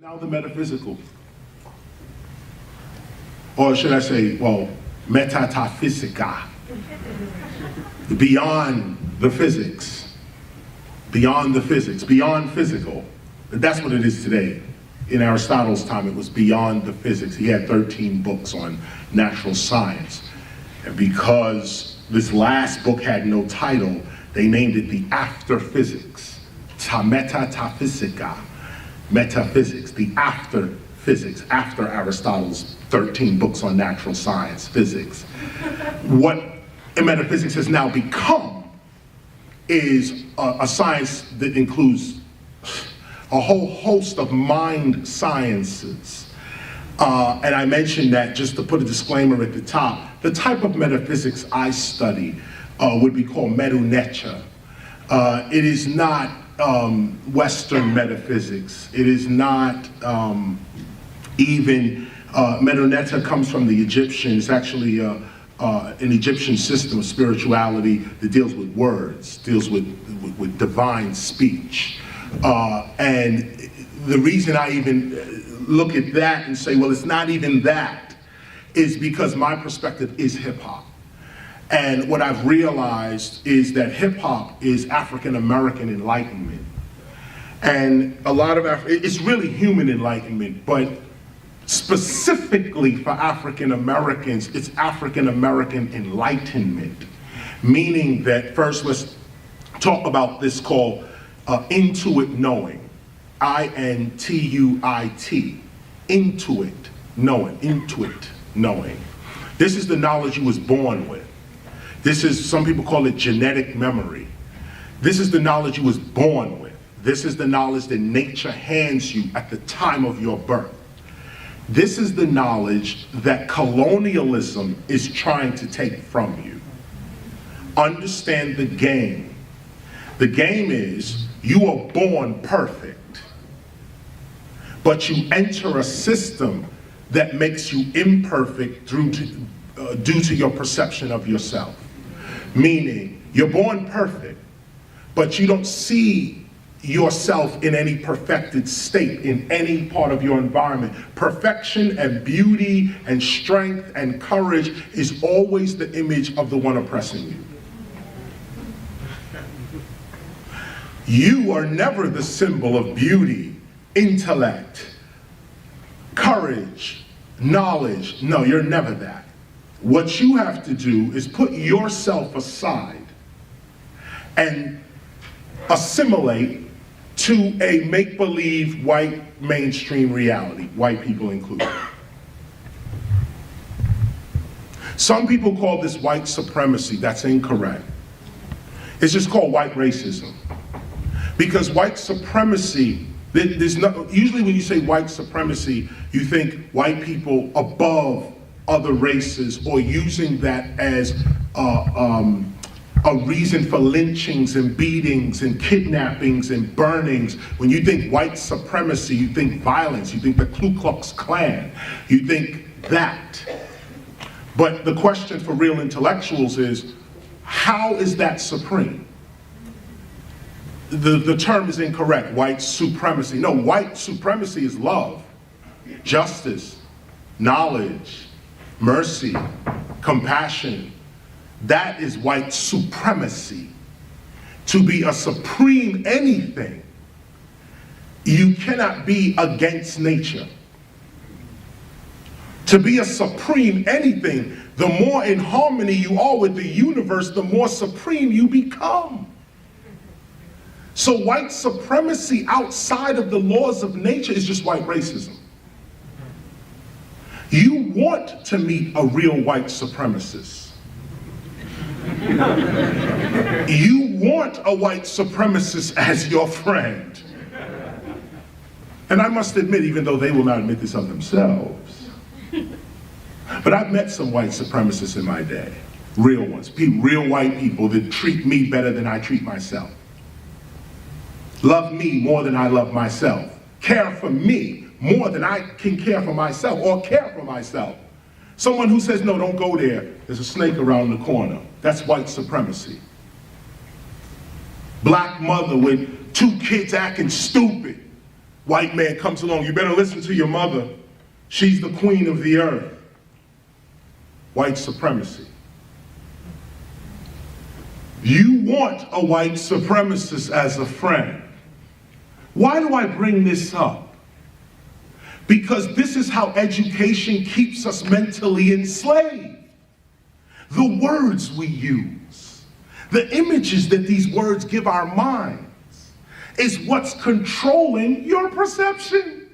Now the metaphysical. Or should I say, well, metaphysica. Beyond the physics. Beyond the physics, beyond physical. That's what it is today. In Aristotle's time, it was beyond the physics. He had 13 books on natural science. And because this last book had no title, they named it the After Physics. Ta metaphysica. Metaphysics, the after physics, after Aristotle's 13 books on natural science, physics. What metaphysics has now become is a science that includes a whole host of mind sciences. And I mentioned that just to put a disclaimer at the top. The type of metaphysics I study would be called medunetia. It is not Western metaphysics. It is not even, medunetia comes from the Egyptians. It's actually an Egyptian system of spirituality that deals with words, deals with divine speech. And the reason I even look at that and say, well, it's not even that, is because my perspective is hip hop. And what I've realized is that hip hop is African American enlightenment. And a lot of, it's really human enlightenment, but specifically for African Americans, it's African American enlightenment. Meaning that first, let's talk about this called intuit knowing. I-N-T-U-I-T. Intuit knowing, intuit knowing. This is the knowledge you was born with. This is, some people call it genetic memory. This is the knowledge you was born with. This is the knowledge that nature hands you at the time of your birth. This is the knowledge that colonialism is trying to take from you. Understand the game. The game is you are born perfect, but you enter a system that makes you imperfect due to your perception of yourself. Meaning, you're born perfect, but you don't see yourself in any perfected state in any part of your environment. Perfection and beauty and strength and courage is always the image of the one oppressing you. You are never the symbol of beauty, intellect, courage, knowledge. No, you're never that. What you have to do is put yourself aside and assimilate to a make-believe white mainstream reality, white people included. Some people call this white supremacy. That's incorrect. It's just called white racism. Because white supremacy, usually when you say white supremacy, you think white people above other races, or using that as a reason for lynchings and beatings and kidnappings and burnings. When you think white supremacy, you think violence, you think the Ku Klux Klan, you think that. But the question for real intellectuals is, how is that supreme? The term is incorrect, white supremacy. No, white supremacy is love, justice, knowledge, mercy, compassion. That is white supremacy. To be a supreme anything, you cannot be against nature. To be a supreme anything, the more in harmony you are with the universe, the more supreme you become. So white supremacy outside of the laws of nature is just white racism. You want to meet a real white supremacist. You want a white supremacist as your friend. And I must admit, even though they will not admit this of themselves, but I've met some white supremacists in my day. Real ones, real white people that treat me better than I treat myself. Love me more than I love myself. Care for me more than I can care for myself or care for myself. Someone who says, no, don't go there. There's a snake around the corner. That's white supremacy. Black mother with 2 kids acting stupid. White man comes along, you better listen to your mother. She's the queen of the earth. White supremacy. You want a white supremacist as a friend. Why do I bring this up? Because this is how education keeps us mentally enslaved. The words we use, the images that these words give our minds, is what's controlling your perception.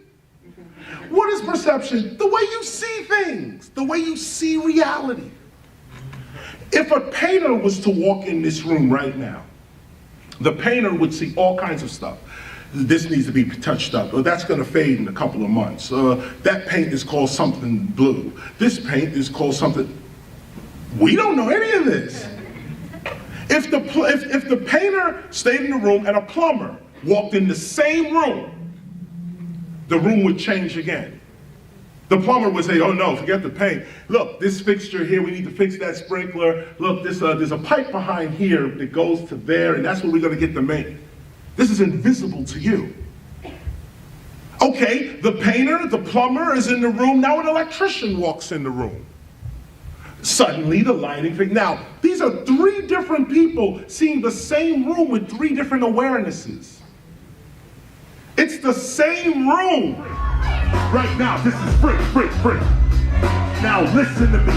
What is perception? The way you see things, the way you see reality. If a painter was to walk in this room right now, the painter would see all kinds of stuff. This needs to be touched up, or that's gonna fade in a couple of months. That paint is called something blue. This paint is called something. We don't know any of this. If the painter stayed in the room and a plumber walked in the same room, the room would change again. The plumber would say, oh no, forget the paint. Look, this fixture here, we need to fix that sprinkler. Look, there's a pipe behind here that goes to there, and that's where we're gonna get the main. This is invisible to you. Okay, the painter, the plumber is in the room. Now an electrician walks in the room. Suddenly the lighting thing. Now, these are three different people seeing the same room with three different awarenesses. It's the same room. Right now, this is free. Now listen to me.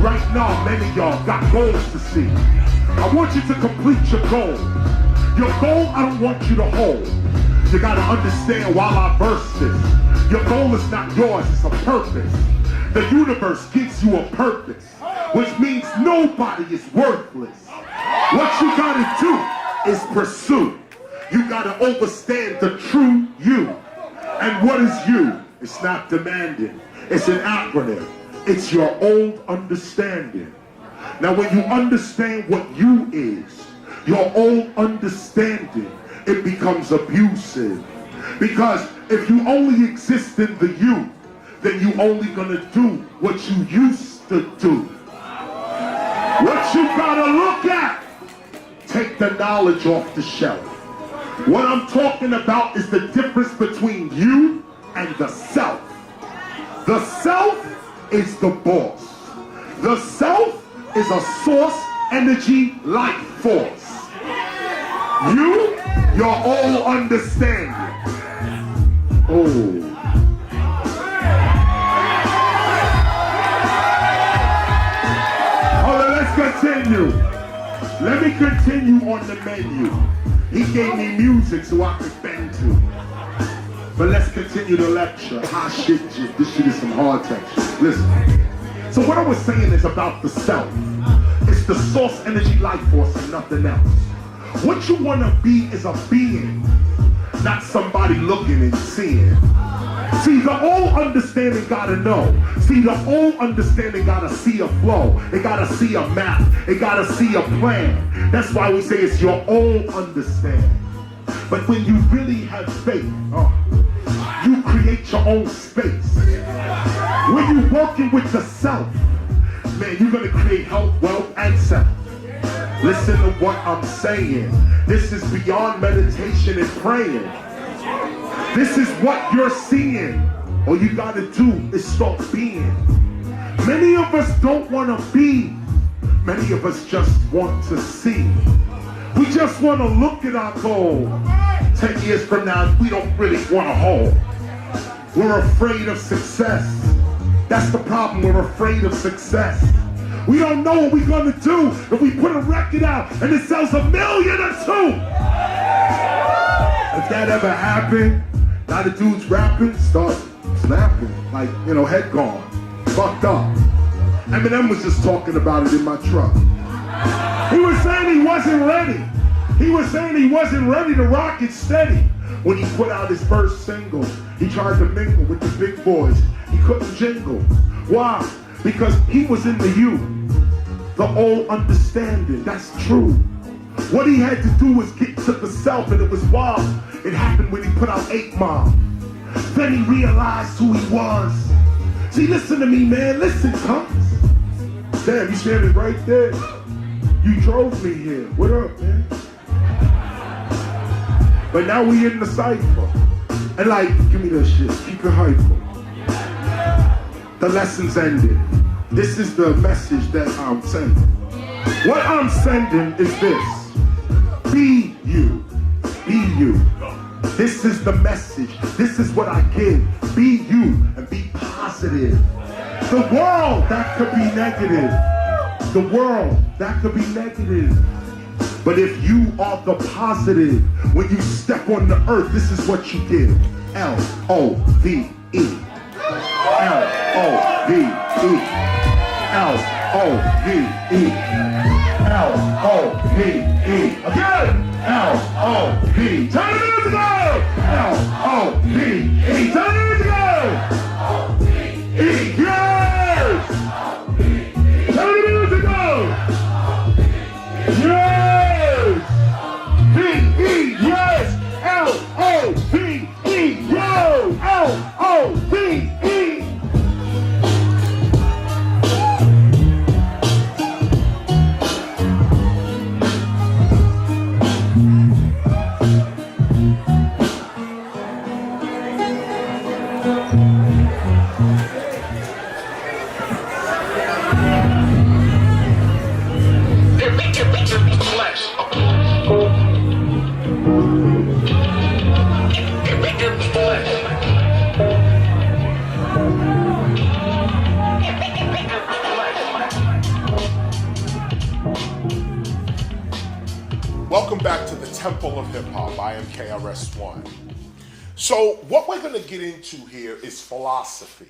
Right now, many of y'all got goals to see. I want you to complete your goal. Your goal, I don't want you to hold. You gotta understand while I verse this. Your goal is not yours, it's a purpose. The universe gives you a purpose, which means nobody is worthless. What you gotta do is pursue. You gotta understand the true you. And what is you? It's not demanding. It's an acronym. It's your own understanding. Now when you understand what you is, your own understanding, it becomes abusive. Because if you only exist in the you, then you only gonna do what you used to do. What you gotta look at, take the knowledge off the shelf. What I'm talking about is the difference between you and the self. The self is the boss. The self is a source, energy, life force. You, your own understanding. Oh. Continue. Let me continue on the menu. He gave me music so I could bend to. But let's continue the lecture. Hot shit. This shit is some hard texture. Listen. So what I was saying is about the self. It's the source, energy, life force, and nothing else. What you want to be is a being, not somebody looking and seeing. See, the old understanding gotta know. See, the old understanding gotta see a flow. It gotta see a map. It gotta see a plan. That's why we say it's your own understanding. But when you really have faith, you create your own space. When you're working with the self, man, you're gonna create health, wealth, and self. Listen to what I'm saying. This is beyond meditation and praying. This is what you're seeing. All you gotta do is start being. Many of us don't wanna be. Many of us just want to see. We just wanna look at our goal. 10 years from now, we don't really wanna hold. We're afraid of success. That's the problem, we're afraid of success. We don't know what we're gonna do if we put a record out and it sells 1 million or 2. If that ever happened, now the dude's rapping, start snapping, like, you know, head gone, fucked up. Eminem was just talking about it in my truck. He was saying he wasn't ready. He was saying he wasn't ready to rock it steady. When he put out his first single, he tried to mingle with the big boys. He couldn't jingle. Why? Because he was in the you, the old understanding. That's true. What he had to do was get to the self, and it was wild. It happened when he put out 8 Mile. Then he realized who he was. See, listen to me, man. Listen, cuz. Damn, you standing right there. You drove me here. What up, man? But now we in the cypher. And like, give me that shit. Keep it hyper. The lesson's ended. This is the message that I'm sending. What I'm sending is this. Be you. Be you. This is the message. This is what I give. Be you and be positive. The world, that could be negative. The world, that could be negative. But if you are the positive, when you step on the earth, this is what you give. L-O-V-E. L-O-V-E. L-O-V-E. L-O-V-E. Again! L-O-V. Turn the music on! L-O-V-E. Turn the music on! E. Yes! Turn the music on! Yes! V-E. Yes! L-O-V-E. Yo! L-O-V-E. Welcome back to the Temple of Hip Hop. I am KRS One. So what we're going to get into here is philosophy.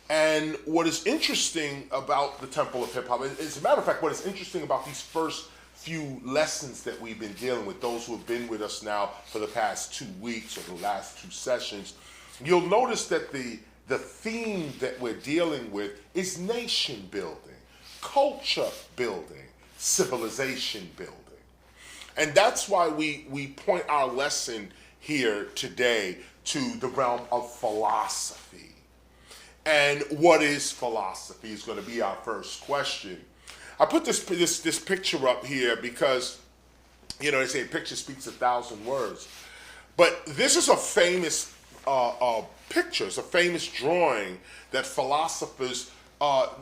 And what is interesting about the Temple of Hip Hop, as a matter of fact, what is interesting about these first few lessons that we've been dealing with, those who have been with us now for the past 2 weeks or the last 2 sessions, you'll notice that the theme that we're dealing with is nation building, culture building, civilization building. And that's why we point our lesson here today to the realm of philosophy. And what is philosophy is going to be our first question. I put this picture up here because, you know, they say a picture speaks 1,000 words. But this is a famous picture. It's a famous drawing that philosophers,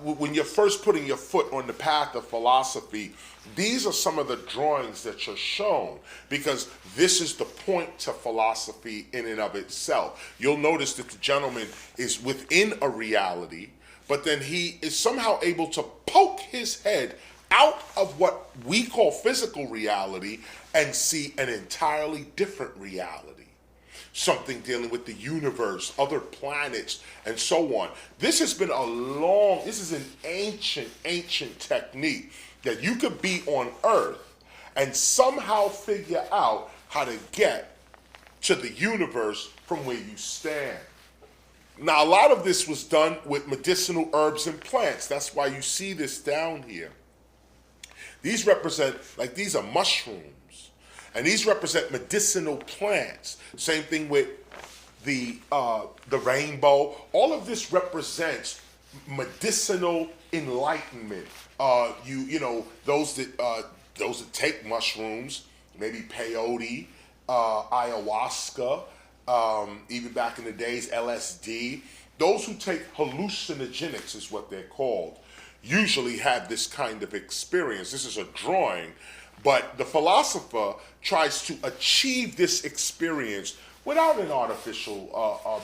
when you're first putting your foot on the path of philosophy, these are some of the drawings that you're shown, because this is the point to philosophy in and of itself. You'll notice that the gentleman is within a reality, but then he is somehow able to poke his head out of what we call physical reality and see an entirely different reality. Something dealing with the universe, other planets, and so on. This has been this is an ancient technique that you could be on Earth and somehow figure out how to get to the universe from where you stand. Now, a lot of this was done with medicinal herbs and plants. That's why you see this down here. These represent, like, these are mushrooms. And these represent medicinal plants. Same thing with the rainbow. All of this represents medicinal enlightenment. You know, those that take mushrooms, maybe peyote, ayahuasca, even back in the days, LSD. Those who take hallucinogenics is what they're called, usually have this kind of experience. This is a drawing, but the philosopher tries to achieve this experience without an artificial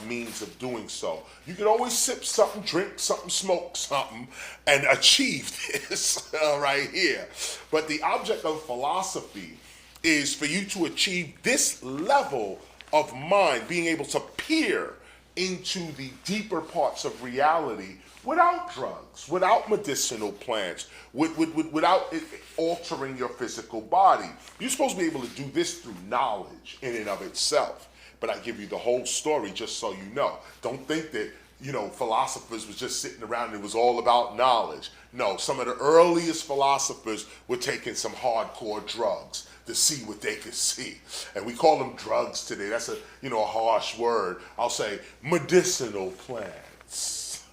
means of doing so. You can always sip something, drink something, smoke something, and achieve this right here. But the object of philosophy is for you to achieve this level of mind, being able to peer into the deeper parts of reality without drugs, without medicinal plants, without it altering your physical body. You're supposed to be able to do this through knowledge in and of itself. But I give you the whole story just so you know. Don't think that, you know, philosophers was just sitting around and it was all about knowledge. No, some of the earliest philosophers were taking some hardcore drugs to see what they could see. And we call them drugs today. That's a harsh word. I'll say medicinal plants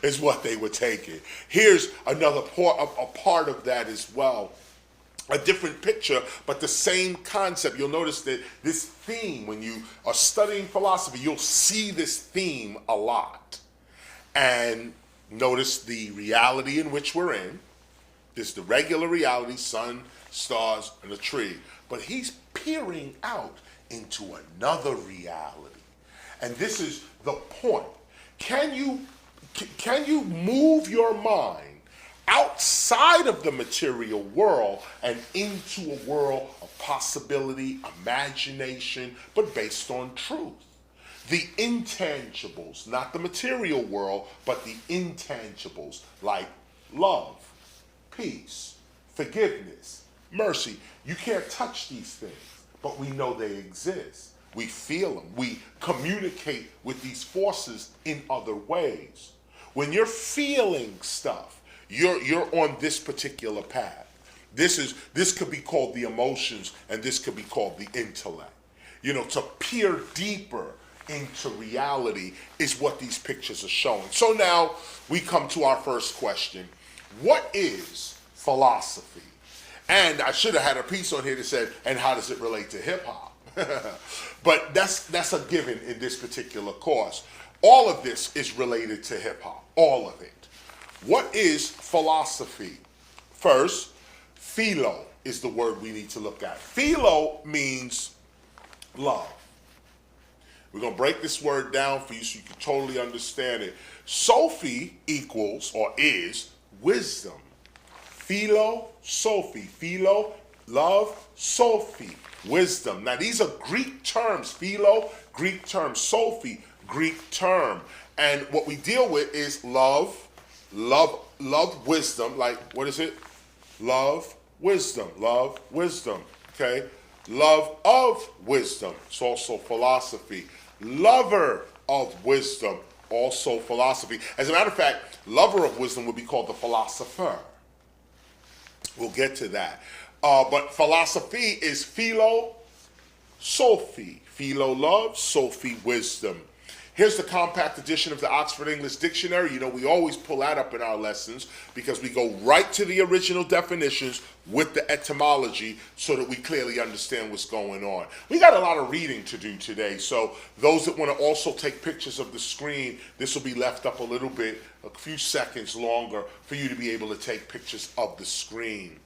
is what they were taking. Here's another part of that as well. a different picture, but the same concept. You'll notice that this theme, when you are studying philosophy, you'll see this theme a lot. And notice the reality in which we're in. This is the regular reality, sun, stars, and a tree. But he's peering out into another reality. And this is the point. Can you move your mind outside of the material world and into a world of possibility, imagination, but based on truth? The intangibles, not the material world, but the intangibles like love, peace, forgiveness, mercy. You can't touch these things, but we know they exist. We feel them. We communicate with these forces in other ways. When you're feeling stuff, you're on this particular path. This could be called the emotions, and this could be called the intellect. To peer deeper into reality is what these pictures are showing. So now we come to our first question. What is philosophy? And I should have had a piece on here that said, and how does it relate to hip hop? But that's a given in this particular course. All of this is related to hip hop, all of it. What is philosophy? First, philo is the word we need to look at. Philo means love. We're going to break this word down for you so you can totally understand it. Sophie equals or is wisdom. Philo, Sophie. Philo, love, Sophie, wisdom. Now these are Greek terms. Philo, Greek term. Sophie, Greek term. And what we deal with is love, wisdom. Like, what is it? Love, wisdom, okay? Love of wisdom, it's also philosophy. Lover of wisdom, also philosophy. As a matter of fact, lover of wisdom would be called the philosopher. We'll get to that. But philosophy is philo, Sophie. Philo, love, Sophie, wisdom. Here's the compact edition of the Oxford English Dictionary. We always pull that up in our lessons because we go right to the original definitions with the etymology so that we clearly understand what's going on. We got a lot of reading to do today, so those that want to also take pictures of the screen, this will be left up a little bit, a few seconds longer for you to be able to take pictures of the screen.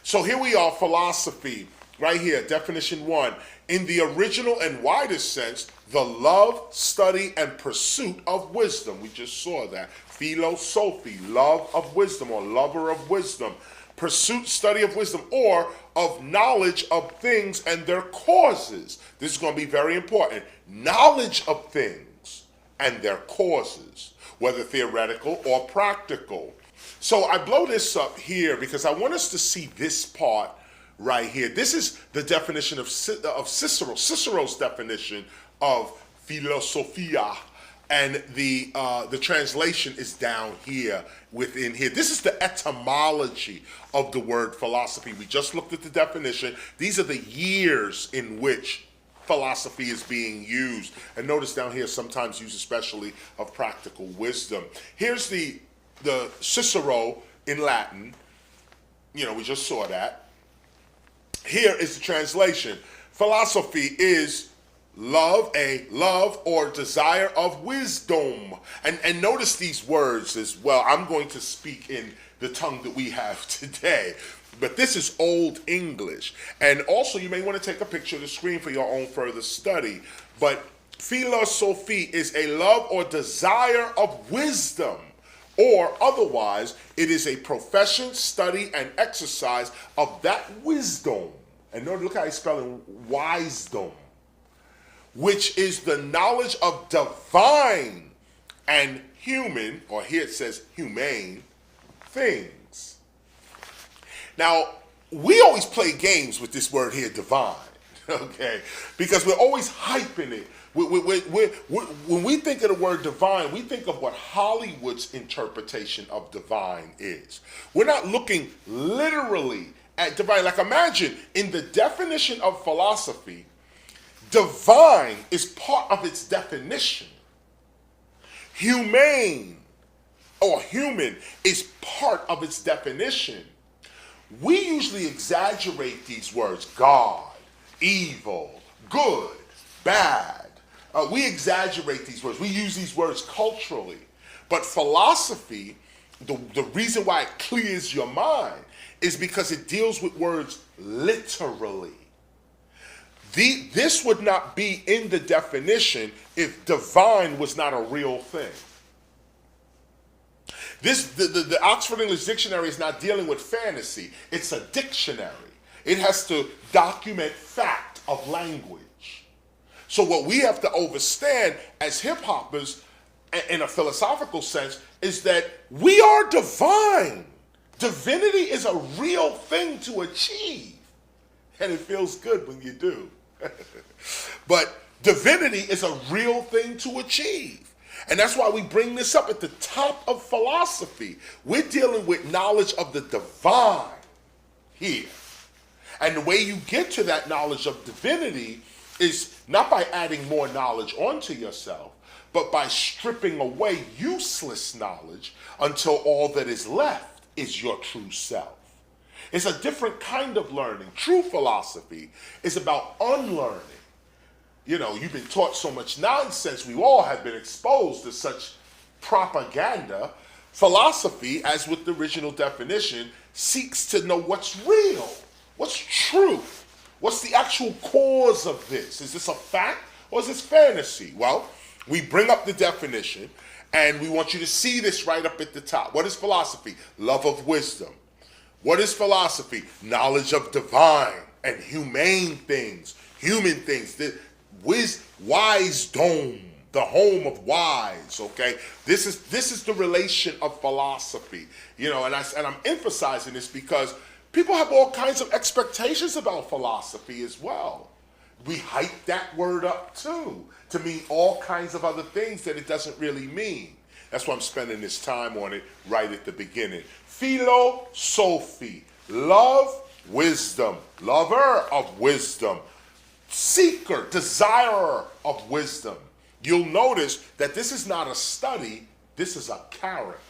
So here we are, philosophy. Right here, definition 1. In the original and widest sense, the love, study, and pursuit of wisdom. We just saw that. Philosophy, love of wisdom or lover of wisdom. Pursuit, study of wisdom, or of knowledge of things and their causes. This is going to be very important. Knowledge of things and their causes, whether theoretical or practical. So I blow this up here because I want us to see this part right here. This is the definition of Cicero. Cicero's definition of philosophia, and the translation is down here within here. This is the etymology of the word philosophy. We just looked at the definition. These are the years in which philosophy is being used. And notice down here, sometimes used especially of practical wisdom. Here's the Cicero in Latin. We just saw that. Here is the translation. Philosophy is love or desire of wisdom. And notice these words as well. I'm going to speak in the tongue that we have today. But this is Old English. And also you may want to take a picture of the screen for your own further study. But philosophy is a love or desire of wisdom. Or otherwise, it is a profession, study, and exercise of that wisdom. And notice, look how he's spelling wisdom, which is the knowledge of divine and human, or here it says humane, things. Now, we always play games with this word here, divine, okay? Because we're always hyping it. When we think of the word divine, we think of what Hollywood's interpretation of divine is. We're not looking literally at divine. Like imagine, in the definition of philosophy, divine is part of its definition. Humane or human is part of its definition. We usually exaggerate these words: God, evil, good, bad. We exaggerate these words. We use these words culturally. But philosophy, the reason why it clears your mind is because it deals with words literally. This would not be in the definition if divine was not a real thing. The Oxford English Dictionary is not dealing with fantasy. It's a dictionary. It has to document fact of language. So what we have to understand as hip-hoppers in a philosophical sense is that we are divine. Divinity is a real thing to achieve. And it feels good when you do. But divinity is a real thing to achieve. And that's why we bring this up at the top of philosophy. We're dealing with knowledge of the divine here. And the way you get to that knowledge of divinity is not by adding more knowledge onto yourself, but by stripping away useless knowledge until all that is left is your true self. It's a different kind of learning. True philosophy is about unlearning. You know, you've been taught so much nonsense. We all have been exposed to such propaganda. Philosophy, as with the original definition, seeks to know what's real, what's true, what's the actual cause of this. Is this a fact or is this fantasy? Well, we bring up the definition and we want you to see this right up at the top. What is philosophy? Love of wisdom. What is philosophy? Knowledge of divine and humane things, human things. The wise dome, the home of wise. Okay, this is the relation of philosophy. You know, and I'm emphasizing this because people have all kinds of expectations about philosophy as well. We hype that word up too to mean all kinds of other things that it doesn't really mean. That's why I'm spending this time on it right at the beginning. Philosophy, love, wisdom, lover of wisdom, seeker, desirer of wisdom. You'll notice that this is not a study, this is a character.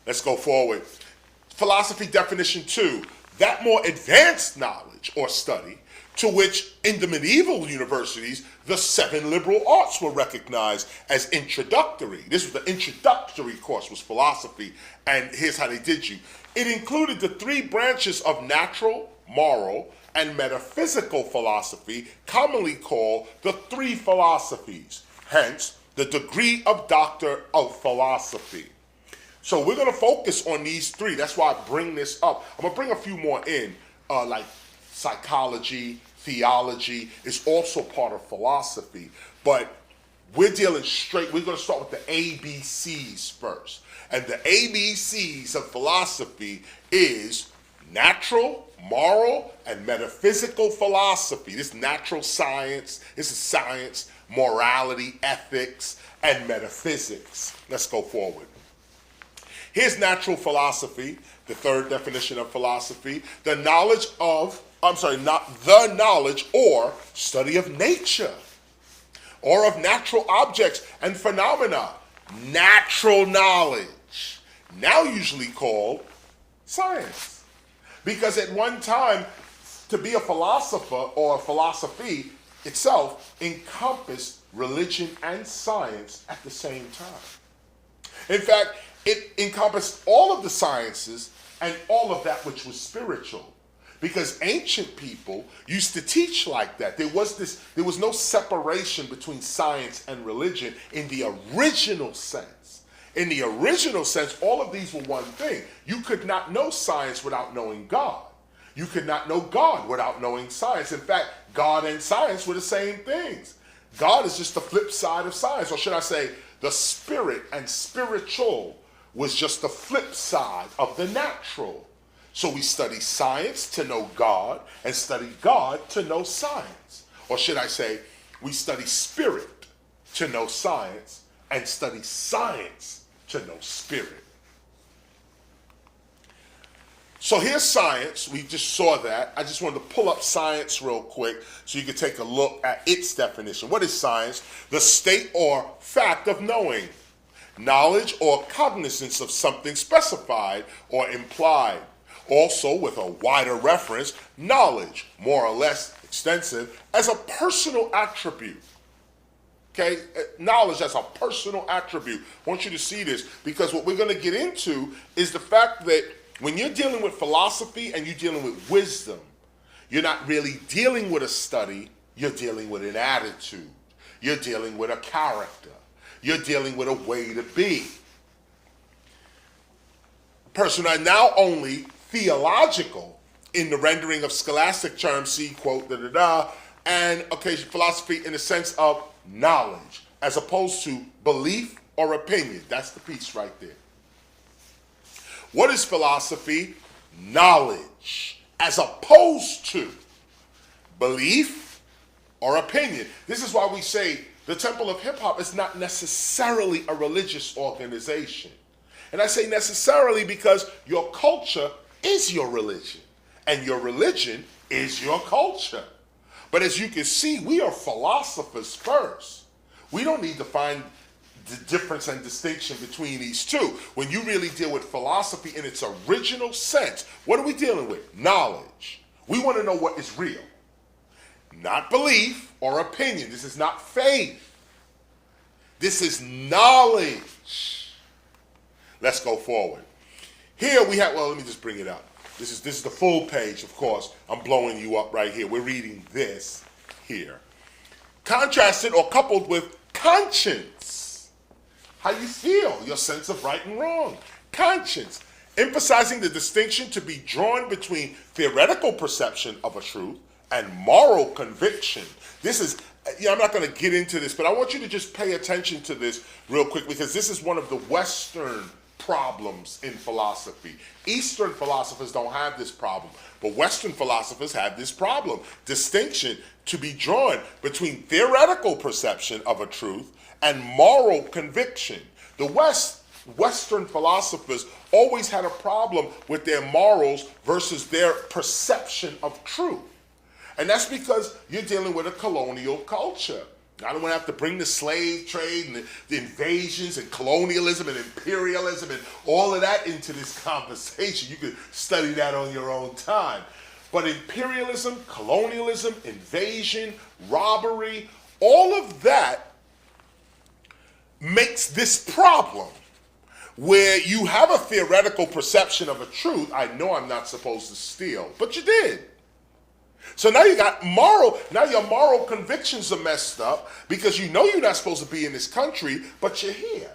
Let's go forward. Philosophy definition 2, that more advanced knowledge or study to which in the medieval universities, the 7 liberal arts were recognized as introductory. This was the introductory course, was philosophy, and here's how they did you. It included the 3 branches of natural, moral, and metaphysical philosophy, commonly called the 3 philosophies, hence the degree of Doctor of Philosophy. So we're going to focus on these 3. That's why I bring this up. I'm going to bring a few more in, like psychology, theology is also part of philosophy, but we're dealing straight, we're going to start with the ABCs first. And the ABCs of philosophy is natural, moral, and metaphysical philosophy. This is natural science, this is science, morality, ethics, and metaphysics. Let's go forward. Here's natural philosophy, the 3rd definition of philosophy, the knowledge or study of nature, or of natural objects and phenomena. Natural knowledge, now usually called science. Because at one time, to be a philosopher or a philosophy itself encompassed religion and science at the same time. In fact, it encompassed all of the sciences and all of that which was spiritual. Because ancient people used to teach like that. There was no separation between science and religion in the original sense. In the original sense, all of these were one thing. You could not know science without knowing God. You could not know God without knowing science. In fact, God and science were the same things. God is just the flip side of science. Or should I say, the spirit and spiritual was just the flip side of the natural. So we study science to know God and study God to know science. Or should I say, we study spirit to know science and study science to know spirit. So here's science. We just saw that. I just wanted to pull up science real quick so you can take a look at its definition. What is science? The state or fact of knowing. knowledge or cognizance of something specified or implied. Also, with a wider reference, knowledge, more or less extensive, as a personal attribute. Okay, knowledge as a personal attribute. I want you to see this because what we're going to get into is the fact that when you're dealing with philosophy and you're dealing with wisdom, you're not really dealing with a study, you're dealing with an attitude. You're dealing with a character. You're dealing with a way to be. Person are now only theological in the rendering of scholastic terms, see, quote, and occasion philosophy in the sense of knowledge, as opposed to belief or opinion. That's the piece right there. What is philosophy? Knowledge, as opposed to belief or opinion. This is why we say the Temple of Hip Hop is not necessarily a religious organization. And I say necessarily because your culture is your religion, and your religion is your culture. But as you can see, we are philosophers first. We don't need to find the difference and distinction between these two. When you really deal with philosophy in its original sense, what are we dealing with? Knowledge. We want to know what is real. Not belief or opinion. This is not faith. This is knowledge. Let's go forward. Here we have, well, let me just bring it up. This is the full page, of course. I'm blowing you up right here. We're reading this here. Contrasted or coupled with conscience. How you feel, your sense of right and wrong. Conscience, emphasizing the distinction to be drawn between theoretical perception of a truth and moral conviction. This is, I'm not going to get into this, but I want you to just pay attention to this real quick because this is one of the Western problems in philosophy. Eastern philosophers don't have this problem, but Western philosophers have this problem. Distinction to be drawn between theoretical perception of a truth and moral conviction. The Western philosophers always had a problem with their morals versus their perception of truth. And that's because you're dealing with a colonial culture. I don't want to have to bring the slave trade and the invasions and colonialism and imperialism and all of that into this conversation. You can study that on your own time. But imperialism, colonialism, invasion, robbery, all of that makes this problem where you have a theoretical perception of a truth. I know I'm not supposed to steal, but you did. So now you got now your moral convictions are messed up because you know you're not supposed to be in this country, but you're here.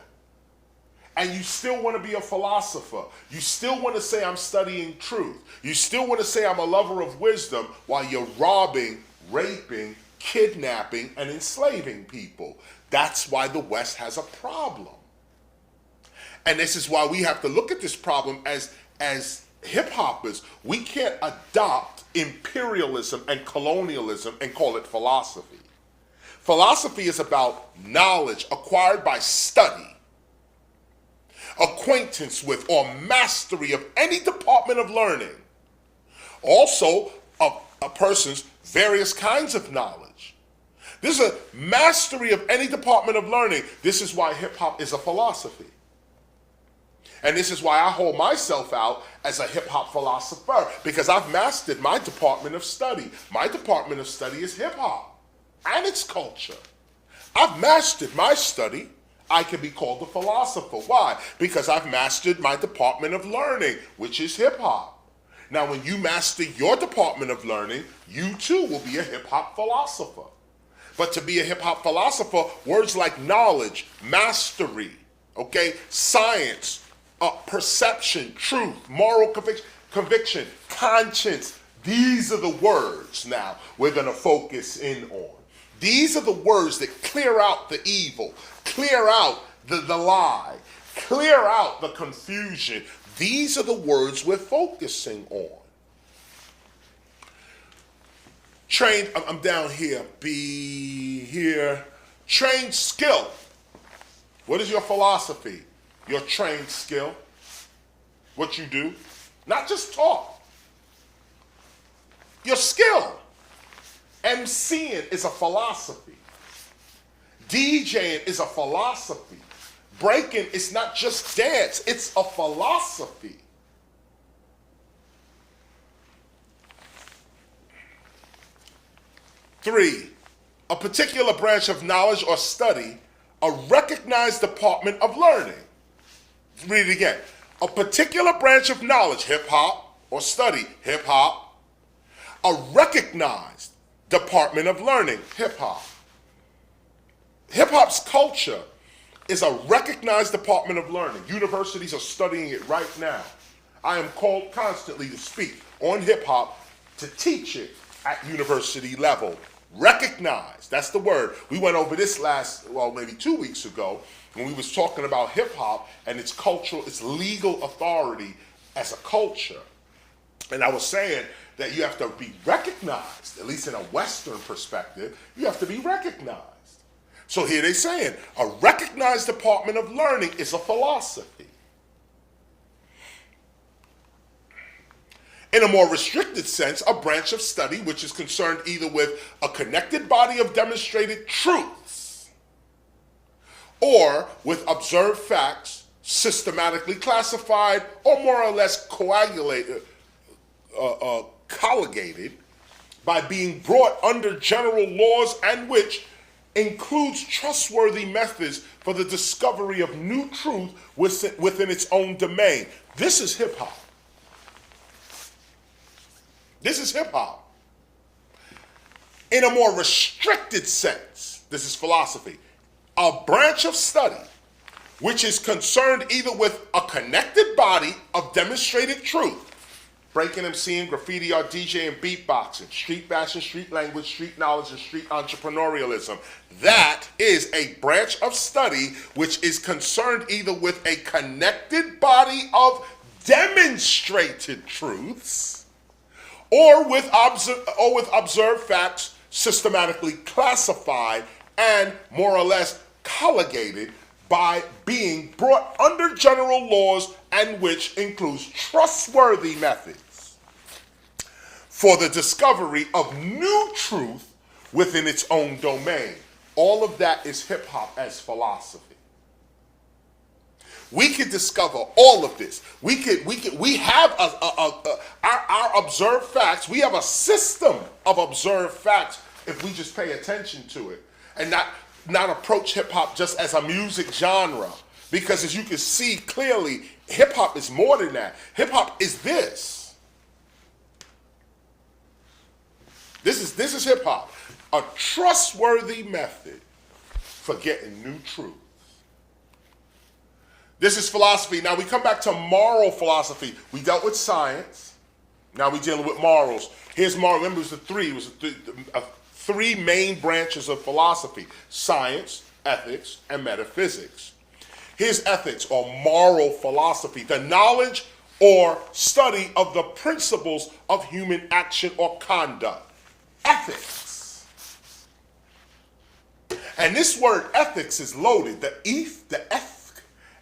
And you still want to be a philosopher. You still want to say I'm studying truth. You still want to say I'm a lover of wisdom while you're robbing, raping, kidnapping, and enslaving people. That's why the West has a problem. And this is why we have to look at this problem as hip-hoppers. We can't adopt imperialism and colonialism and call it philosophy. Philosophy is about knowledge acquired by study, acquaintance with or mastery of any department of learning. Also, of a person's various kinds of knowledge. This is a mastery of any department of learning. This is why hip-hop is a philosophy. And this is why I hold myself out as a hip-hop philosopher, because I've mastered my department of study. My department of study is hip-hop and its culture. I've mastered my study. I can be called a philosopher. Why? Because I've mastered my department of learning, which is hip-hop. Now, when you master your department of learning, you too will be a hip-hop philosopher. But to be a hip-hop philosopher, words like knowledge, mastery, okay, science, perception, truth, moral conviction, conscience. These are the words now we're going to focus in on. These are the words that clear out the evil, clear out the lie, clear out the confusion. These are the words we're focusing on. Trained, I'm down here, be here. Trained skill. What is your philosophy? Your trained skill, what you do, not just talk. Your skill. MCing is a philosophy. DJing is a philosophy. Breaking is not just dance, it's a philosophy. Three, a particular branch of knowledge or study, a recognized department of learning. Read it again. A particular branch of knowledge, hip hop, or study, hip hop, a recognized department of learning, hip hop. Hip hop's culture is a recognized department of learning. Universities are studying it right now. I am called constantly to speak on hip hop, to teach it at university level. Recognized, that's the word. We went over this maybe 2 weeks ago when we was talking about hip hop and its cultural, its legal authority as a culture. And I was saying that you have to be recognized, at least in a Western perspective, you have to be recognized. So here they're saying, a recognized department of learning is a philosophy. In a more restricted sense, a branch of study which is concerned either with a connected body of demonstrated truths or with observed facts systematically classified or more or less colligated by being brought under general laws and which includes trustworthy methods for the discovery of new truth within its own domain. This is hip hop. This is hip hop. In a more restricted sense, this is philosophy. A branch of study which is concerned either with a connected body of demonstrated truth, breaking, MCing, graffiti art, DJing, beatboxing, street fashion, street language, street knowledge, and street entrepreneurialism. That is a branch of study which is concerned either with a connected body of demonstrated truths or with observed facts systematically classified and more or less colligated by being brought under general laws and which includes trustworthy methods for the discovery of new truth within its own domain. All of that is hip hop as philosophy. We could discover all of this. We have our observed facts. We have a system of observed facts if we just pay attention to it and not approach hip hop just as a music genre. Because as you can see clearly, hip hop is more than that. Hip hop is this. This is hip hop. A trustworthy method for getting new truth. This is philosophy. Now we come back to moral philosophy. We dealt with science. Now we're dealing with morals. Here's moral. Remember, it was three main branches of philosophy: science, ethics, and metaphysics. Here's ethics, or moral philosophy: the knowledge or study of the principles of human action or conduct. Ethics. And this word ethics is loaded. The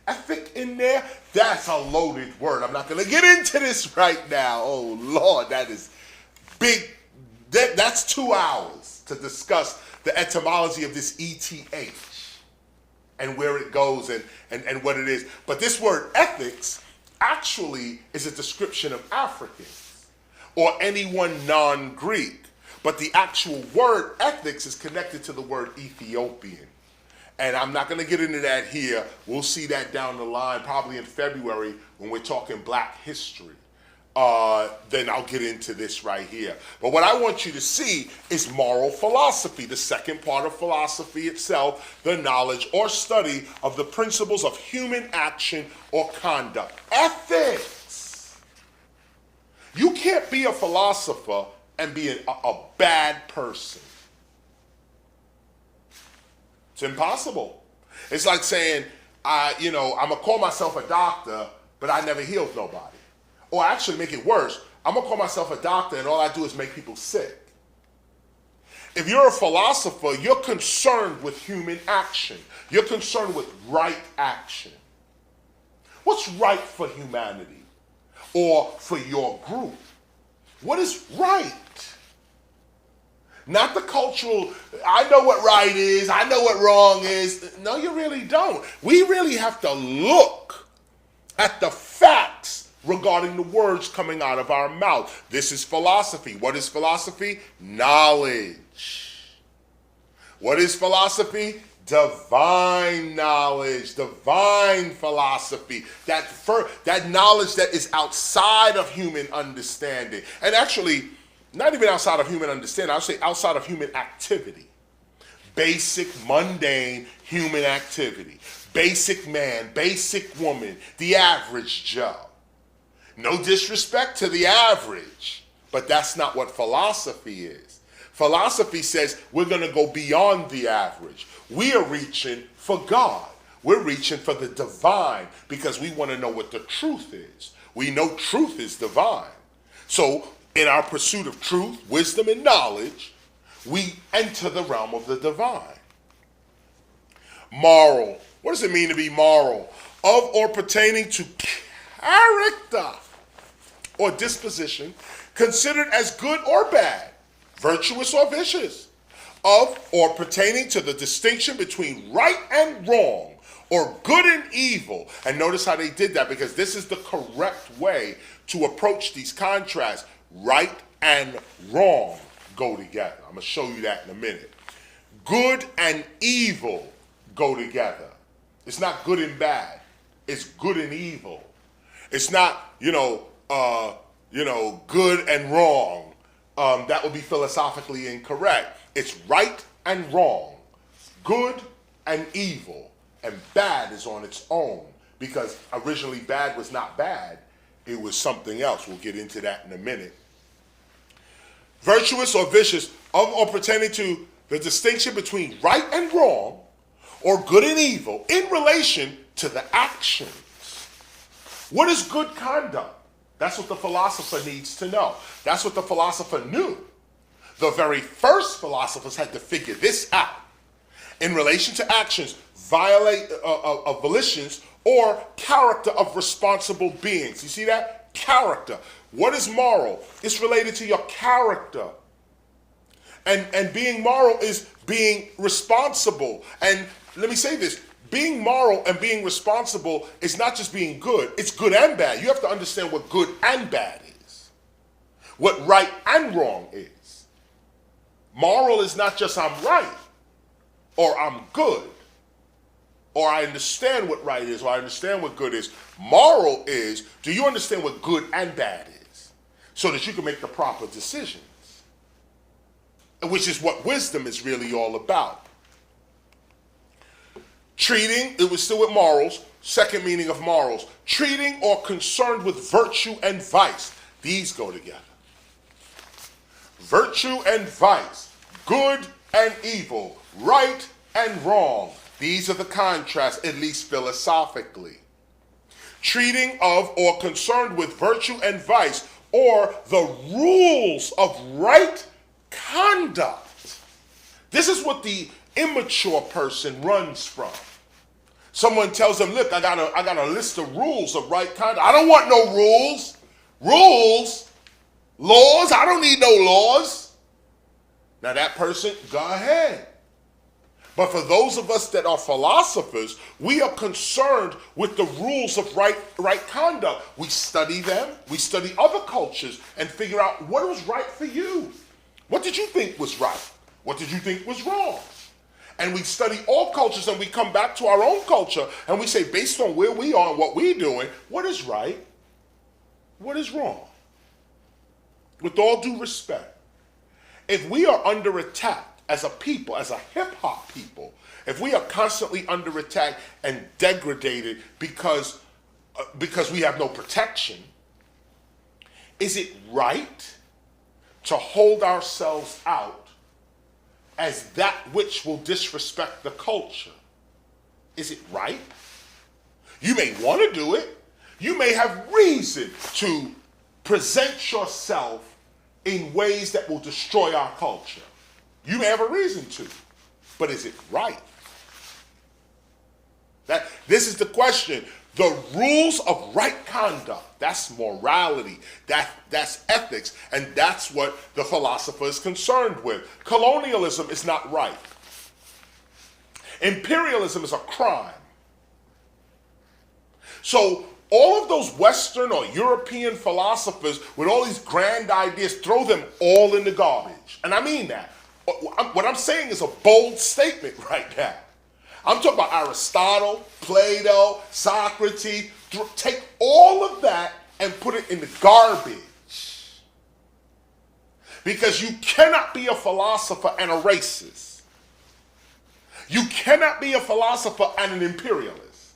ethic in there, that's a loaded word. I'm not going to get into this right now. Oh, Lord, that is big. That's 2 hours to discuss the etymology of this ETH and where it goes and what it is. But this word ethics actually is a description of Africans or anyone non-Greek. But the actual word ethics is connected to the word Ethiopian. And I'm not going to get into that here. We'll see that down the line, probably in February when we're talking Black history. Then I'll get into this right here. But what I want you to see is moral philosophy, the second part of philosophy itself, the knowledge or study of the principles of human action or conduct. Ethics. You can't be a philosopher and be a bad person. It's impossible. It's like saying, I'm going to call myself a doctor, but I never healed nobody. Or actually make it worse, I'm going to call myself a doctor and all I do is make people sick. If you're a philosopher, you're concerned with human action. You're concerned with right action. What's right for humanity or for your group? What is right? Not the cultural, I know what right is, I know what wrong is. No, you really don't. We really have to look at the facts regarding the words coming out of our mouth. This is philosophy. What is philosophy? Knowledge. What is philosophy? Divine knowledge, divine philosophy, that knowledge that is outside of human understanding. And actually, not even outside of human understanding, I would say outside of human activity. Basic, mundane human activity. Basic man, basic woman, the average Joe. No disrespect to the average, but that's not what philosophy is. Philosophy says we're going to go beyond the average. We are reaching for God. We're reaching for the divine because we want to know what the truth is. We know truth is divine. So in our pursuit of truth, wisdom, and knowledge, we enter the realm of the divine. Moral. What does it mean to be moral? Of or pertaining to character or disposition, considered as good or bad, virtuous or vicious. Of or pertaining to the distinction between right and wrong, or good and evil. And notice how they did that, because this is the correct way to approach these contrasts. Right and wrong go together. I'm going to show you that in a minute. Good and evil go together. It's not good and bad. It's good and evil. It's not, good and wrong. That would be philosophically incorrect. It's right and wrong, good and evil, and bad is on its own, because originally bad was not bad. It was something else. We'll get into that in a minute. Virtuous or vicious, of or pertaining to the distinction between right and wrong, or good and evil, in relation to the actions. What is good conduct? That's what the philosopher needs to know. That's what the philosopher knew. The very first philosophers had to figure this out. In relation to actions, of volitions, or character of responsible beings. You see that? Character. What is moral? It's related to your character. And being moral is being responsible. And let me say this. Being moral and being responsible is not just being good. It's good and bad. You have to understand what good and bad is. What right and wrong is. Moral is not just I'm right or I'm good or I understand what right is or I understand what good is. Moral is, do you understand what good and bad is so that you can make the proper decisions? Which is what wisdom is really all about. Treating, it was still with morals, second meaning of morals. Treating or concerned with virtue and vice. These go together. Virtue and vice, good and evil, right and wrong. These are the contrasts, at least philosophically. Treating of or concerned with virtue and vice, or the rules of right conduct. This is what the immature person runs from. Someone tells them, look, I got a list of rules of right conduct. I don't want no rules. Rules? Laws? I don't need no laws. Now that person, go ahead. But for those of us that are philosophers, we are concerned with the rules of right conduct. We study them, we study other cultures, and figure out what was right for you. What did you think was right? What did you think was wrong? And we study all cultures, and we come back to our own culture, and we say, based on where we are and what we're doing, what is right? What is wrong? With all due respect, if we are under attack as a people, as a hip-hop people, if we are constantly under attack and degraded because we have no protection, is it right to hold ourselves out as that which will disrespect the culture? Is it right? You may want to do it. You may have reason to present yourself in ways that will destroy our culture. You may have a reason to, but is it right? This is the question. The rules of right conduct, that's morality, that's ethics, and that's what the philosopher is concerned with. Colonialism is not right. Imperialism is a crime. So all of those Western or European philosophers with all these grand ideas, throw them all in the garbage. And I mean that. What I'm saying is a bold statement right now. I'm talking about Aristotle, Plato, Socrates. Take all of that and put it in the garbage. Because you cannot be a philosopher and a racist. You cannot be a philosopher and an imperialist.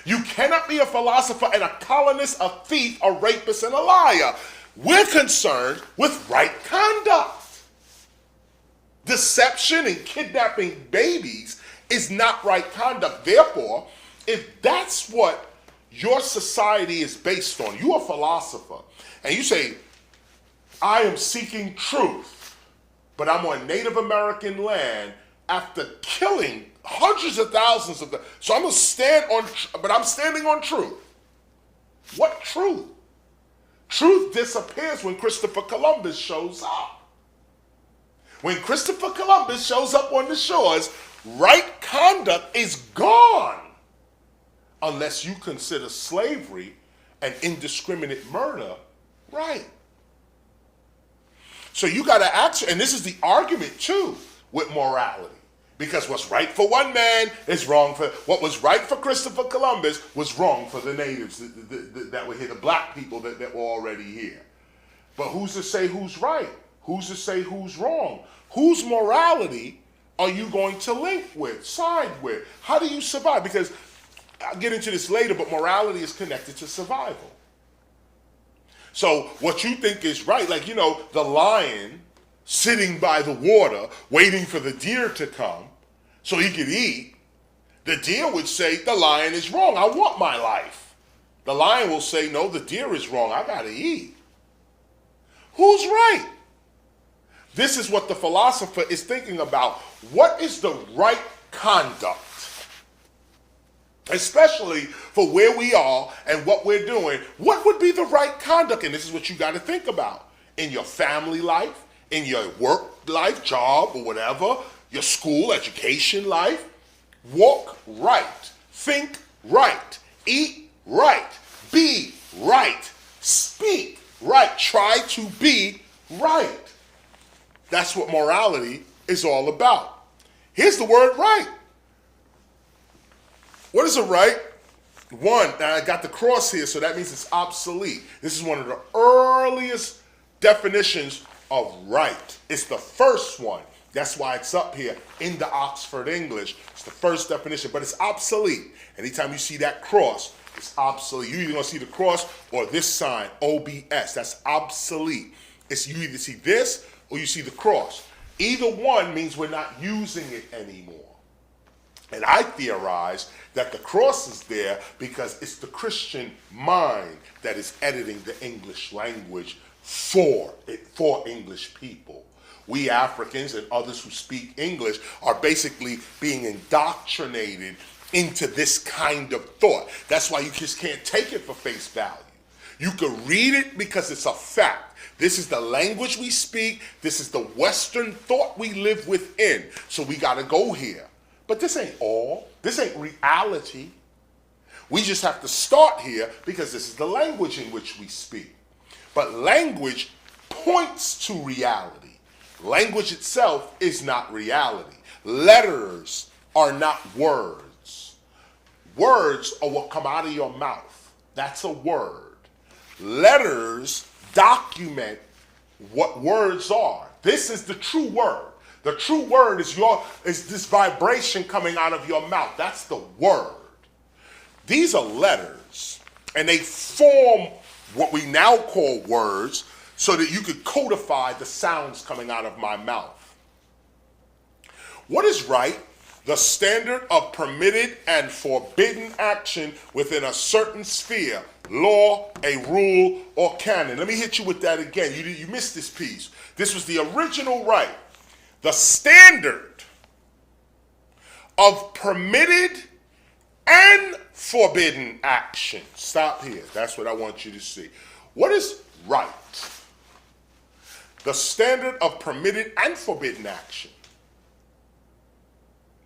You cannot be a philosopher and a colonist, a thief, a rapist, and a liar. We're concerned with right conduct. Deception and kidnapping babies is not right conduct. Therefore, if that's what your society is based on, you're a philosopher, and you say, I am seeking truth, but I'm on Native American land after killing hundreds of thousands of them. So I'm going to stand on, but I'm standing on truth. What truth? Truth disappears when Christopher Columbus shows up. When Christopher Columbus shows up on the shores, right conduct is gone unless you consider slavery and indiscriminate murder right. So you got to ask, and this is the argument too with morality. Because what's right for one man is wrong for, what was right for Christopher Columbus was wrong for the natives that were here, the black people that were already here. But who's to say who's right? Who's to say who's wrong? Whose morality are you going to link with, side with? How do you survive? Because I'll get into this later, but morality is connected to survival. So what you think is right, like, the lion sitting by the water, waiting for the deer to come so he could eat, the deer would say, the lion is wrong, I want my life. The lion will say, no, the deer is wrong, I gotta eat. Who's right? This is what the philosopher is thinking about. What is the right conduct? Especially for where we are and what we're doing. What would be the right conduct? And this is what you got to think about in your family life, in your work life, job, or whatever, your school, education life. Walk right, think right, eat right, be right, speak right, try to be right. That's what morality is all about. Here's the word right. What is a right? One, now I got the cross here, so that means it's obsolete. This is one of the earliest definitions of right. It's the first one. That's why it's up here in the Oxford English. It's the first definition, but it's obsolete. Anytime you see that cross, it's obsolete. You're either going to see the cross or this sign, OBS. That's obsolete. It's you either see this or you see the cross. Either one means we're not using it anymore. And I theorize that the cross is there because it's the Christian mind that is editing the English language for English people. We Africans and others who speak English are basically being indoctrinated into this kind of thought. That's why you just can't take it for face value. You can read it because it's a fact. This is the language we speak. This is the Western thought we live within. So we got to go here. But this ain't all. This ain't reality. We just have to start here because this is the language in which we speak. But language points to reality. Language itself is not reality. Letters are not words. Words are what come out of your mouth. That's a word. Letters document what words are. This is the true word. The true word is this vibration coming out of your mouth. That's the word. These are letters, and they form what we now call words so that you could codify the sounds coming out of my mouth. What is right? The standard of permitted and forbidden action within a certain sphere, law, a rule, or canon. Let me hit you with that again. You missed this piece. This was the original right. The standard of permitted and forbidden action. Stop here. That's what I want you to see. What is right? The standard of permitted and forbidden action.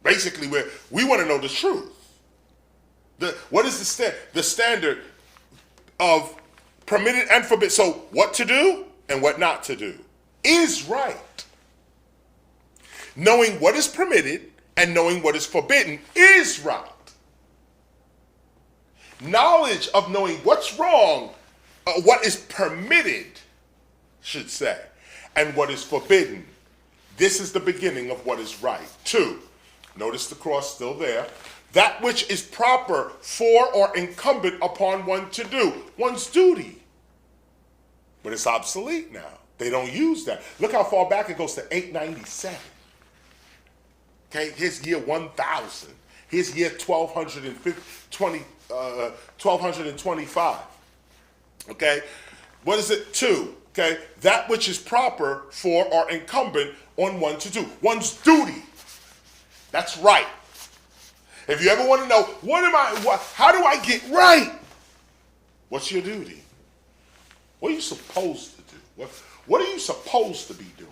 Basically, we want to know the truth. What is the standard of permitted and forbidden? So what to do and what not to do is right. Knowing what is permitted and knowing what is forbidden is right. Knowledge of knowing what's wrong, what is permitted, should say, and what is forbidden. This is the beginning of what is right. 2, notice the cross still there. That which is proper for or incumbent upon one to do, one's duty. But it's obsolete now. They don't use that. Look how far back it goes to 897. Okay, here's year 1000. Here's year 1225. Okay, what is it? 2. Okay, that which is proper for or incumbent on one to do, one's duty. That's right. If you ever want to know, how do I get right? What's your duty? What are you supposed to do? What are you supposed to be doing?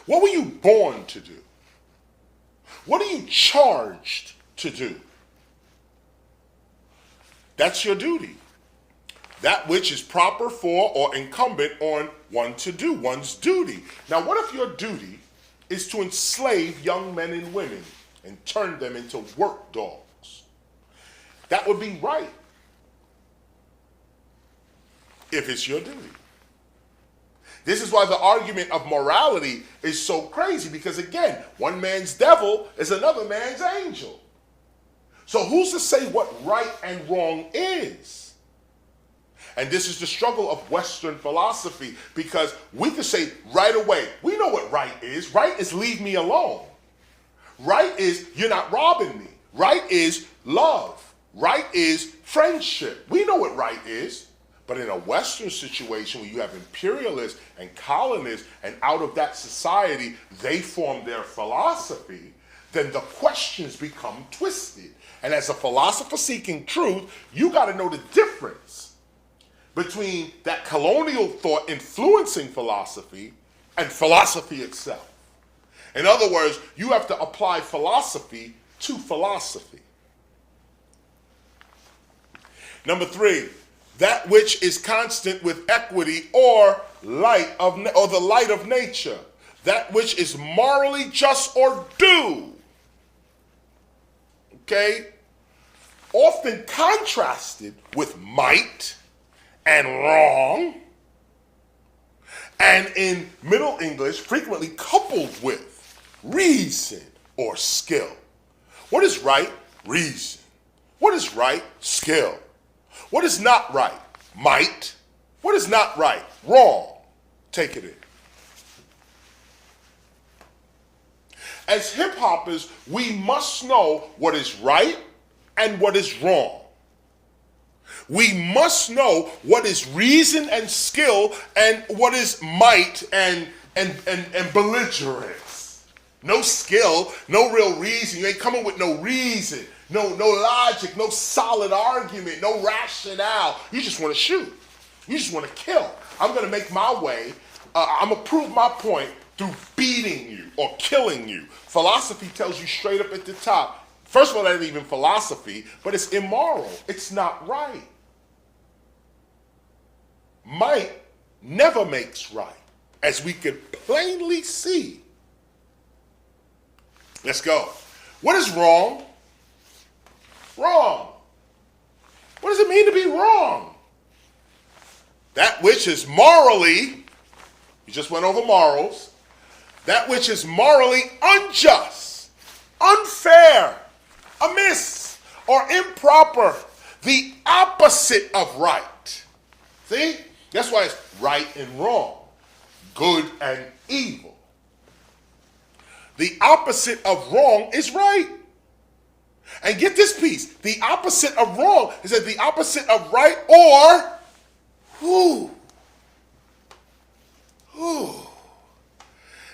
What were you born to do? What are you charged to do? That's your duty. That which is proper for or incumbent on one to do, one's duty. Now, what if your duty is to enslave young men and women and turn them into work dogs? That would be right if it's your duty. This is why the argument of morality is so crazy, because again, one man's devil is another man's angel. So who's to say what right and wrong is? And this is the struggle of Western philosophy, because we could say right away, we know what right is. Right is leave me alone. Right is you're not robbing me. Right is love. Right is friendship. We know what right is. But in a Western situation where you have imperialists and colonists, and out of that society they form their philosophy, then the questions become twisted. And as a philosopher seeking truth, you got to know the difference between that colonial thought influencing philosophy and philosophy itself. In other words, you have to apply philosophy to philosophy. Number 3, that which is constant with equity or the light of nature, that which is morally just or due. Okay? Often contrasted with might and wrong, and in Middle English, frequently coupled with reason or skill. What is right? Reason. What is right? Skill. What is not right? Might. What is not right? Wrong. Take it in. As hip hoppers, we must know what is right and what is wrong. We must know what is reason and skill and what is might and belligerence. No skill, no real reason. You ain't coming with no reason, no logic, no solid argument, no rationale. You just want to shoot. You just want to kill. I'm going to make my way. I'm going to prove my point through beating you or killing you. Philosophy tells you straight up at the top. First of all, that ain't even philosophy, but it's immoral. It's not right. Might never makes right, as we could plainly see. Let's go. What is wrong? Wrong. What does it mean to be wrong? That which is morally, we just went over morals, that which is morally unjust, unfair, amiss, or improper, the opposite of right. See? That's why it's right and wrong, good and evil. The opposite of wrong is right. And get this piece. The opposite of wrong is that the opposite of right or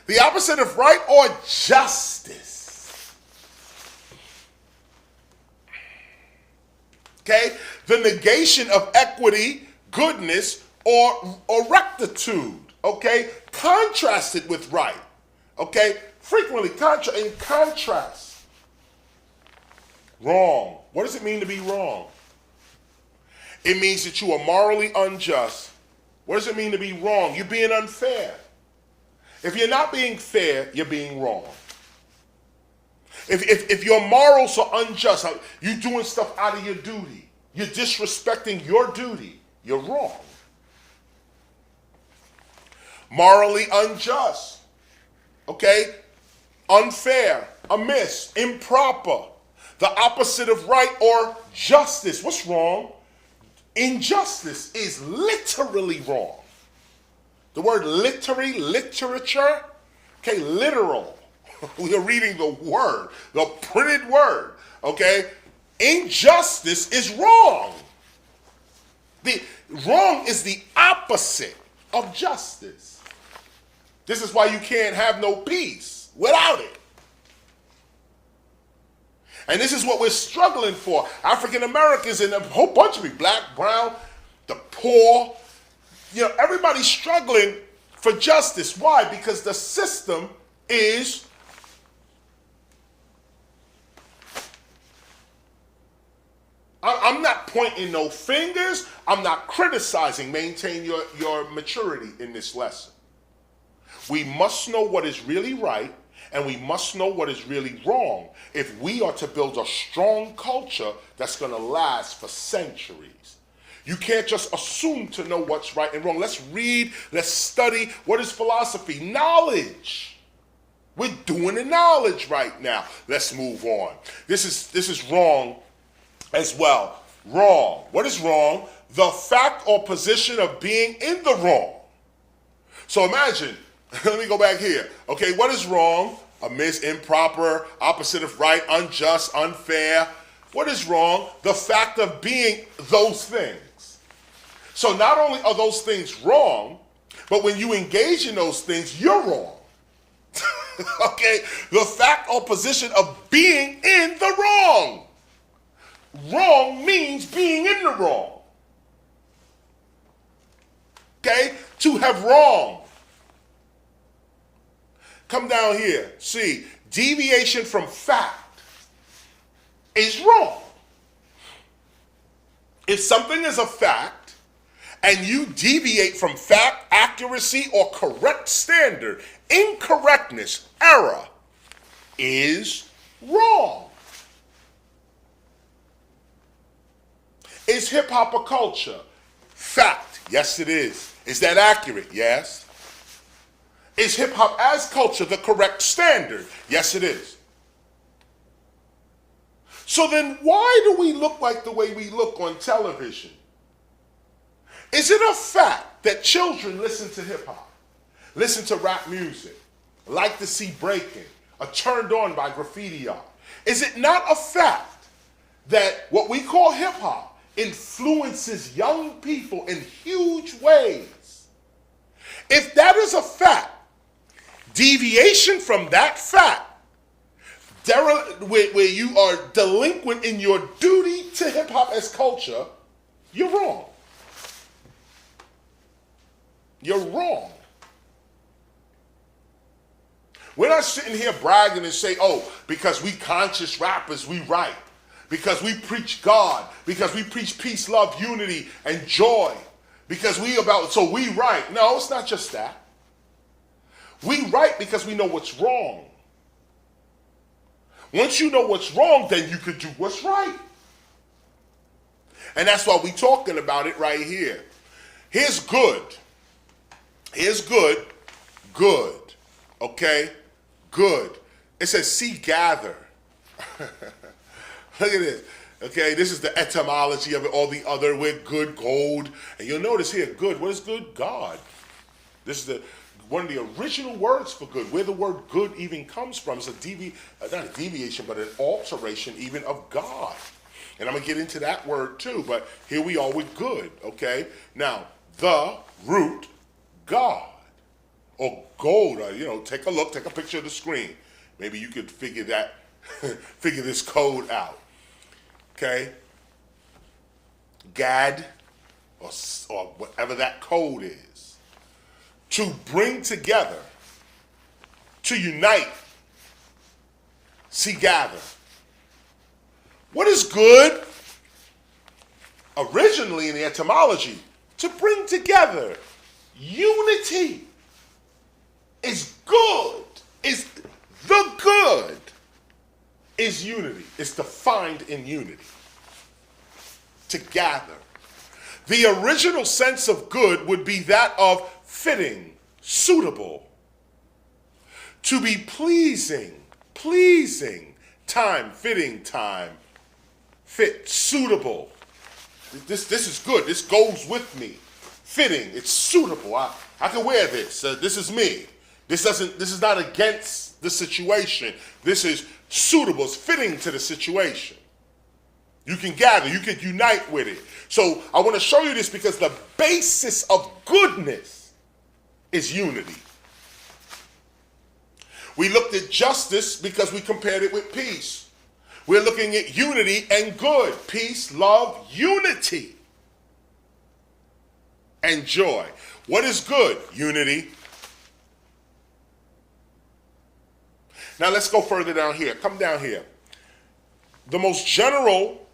the opposite of right or justice. Okay? The negation of equity, goodness, or rectitude. Okay? Contrasted with right. Okay? Frequently in contrast. Wrong. What does it mean to be wrong? It means that you are morally unjust. What does it mean to be wrong? You're being unfair. If you're not being fair, you're being wrong. If your morals are unjust, you're doing stuff out of your duty, you're disrespecting your duty, you're wrong. Morally unjust, okay? Unfair, amiss, improper, the opposite of right or justice. What's wrong? Injustice is literally wrong. The word literature, okay, literal. We are reading the word, the printed word, okay? Injustice is wrong. The wrong is the opposite of justice. This is why you can't have no peace without it. And this is what we're struggling for. African Americans and a whole bunch of people, black, brown, the poor, everybody's struggling for justice. Why? Because the system is I'm not pointing no fingers. I'm not criticizing. Maintain your maturity in this lesson. We must know what is really right, and we must know what is really wrong if we are to build a strong culture that's going to last for centuries. You can't just assume to know what's right and wrong. Let's read, let's study. What is philosophy? Knowledge. We're doing the knowledge right now. Let's move on. This is wrong as well. Wrong. What is wrong? The fact or position of being in the wrong. So imagine, let me go back here. Okay, what is wrong? Amiss, improper, opposite of right, unjust, unfair. What is wrong? The fact of being those things. So not only are those things wrong, but when you engage in those things, you're wrong. Okay? The fact or position of being in the wrong. Wrong means being in the wrong. Okay? To have wrong. Come down here. See, deviation from fact is wrong. If something is a fact and you deviate from fact, accuracy, or correct standard, incorrectness, error is wrong. Is hip hop a culture? Fact. Yes, it is. Is that accurate? Yes. Is hip hop as culture the correct standard? Yes, it is. So then why do we look like the way we look on television? Is it a fact that children listen to hip hop, listen to rap music, like to see breaking, are turned on by graffiti art? Is it not a fact that what we call hip hop influences young people in huge ways? If that is a fact, deviation from that fact, where you are delinquent in your duty to hip-hop as culture, you're wrong. You're wrong. We're not sitting here bragging and say, oh, because we conscious rappers, we right. Because we preach God, because we preach peace, love, unity, and joy, because so we right. No, it's not just that. We right because we know what's wrong. Once you know what's wrong, then you can do what's right. And that's why we're talking about it right here. Here's good. Here's good. Good. Okay? Good. It says, see, gather. Look at this. Okay, this is the etymology of it, all the other with good, gold. And you'll notice here, good. What is good? God. This is one of the original words for good. Where the word good even comes from is not a deviation, but an alteration even of God. And I'm going to get into that word too, but here we are with good, okay? Now, the root, God. Or gold, take a look, take a picture of the screen. Maybe you could figure this code out. Okay? GAD, or whatever that code is, to bring together, to unite, see, gather. What is good? Originally in the etymology, to bring together. Unity is good, is the good, is unity. It's defined in unity. To gather. The original sense of good would be that of fitting, suitable, to be pleasing, time, fitting, time, fit, suitable. This is good. This goes with me. Fitting. It's suitable. I can wear this. This is me. This is not against the situation. This is suitable. It's fitting to the situation. You can gather. You can unite with it. So I want to show you this because the basis of goodness is unity. We looked at justice because we compared it with peace. We're looking at unity and good. Peace, love, unity, and joy. What is good? Unity. Now let's go further down here. Come down here. The most general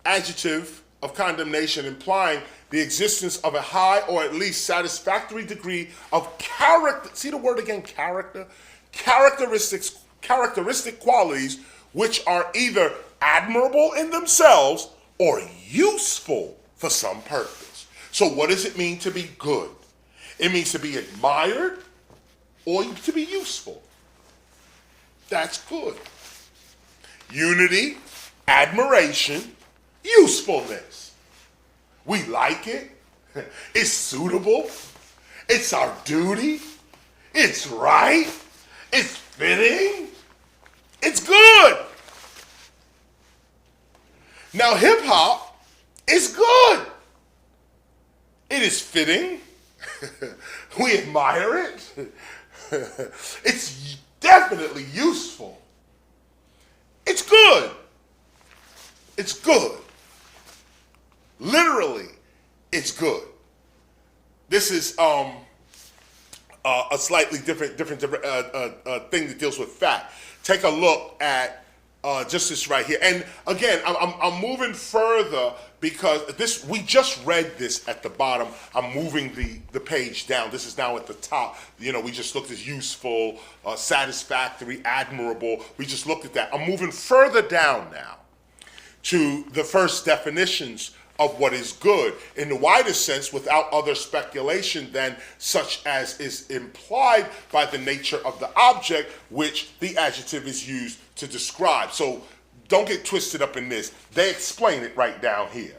adjective of condemnation implying the existence of a high or at least satisfactory degree of character. See the word again, character? Characteristic qualities which are either admirable in themselves or useful for some purpose. So what does it mean to be good? It means to be admired or to be useful. That's good. Unity, admiration, usefulness. We like it. It's suitable. It's our duty. It's right. It's fitting. It's good. Now hip hop is good. It is fitting. We admire it. It's definitely useful. It's good. It's good. Literally, it's good. This is a slightly different thing that deals with fact. Take a look at just this right here. And again, I'm moving further because we just read this at the bottom. I'm moving the page down. This is now at the top. You know, we just looked at useful, satisfactory, admirable. We just looked at that. I'm moving further down now to the first definitions of what is good in the widest sense without other speculation than such as is implied by the nature of the object which the adjective is used to describe. So don't get twisted up in this. They explain it right down here.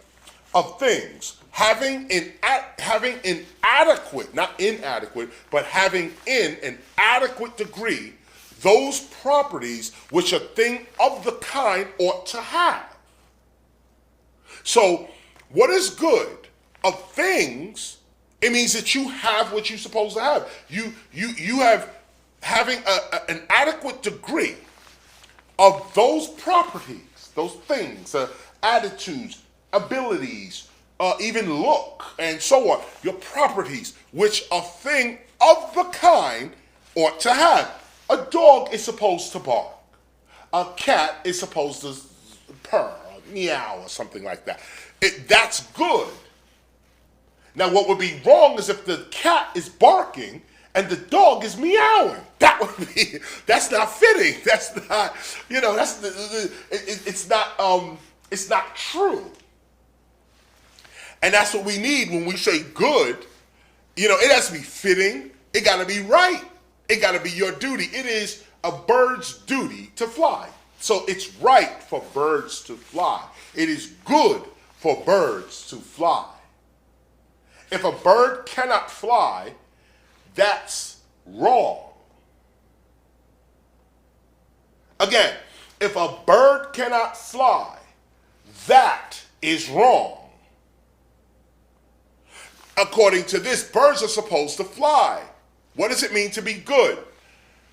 Of things having inadequate, not inadequate, but having in an adequate degree those properties which a thing of the kind ought to have. So what is good? Of things, it means that you have what you're supposed to have. You have having an adequate degree of those properties, those things, attitudes, abilities, even look, and so on. Your properties, which a thing of the kind ought to have. A dog is supposed to bark. A cat is supposed to purr, or meow, or something like that. That's good. Now, what would be wrong is if the cat is barking and the dog is meowing. That's not fitting. That's not, it's not true. And that's what we need when we say good. It has to be fitting. It got to be right. It got to be your duty. It is a bird's duty to fly. So it's right for birds to fly. It is good for birds to fly. If a bird cannot fly, that's wrong. Again, if a bird cannot fly, that is wrong. According to this, birds are supposed to fly. What does it mean to be good?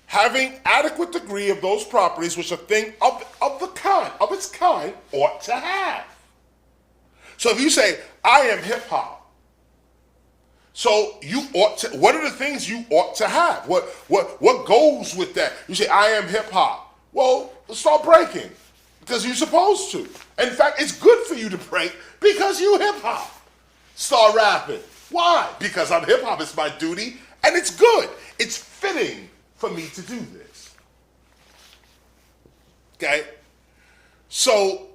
Having adequate degree of those properties which a thing of its kind ought to have. So if you say, I am hip hop, so you ought to, what are the things you ought to have? What goes with that? You say, I am hip hop. Well, start breaking because you're supposed to. In fact, it's good for you to break because you hip hop. Start rapping. Why? Because I'm hip hop. It's my duty and it's good. It's fitting for me to do this. Okay? So,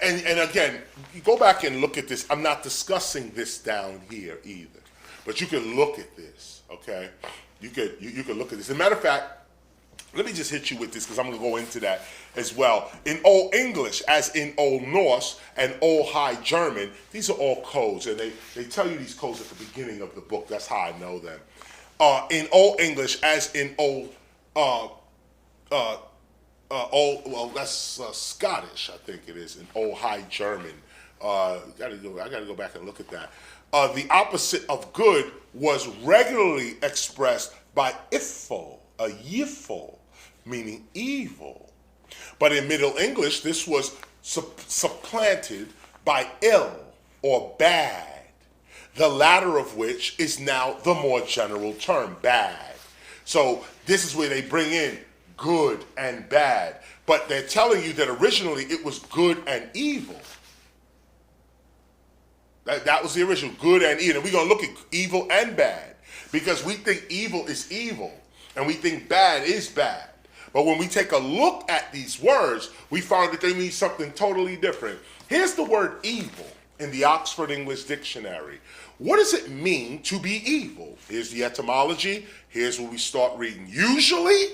and again, you go back and look at this. I'm not discussing this down here either, but you can look at this. Okay, you could look at this. As a matter of fact, let me just hit you with this because I'm going to go into that as well. In Old English, as in Old Norse and Old High German, these are all codes, and they tell you these codes at the beginning of the book. That's how I know them. In Old English, as in Old well, that's Scottish, I think it is, in Old High German. I gotta go back and look at that. The opposite of good was regularly expressed by ifo, a yifo, meaning evil. But in Middle English, this was supplanted by ill or bad, the latter of which is now the more general term, bad. So this is where they bring in good and bad, but they're telling you that originally it was good and evil. That was the original, good and evil. And we're going to look at evil and bad because we think evil is evil and we think bad is bad. But when we take a look at these words, we find that they mean something totally different. Here's the word evil in the Oxford English Dictionary. What does it mean to be evil? Here's the etymology. Here's where we start reading. Usually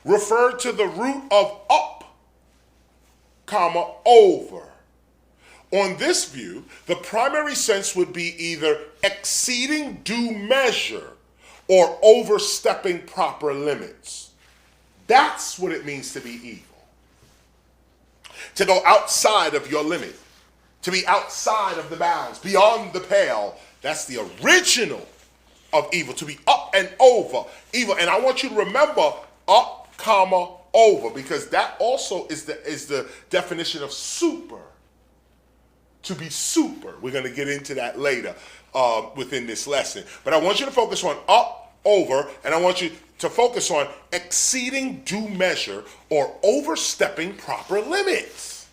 referred to the root of up, comma, over. On this view, the primary sense would be either exceeding due measure or overstepping proper limits. That's what it means to be evil. To go outside of your limit, to be outside of the bounds, beyond the pale. That's the original of evil, to be up and over evil. And I want you to remember up, comma, over, because that also is the definition of super. To be super. We're going to get into that later within this lesson. But I want you to focus on up, over, and I want you to focus on exceeding due measure or overstepping proper limits.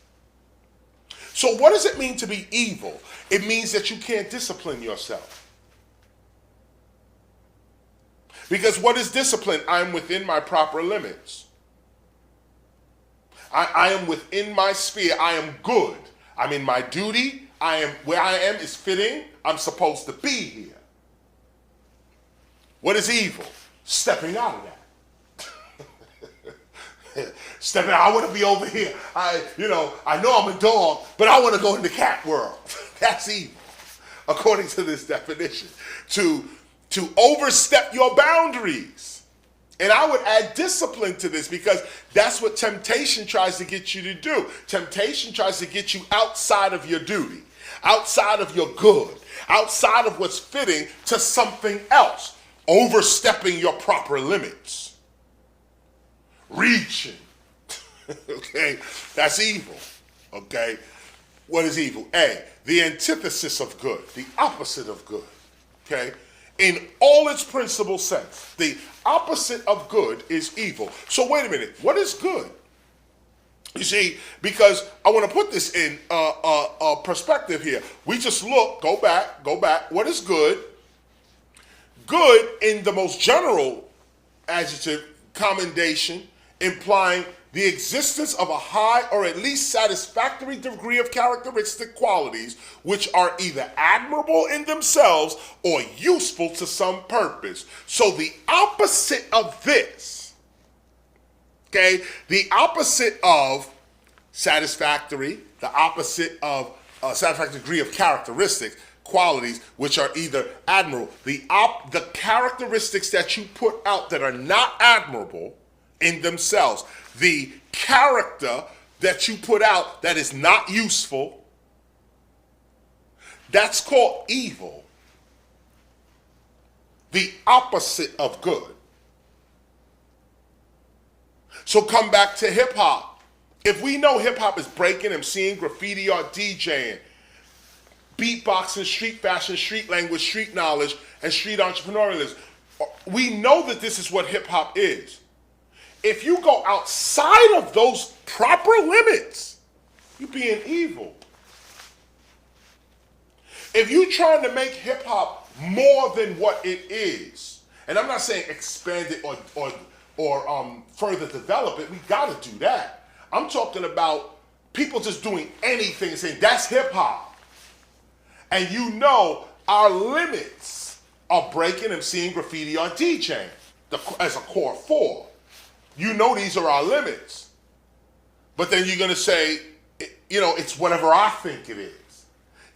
So what does it mean to be evil? It means that you can't discipline yourself. Because what is discipline? I'm within my proper limits. I am within my sphere. I am good. I'm in my duty. I am where I am is fitting. I'm supposed to be here. What is evil? Stepping out of that. Stepping out. I want to be over here. I know I'm a dog, but I want to go in the cat world. That's evil, according to this definition. To overstep your boundaries. And I would add discipline to this because that's what temptation tries to get you to do. Temptation tries to get you outside of your duty, outside of your good, outside of what's fitting to something else, overstepping your proper limits, reaching. Okay, that's evil. Okay, what is evil? A, the antithesis of good, the opposite of good. Okay. In all its principal sense, the opposite of good is evil. So wait a minute, what is good? You see, because I want to put this in perspective here. We just look, go back. What is good? Good in the most general adjective, commendation, implying the existence of a high or at least satisfactory degree of characteristic qualities which are either admirable in themselves or useful to some purpose. So the opposite of this, okay, the opposite of satisfactory, the opposite of satisfactory degree of characteristics, qualities which are either admirable, the characteristics that you put out that are not admirable in themselves, the character that you put out that is not useful, that's called evil. The opposite of good. So come back to hip hop. If we know hip hop is breaking, MCing, graffiti, or DJing, beatboxing, street fashion, street language, street knowledge, and street entrepreneurialism, we know that this is what hip hop is. If you go outside of those proper limits, you're being evil. If you're trying to make hip hop more than what it is, and I'm not saying expand it or further develop it, we got to do that. I'm talking about people just doing anything and saying that's hip hop. And you know our limits are breaking, MCing, graffiti, or DJing as a core four. You know these are our limits. But then you're going to say, you know, it's whatever I think it is.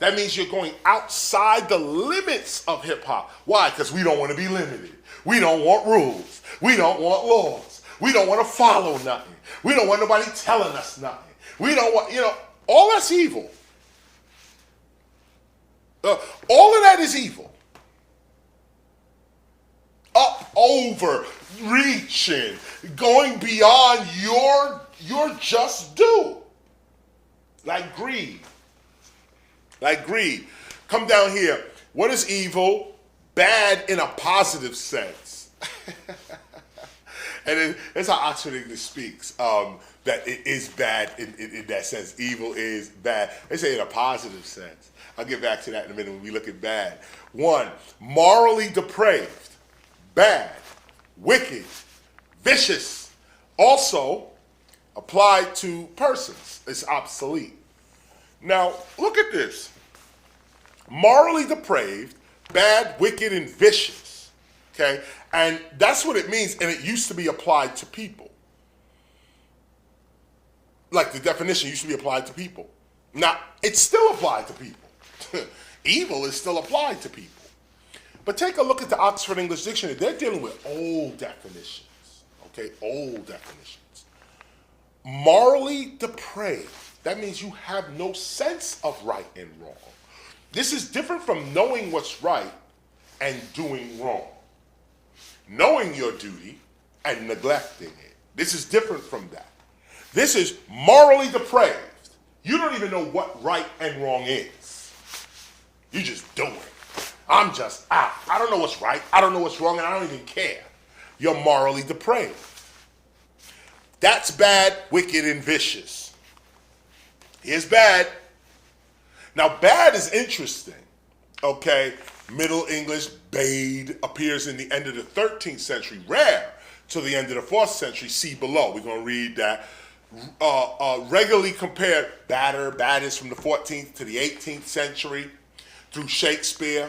That means you're going outside the limits of hip hop. Why? Because we don't want to be limited. We don't want rules. We don't want laws. We don't want to follow nothing. We don't want nobody telling us nothing. We don't want, you know, all that's evil. All of that is evil. Up, over, reaching, going beyond your just due. Like greed. Like greed. Come down here. What is evil? Bad in a positive sense. And that's how Oxford English speaks. That it is bad in that sense. Evil is bad. They say in a positive sense. I'll get back to that in a minute when we look at bad. 1, morally depraved, bad, wicked, vicious. Also applied to persons. It's obsolete. Now, look at this. Morally depraved, bad, wicked, and vicious. Okay? And that's what it means, and it used to be applied to people. Like the definition used to be applied to people. Now, it's still applied to people. Evil is still applied to people. But take a look at the Oxford English Dictionary. They're dealing with old definitions. Okay? Old definitions. Morally depraved. That means you have no sense of right and wrong. This is different from knowing what's right and doing wrong. Knowing your duty and neglecting it. This is different from that. This is morally depraved. You don't even know what right and wrong is. You just do it. I'm just out. I don't know what's right. I don't know what's wrong, and I don't even care. You're morally depraved. That's bad, wicked, and vicious. Here's bad. Now, bad is interesting, okay? Middle English, bade, appears in the end of the 13th century, rare to the end of the 4th century. See below. We're going to read that. Regularly compared, batter, bad is from the 14th to the 18th century through Shakespeare.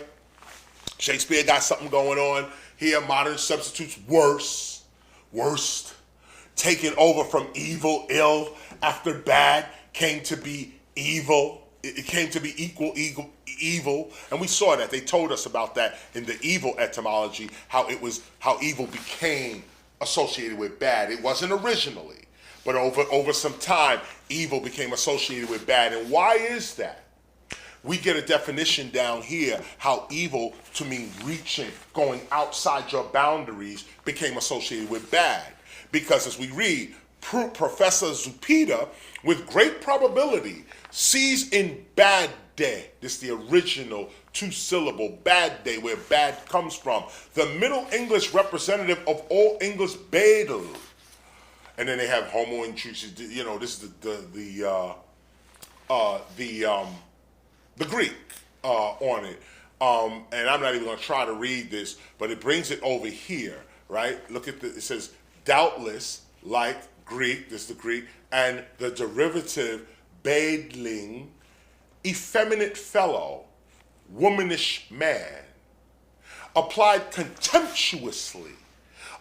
Shakespeare got something going on here. Modern substitutes worse, worst, taken over from evil, ill, after bad came to be evil. It came to be evil, and we saw that. They told us about that in the evil etymology, how evil became associated with bad. It wasn't originally, but over some time, evil became associated with bad. And why is that? We get a definition down here, how evil, to mean reaching, going outside your boundaries, became associated with bad. Because as we read, Professor Zupita, with great probability, sees in bad day, this is the original 2-syllable bad day, where bad comes from, the Middle English representative of Old English badel. And then they have homo intrusive, you know, this is the Greek on it. And I'm not even going to try to read this, but it brings it over here, right? Look at it says, doubtless, like Greek, this is the Greek, and the derivative badling, effeminate fellow, womanish man, applied contemptuously,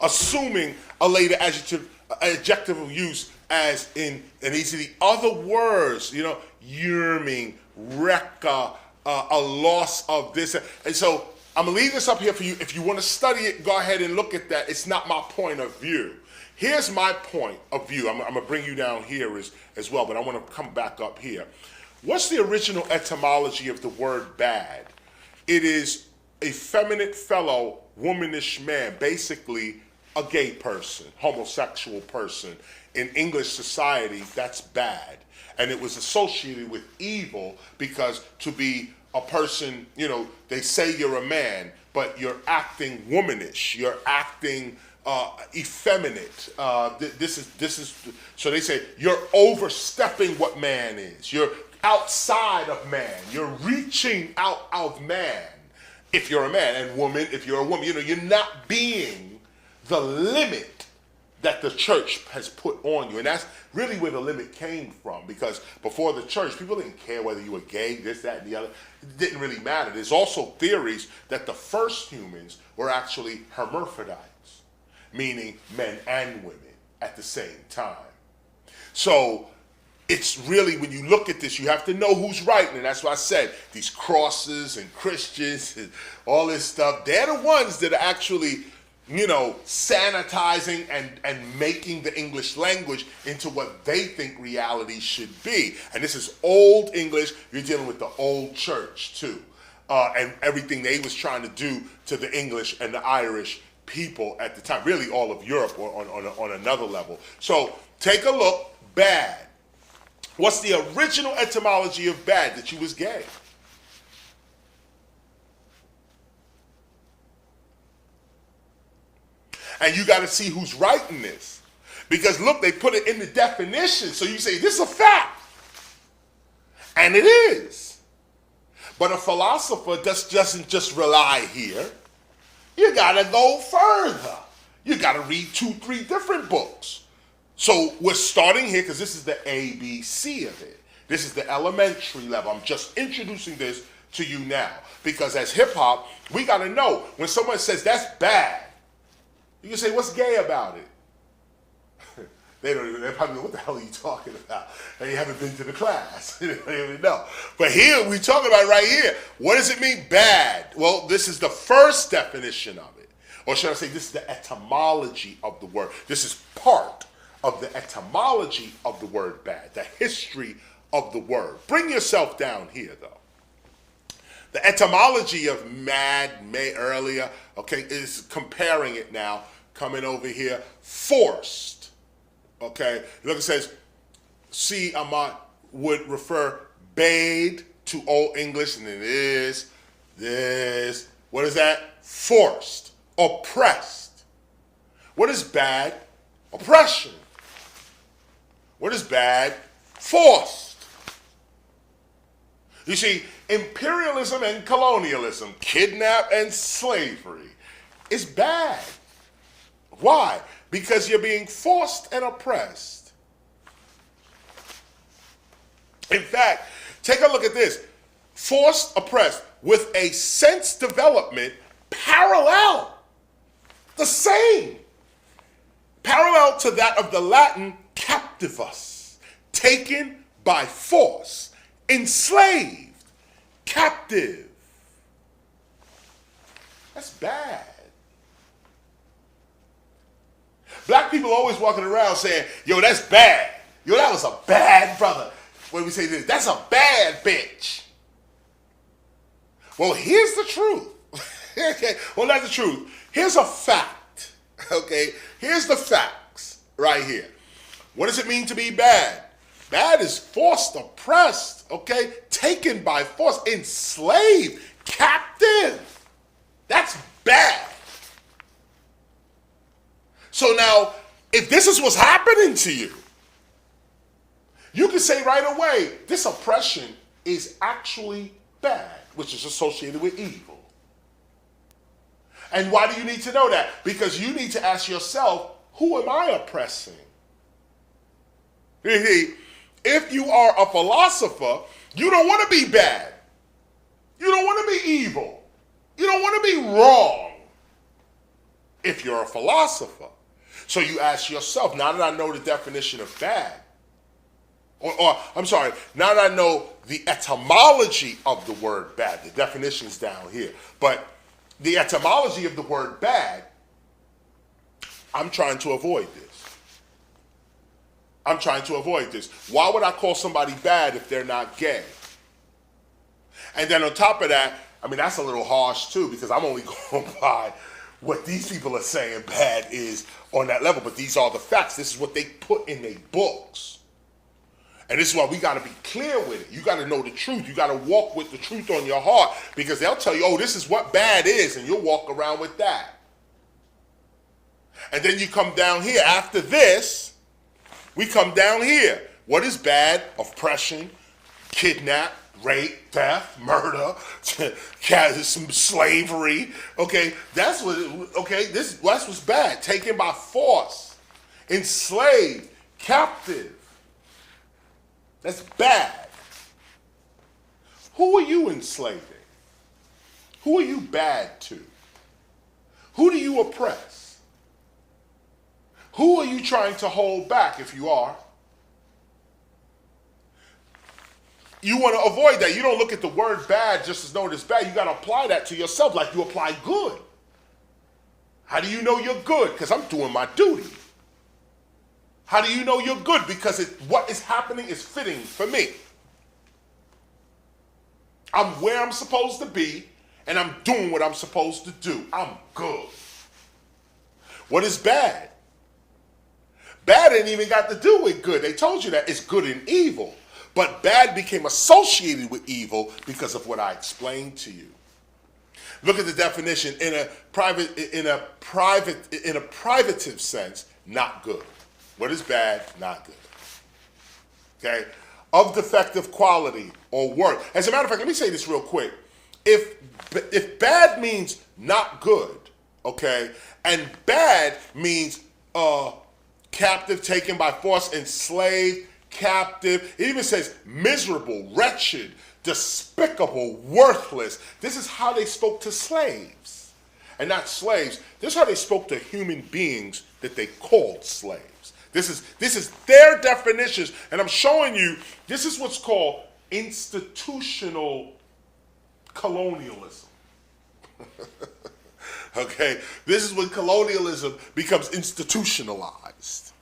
assuming a later adjective of use as in, and these are the other words, you know, yearning, wrecker, a loss of this. And so I'm going to leave this up here for you. If you want to study it, go ahead and look at that. It's not my point of view. Here's my point of view. I'm going to bring you down here as well, but I want to come back up here. What's the original etymology of the word bad? It is effeminate fellow, womanish man, basically a gay person, homosexual person in English society, that's bad. And it was associated with evil because to be a person, they say you're a man, but you're acting womanish, you're acting effeminate. This is so they say you're overstepping what man is. You're outside of man. You're reaching out of man if you're a man, and woman if you're a woman. You're not being the limit that the church has put on you. And that's really where the limit came from, because before the church, people didn't care whether you were gay, this, that, and the other. It didn't really matter. There's also theories that the first humans were actually hermaphrodites, meaning men and women at the same time. So it's really, when you look at this, you have to know who's writing. And that's why I said these crosses and Christians and all this stuff, they're the ones that are actually sanitizing and making the English language into what they think reality should be. And this is old English. You're dealing with the old church too. And everything they was trying to do to the English and the Irish people at the time, really all of Europe on another level. So take a look, bad. What's the original etymology of bad? That you was gay. And you got to see who's writing this. Because look, they put it in the definition. So you say, this is a fact. And it is. But a philosopher doesn't just rely here. You got to go further. You got to read 2-3 different books. So we're starting here because this is the ABC of it. This is the elementary level. I'm just introducing this to you now. Because as hip hop, we got to know when someone says that's bad, you can say, what's gay about it? They're probably know what the hell are you talking about? They haven't been to the class. They don't even know. But here, we talk about right here. What does it mean, bad? Well, this is the first definition of it. Or should I say, this is the etymology of the word. This is part of the etymology of the word bad, the history of the word. Bring yourself down here, though. The etymology of mad, earlier, okay, is comparing it now, coming over here, forced, okay? Look, it says, see, would refer bade to Old English, and then this, what is that? Forced, oppressed. What is bad? Oppression. What is bad? Forced. You see, imperialism and colonialism, kidnap and slavery, is bad. Why? Because you're being forced and oppressed. In fact, take a look at this. Forced, oppressed, with a sense development parallel, the same, parallel to that of the Latin captivus, taken by force. Enslaved, captive. That's bad. Black people always walking around saying, yo, that's bad. Yo, that was a bad brother. When we say this, that's a bad bitch. Well, here's the truth. Okay, well, that's the truth. Here's a fact. Okay, here's the facts right here. What does it mean to be bad? Bad is forced, oppressed, okay? Taken by force, enslaved, captive. That's bad. So now, if this is what's happening to you, you can say right away, this oppression is actually bad, which is associated with evil. And why do you need to know that? Because you need to ask yourself, who am I oppressing? If you are a philosopher, you don't want to be bad. You don't want to be evil. You don't want to be wrong if you're a philosopher. So you ask yourself, now that I know the definition of bad, I'm sorry, now that I know the etymology of the word bad, the definition's down here, but the etymology of the word bad, I'm trying to avoid this. I'm trying to avoid this. Why would I call somebody bad if they're not gay? And then on top of that, I mean, that's a little harsh too, because I'm only going by what these people are saying bad is on that level, but these are the facts. This is what they put in their books. And this is why we got to be clear with it. You got to know the truth. You got to walk with the truth on your heart, because they'll tell you, oh, this is what bad is, and you'll walk around with that. And then you come down here. After this, we come down here. What is bad? Oppression, kidnap, rape, theft, murder, some slavery. Okay, that's what's bad. Taken by force, enslaved, captive. That's bad. Who are you enslaving? Who are you bad to? Who do you oppress? Who are you trying to hold back if you are? You want to avoid that. You don't look at the word bad just as though it's bad. You got to apply that to yourself like you apply good. How do you know you're good? Because I'm doing my duty. How do you know you're good? Because what is happening is fitting for me. I'm where I'm supposed to be, and I'm doing what I'm supposed to do. I'm good. What is bad? Bad ain't even got to do with good. They told you that it's good and evil. But bad became associated with evil because of what I explained to you. Look at the definition in a privative sense, not good. What is bad? Not good. Okay? Of defective quality or worth. As a matter of fact, let me say this real quick. If bad means not good, okay, and bad means captive, taken by force, enslaved, captive. It even says miserable, wretched, despicable, worthless. This is how they spoke to slaves. And not slaves. This is how they spoke to human beings that they called slaves. This is their definitions. And I'm showing you, this is what's called institutional colonialism. Okay? This is when colonialism becomes institutionalized.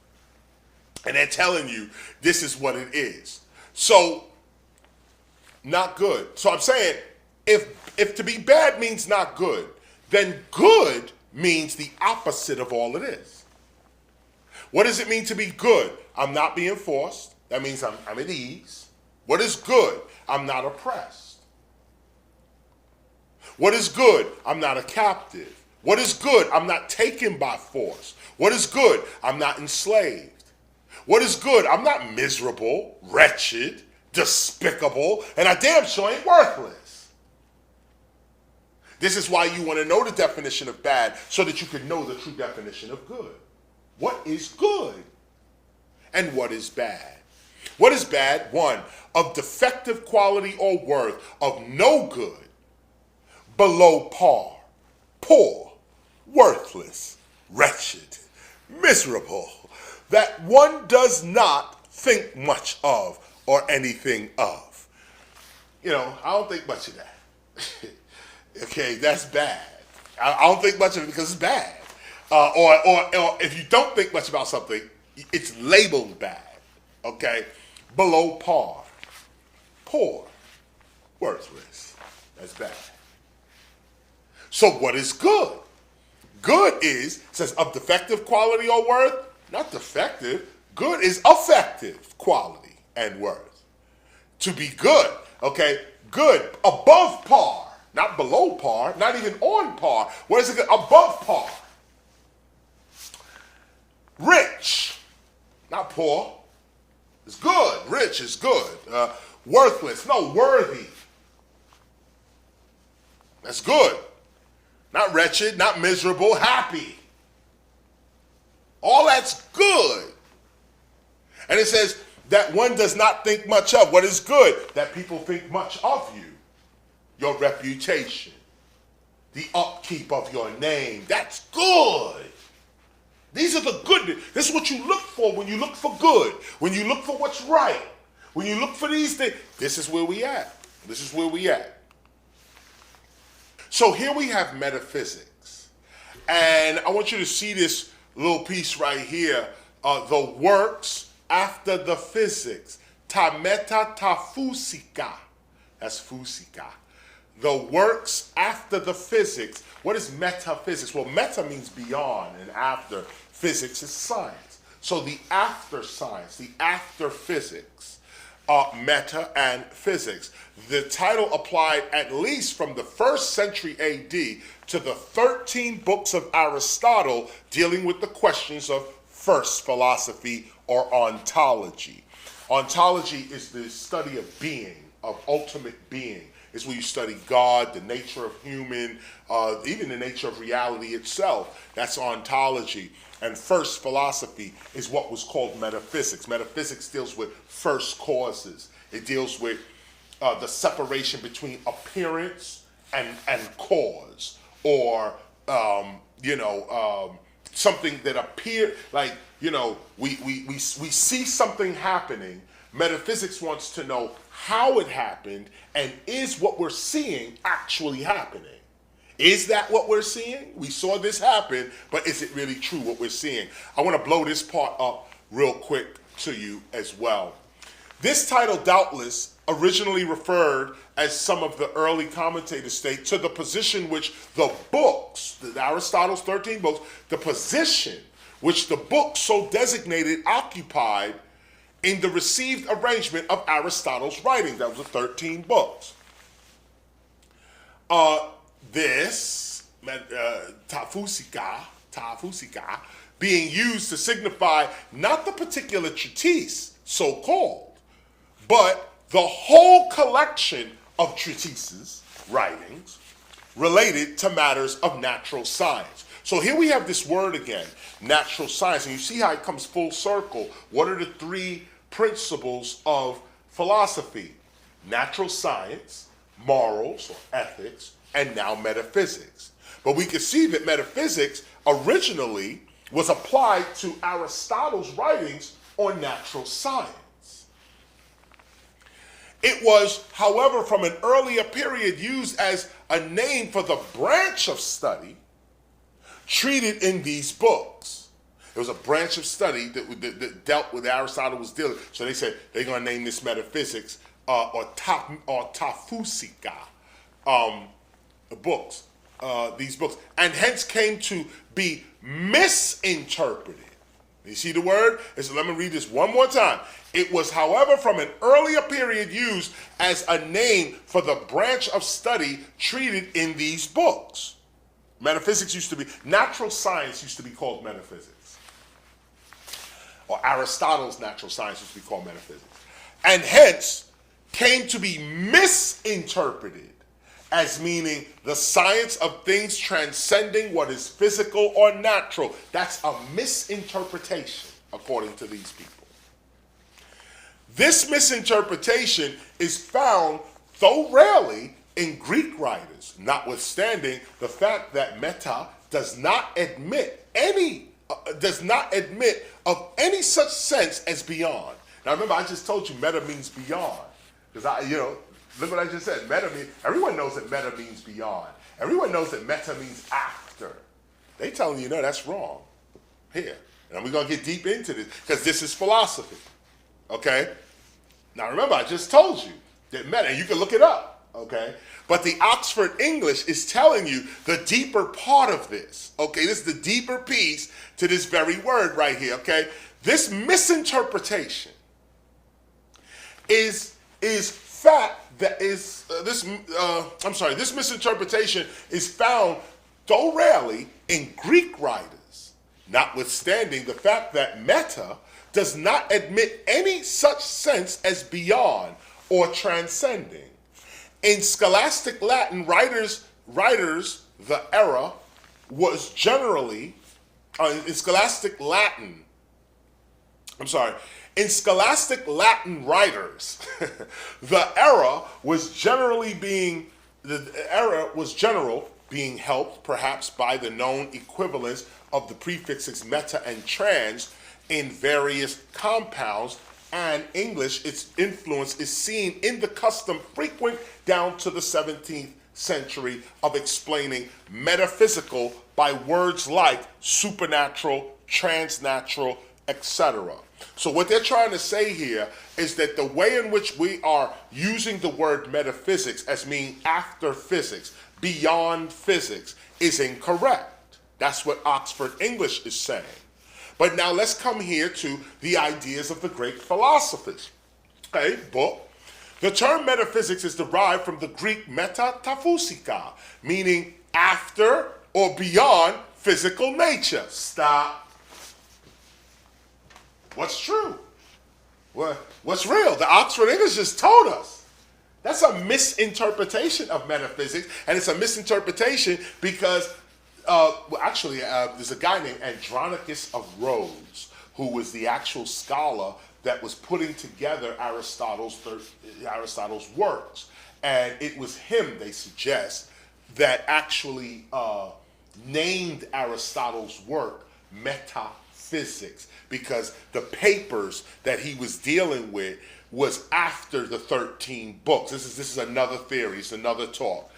And they're telling you this is what it is. So, not good. So I'm saying, if to be bad means not good, then good means the opposite of all it is. What does it mean to be good? I'm not being forced. That means I'm at ease. What is good? I'm not oppressed. What is good? I'm not a captive. What is good? I'm not taken by force. What is good? I'm not enslaved. What is good? I'm not miserable, wretched, despicable, and I damn sure ain't worthless. This is why you want to know the definition of bad, so that you can know the true definition of good. What is good? And what is bad? What is bad? One, of defective quality or worth, of no good, below par, poor, worthless, wretched, miserable, that one does not think much of or anything of. You know, I don't think much of that. Okay, that's bad. I don't think much of it because it's bad. Or if you don't think much about something, it's labeled bad. Okay, below par, poor, worthless. That's bad. So what is good? Good is, says of defective quality or worth, not defective. Good is effective quality and worth. To be good, okay? Good, above par, not below par, not even on par. What is it? Above par. Rich, not poor. It's good. Rich is good. Worthless, no, worthy. That's good. Not wretched, not miserable, happy. All that's good. And it says that one does not think much of. What is good? That people think much of you. Your reputation. The upkeep of your name. That's good. These are the good. This is what you look for when you look for good. When you look for what's right. When you look for these things. This is where we at. This is where we at. So here we have metaphysics. And I want you to see this little piece right here. The works after the physics. Ta meta ta fusika. That's fusika. The works after the physics. What is metaphysics? Well, meta means beyond, and after. physics is science. So the after science, the after physics, meta and physics. The title applied at least from the 1st century AD to the 13 books of Aristotle dealing with the questions of first philosophy or ontology. Ontology is the study of being, of ultimate being. It's where you study God, the nature of human, even the nature of reality itself. That's ontology. And first philosophy is what was called metaphysics. Metaphysics deals with first causes. It deals with the separation between appearance and cause, or something that appear like, we see something happening. Metaphysics wants to know how it happened, and is what we're seeing actually happening? Is that what we're seeing? We saw this happen, but is it really true what we're seeing? I want to blow this part up real quick to you as well. This title doubtless originally referred, as some of the early commentators state, to the position which the books, Aristotle's 13 books, the position which the books so designated occupied in the received arrangement of Aristotle's writings. That was the 13 books. This, tafusika, being used to signify not the particular treatise, so-called, but the whole collection of treatises, writings, related to matters of natural science. So here we have this word again, natural science, and you see how it comes full circle. What are the 3 principles of philosophy? Natural science, morals or ethics, and now metaphysics. But we can see that metaphysics originally was applied to Aristotle's writings on natural science. It was, however, from an earlier period used as a name for the branch of study treated in these books. It was a branch of study that dealt with Aristotle was dealing. So they said they're going to name this metaphysics or tafusika books, these books, and hence came to be misinterpreted. You see the word? Let me read this one more time. It was, however, from an earlier period used as a name for the branch of study treated in these books. Metaphysics used to be, natural science used to be called metaphysics. Or Aristotle's natural science used to be called metaphysics. And hence came to be misinterpreted as meaning the science of things transcending what is physical or natural. That's a misinterpretation, according to these people. This misinterpretation is found, though rarely, in Greek writers, notwithstanding the fact that meta does not admit of any such sense as beyond. Now remember, I just told you meta means beyond. Because look what I just said. Meta means, everyone knows that meta means beyond. Everyone knows that meta means after. They telling you, no, that's wrong. Here. And we're going to get deep into this, because this is philosophy. Okay? Now remember, I just told you that meta, and you can look it up. Okay? But the Oxford English is telling you the deeper part of this. Okay? This is the deeper piece to this very word right here. Okay? This misinterpretation this misinterpretation is found, though rarely, in Greek writers, notwithstanding the fact that meta does not admit any such sense as beyond or transcending. In scholastic Latin, the era was generally, in scholastic Latin writers, the era was general, being helped perhaps by the known equivalence of the prefixes meta and trans in various compounds, and English, its influence is seen in the custom frequent down to the 17th century of explaining metaphysical by words like supernatural, transnatural, etc. So what they're trying to say here is that the way in which we are using the word metaphysics as meaning after physics, beyond physics, is incorrect. That's what Oxford English is saying. But now let's come here to the ideas of the great philosophers. Okay, book. The term metaphysics is derived from the Greek meta-taphusika, meaning after or beyond physical nature. Stop. What's true? What's real? The Oxford English just told us. That's a misinterpretation of metaphysics, and it's a misinterpretation because, there's a guy named Andronicus of Rhodes who was the actual scholar that was putting together Aristotle's works. And it was him, they suggest, that actually named Aristotle's work metaphysics, because the papers that he was dealing with was after the 13 books. This is another theory, it's another talk,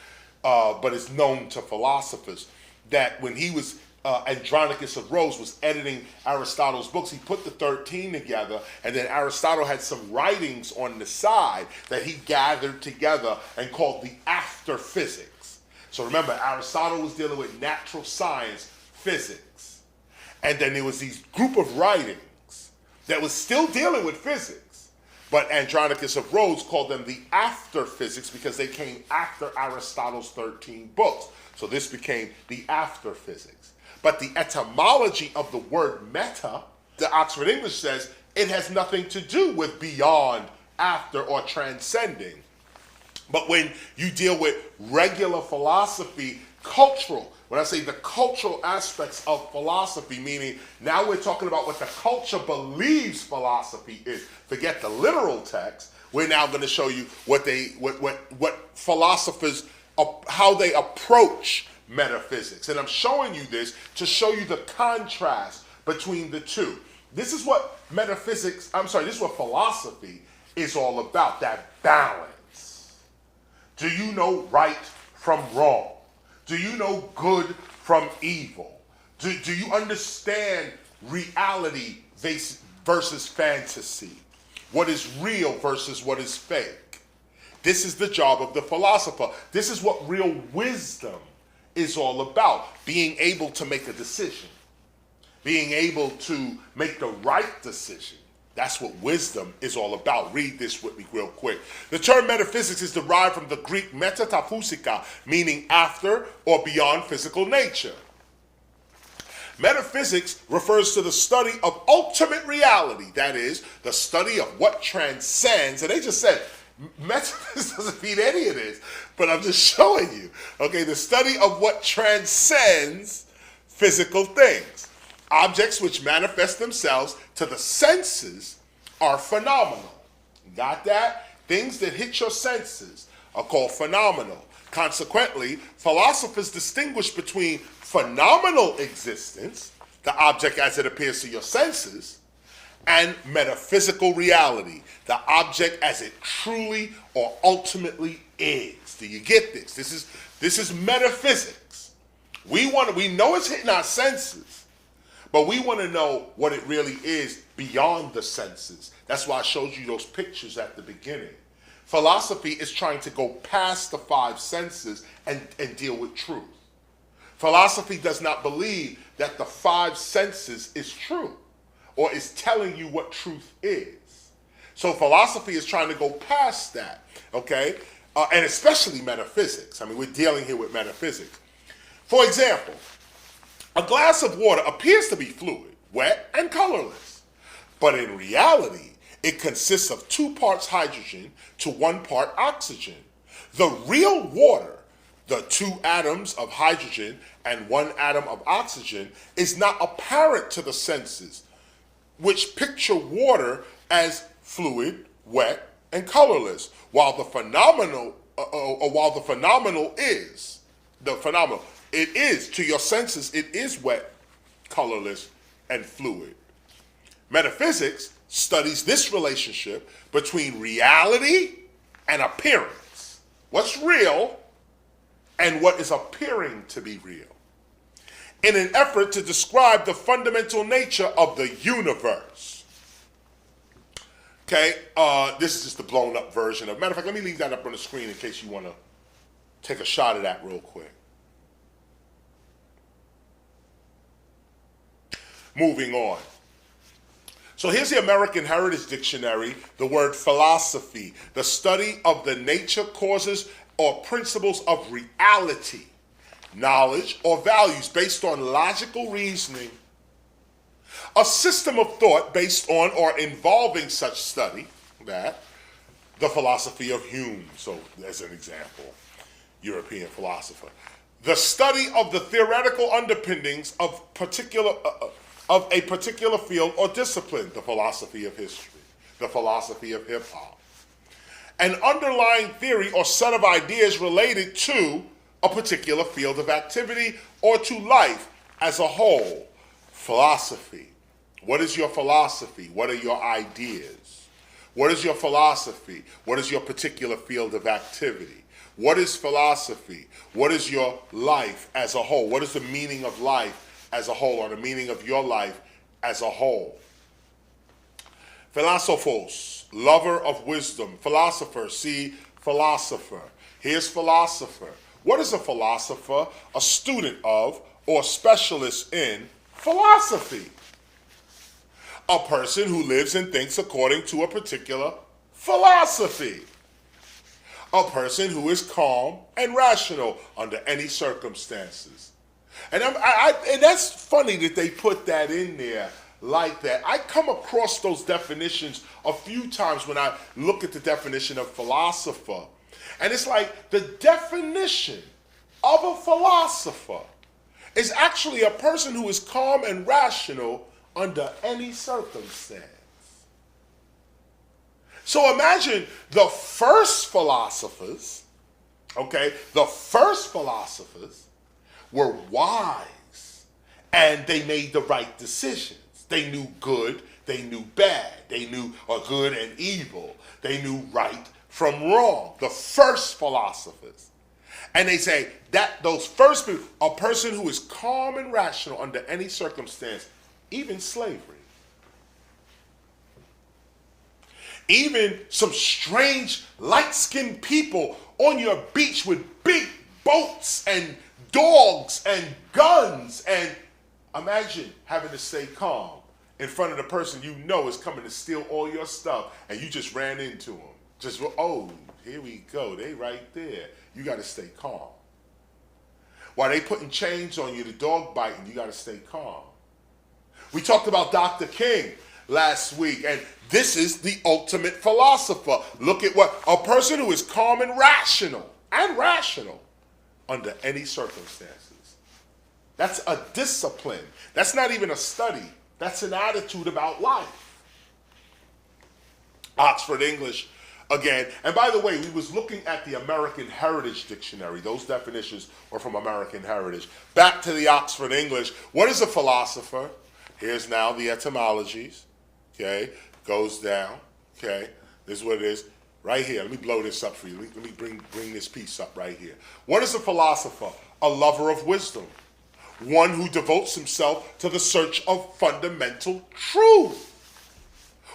but it's known to philosophers that when he was Andronicus of Rhodes was editing Aristotle's books, he put the 13 together, and then Aristotle had some writings on the side that he gathered together and called the after physics. So remember, Aristotle was dealing with natural science, physics, and then there was these group of writings that was still dealing with physics, but Andronicus of Rhodes called them the after physics because they came after Aristotle's 13 books. So this became the after physics. But the etymology of the word meta, the Oxford English says, it has nothing to do with beyond, after, or transcending. But when you deal with regular philosophy, cultural, when I say the cultural aspects of philosophy, meaning now we're talking about what the culture believes philosophy is. Forget the literal text. We're now going to show you what philosophers, how they approach metaphysics. And I'm showing you this to show you the contrast between the two. This is what this is what philosophy is all about, that balance. Do you know right from wrong? Do you know good from evil? Do you understand reality versus fantasy? What is real versus what is fake? This is the job of the philosopher. This is what real wisdom is all about. Being able to make a decision. Being able to make the right decision. That's what wisdom is all about. Read this with me real quick. The term metaphysics is derived from the Greek meta-taphusika, meaning after or beyond physical nature. Metaphysics refers to the study of ultimate reality, that is, the study of what transcends, and they just said, metaphysics doesn't mean any of this, but I'm just showing you, okay, the study of what transcends physical things. Objects which manifest themselves to the senses are phenomenal. Got that? Things that hit your senses are called phenomenal. Consequently, philosophers distinguish between phenomenal existence, the object as it appears to your senses, and metaphysical reality, the object as it truly or ultimately is. Do you get this? This is metaphysics. We know it's hitting our senses, but we want to know what it really is beyond the senses. That's why I showed you those pictures at the beginning. Philosophy is trying to go past the five senses and deal with truth. Philosophy does not believe that the five senses is true or is telling you what truth is. So philosophy is trying to go past that, okay? And especially metaphysics. I mean, we're dealing here with metaphysics. For example, a glass of water appears to be fluid, wet, and colorless. But in reality, it consists of 2 parts hydrogen to 1 part oxygen. The real water, the 2 atoms of hydrogen and 1 atom of oxygen, is not apparent to the senses, which picture water as fluid, wet, and colorless, while the phenomenal it is to your senses, it is wet, colorless, and fluid. Metaphysics studies this relationship between reality and appearance. What's real and what is appearing to be real, in an effort to describe the fundamental nature of the universe. Okay, this is just the blown up version of, matter of fact, let me leave that up on the screen in case you want to take a shot of that real quick. Moving on. So here's the American Heritage Dictionary, the word philosophy, the study of the nature, causes, or principles of reality, knowledge, or values based on logical reasoning. A system of thought based on or involving such study, that the philosophy of Hume, so as an example, European philosopher. The study of the theoretical underpinnings of a particular field or discipline, the philosophy of history, the philosophy of hip-hop. An underlying theory or set of ideas related to a particular field of activity or to life as a whole. Philosophy. What is your philosophy? What are your ideas? What is your philosophy? What is your particular field of activity? What is philosophy? What is your life as a whole? What is the meaning of life as a whole, or the meaning of your life as a whole? Philosophos, lover of wisdom. Philosopher, see philosopher. Here's philosopher. What is a philosopher? A student of or specialist in philosophy. A person who lives and thinks according to a particular philosophy. A person who is calm and rational under any circumstances. And and that's funny that they put that in there like that. I come across those definitions a few times when I look at the definition of philosopher. And it's like the definition of a philosopher is actually a person who is calm and rational under any circumstance. So imagine the first philosophers, the first philosophers were wise and they made the right decisions. They knew good, they knew bad, they knew good and evil, they knew right from wrong. The first philosophers. And they say that those first people, a person who is calm and rational under any circumstance, even slavery. Even some strange light-skinned people on your beach with big boats and dogs and guns, and imagine having to stay calm in front of the person you know is coming to steal all your stuff, and you just ran into them. Just, oh, here we go, they right there. You got to stay calm. While they putting chains on you, the dog biting, you got to stay calm. We talked about Dr. King last week, and this is the ultimate philosopher. Look at what a person who is calm and rational under any circumstances. That's a discipline. That's not even a study. That's an attitude about life. Oxford English again. And by the way, we was looking at the American Heritage Dictionary. Those definitions were from American Heritage. Back to the Oxford English. What is a philosopher? Here's now the etymologies. Goes down. This is what it is. Right here. Let me blow this up for you. Let me bring this piece up right here. What is a philosopher? A lover of wisdom. One who devotes himself to the search of fundamental truth.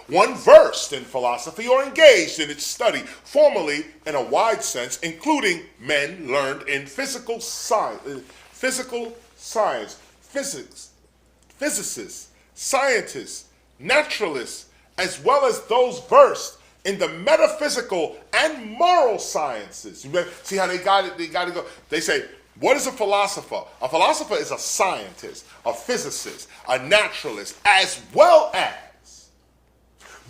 One versed in philosophy or engaged in its study, formally in a wide sense, including men learned in physical science, physics, physicists, scientists, naturalists, as well as those versed in the metaphysical and moral sciences. You see how they got it? They got to go. They say, what is a philosopher? A philosopher is a scientist, a physicist, a naturalist, as well as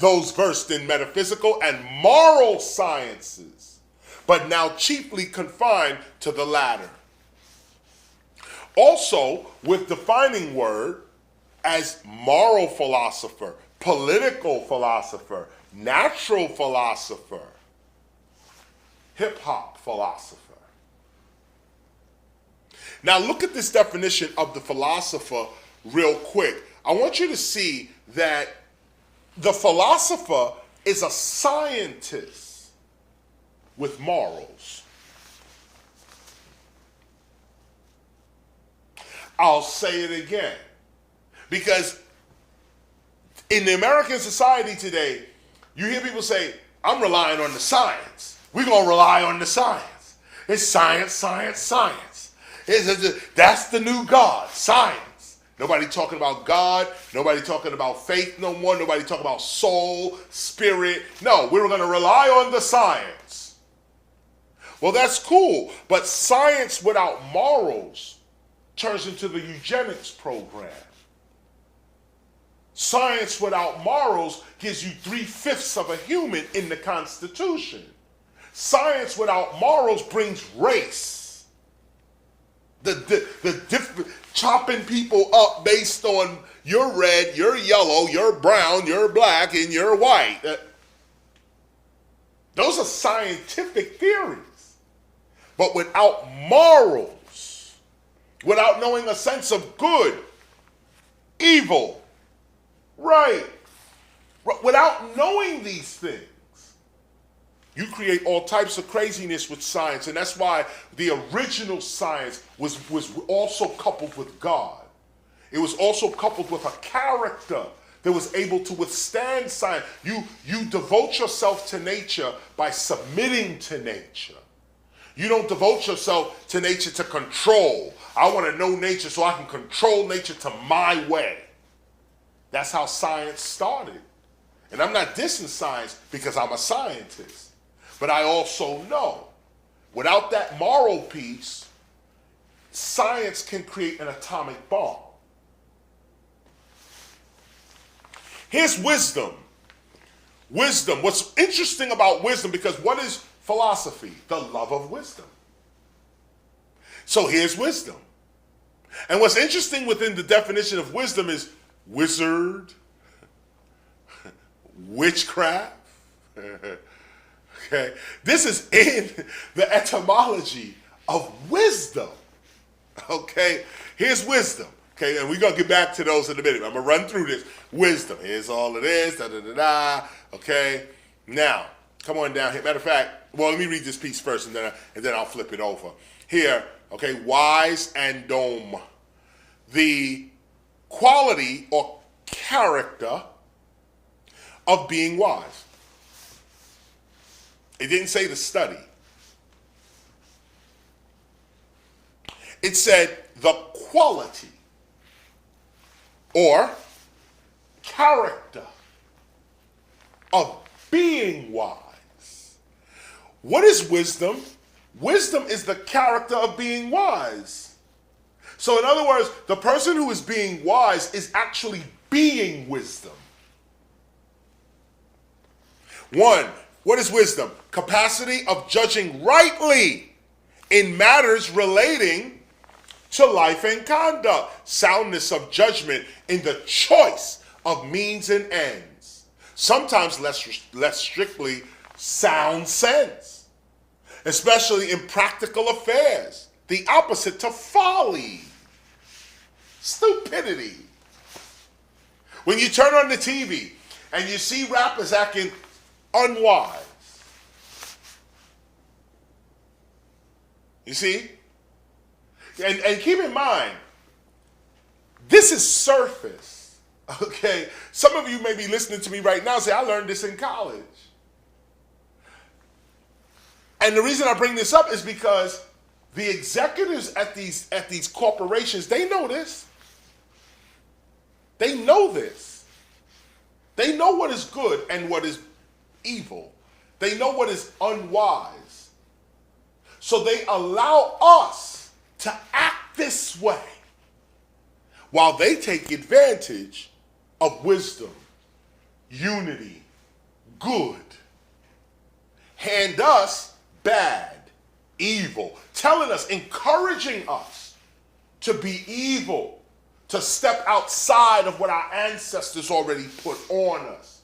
those versed in metaphysical and moral sciences, but now chiefly confined to the latter. Also, with defining word as moral philosopher, political philosopher, natural philosopher, hip-hop philosopher. Now look at this definition of the philosopher real quick. I want you to see that the philosopher is a scientist with morals. I'll say it again. Because in the American society today, you hear people say, I'm relying on the science. We're going to rely on the science. It's science, science, science. That's the new God, science. Nobody talking about God. Nobody talking about faith no more. Nobody talking about soul, spirit. No, we're going to rely on the science. Well, that's cool. But science without morals turns into the eugenics program. Science without morals gives you 3/5 of a human in the Constitution. Science without morals brings race. The different, chopping people up based on you're red, you're yellow, you're brown, you're black, and you're white. Those are scientific theories. But without morals, without knowing a sense of good, evil, right, without knowing these things, you create all types of craziness with science. And that's why the original science was also coupled with God. It was also coupled with a character that was able to withstand science. You devote yourself to nature by submitting to nature. You don't devote yourself to nature to control. I want to know nature so I can control nature to my way. That's how science started. And I'm not dissing science because I'm a scientist. But I also know, without that moral piece, science can create an atomic bomb. Here's wisdom. Wisdom. What's interesting about wisdom, because what is philosophy? The love of wisdom. So here's wisdom. And what's interesting within the definition of wisdom is wizard, witchcraft. Okay, this is in the etymology of wisdom. Okay, here's wisdom. Okay, and we're gonna get back to those in a minute. I'm gonna run through this. Wisdom. Here's all of this. Da da da da. Okay, now come on down here. Matter of fact, well, let me read this piece first, and then I'll flip it over. Here, okay, wise and dome. The quality or character of being wise. It didn't say the study. It said the quality or character of being wise. What is wisdom? Wisdom is the character of being wise. So in other words, the person who is being wise is actually being wisdom. One, what is wisdom? Capacity of judging rightly in matters relating to life and conduct. Soundness of judgment in the choice of means and ends. Sometimes less strictly, sound sense. Especially in practical affairs. The opposite to folly. Stupidity. When you turn on the TV and you see rappers acting unwise. You see? And keep in mind, this is surface. Okay? Some of you may be listening to me right now and say, I learned this in college. And the reason I bring this up is because the executives at these corporations, they know this. They know this. They know what is good and what is evil. They know what is unwise. So they allow us to act this way while they take advantage of wisdom, unity, good. Hand us bad, evil, telling us, encouraging us to be evil, to step outside of what our ancestors already put on us,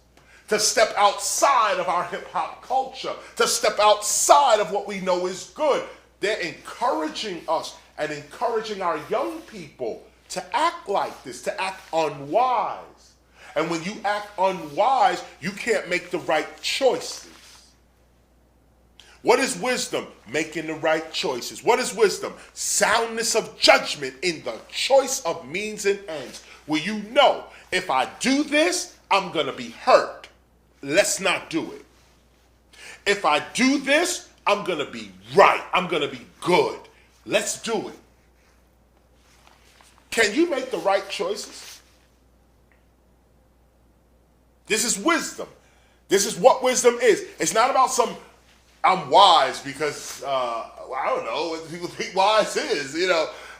to step outside of our hip-hop culture, to step outside of what we know is good. They're encouraging us and encouraging our young people to act like this, to act unwise. And when you act unwise, you can't make the right choices. What is wisdom? Making the right choices. What is wisdom? Soundness of judgment in the choice of means and ends. Where you know, if I do this, I'm going to be hurt. Let's not do it. If I do this, I'm going to be right. I'm going to be good. Let's do it. Can you make the right choices? This is wisdom. This is what wisdom is. It's not about I'm wise because, I don't know what people think wise is.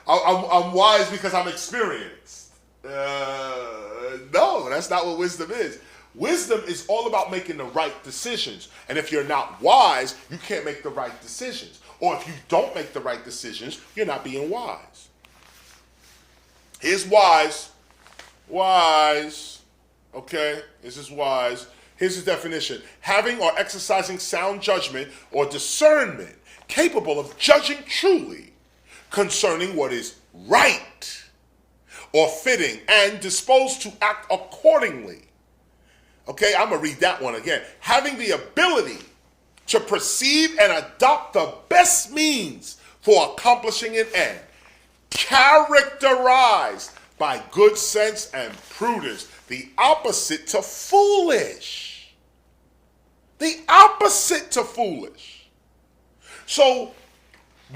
I'm wise because I'm experienced. No, that's not what wisdom is. Wisdom is all about making the right decisions. And if you're not wise, you can't make the right decisions. Or if you don't make the right decisions, you're not being wise. Here's wise. Wise. Okay? This is wise. Here's his definition. Having or exercising sound judgment or discernment, capable of judging truly concerning what is right or fitting and disposed to act accordingly. Okay, I'm going to read that one again. Having the ability to perceive and adopt the best means for accomplishing an end, characterized by good sense and prudence, the opposite to foolish. The opposite to foolish. So,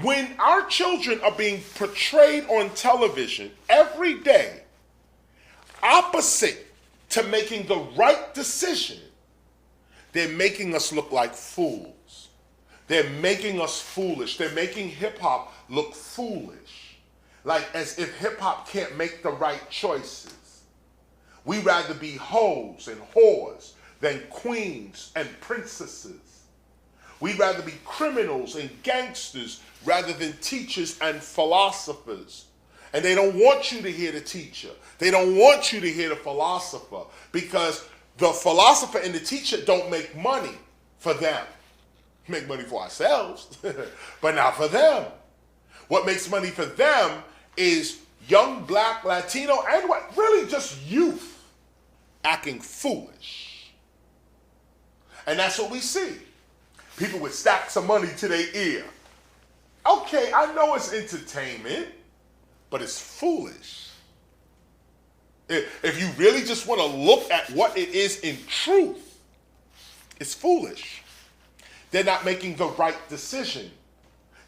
when our children are being portrayed on television every day, opposite to making the right decision, they're making us look like fools. They're making us foolish. They're making hip-hop look foolish. Like as if hip-hop can't make the right choices. We'd rather be hoes and whores than queens and princesses. We'd rather be criminals and gangsters rather than teachers and philosophers. And they don't want you to hear the teacher. They don't want you to hear the philosopher because the philosopher and the teacher don't make money for them. Make money for ourselves, but not for them. What makes money for them is young black, Latino, and what really just youth acting foolish. And that's what we see. People with stacks of money to their ear. Okay, I know it's entertainment, but it's foolish. If you really just want to look at what it is in truth, it's foolish. They're not making the right decision.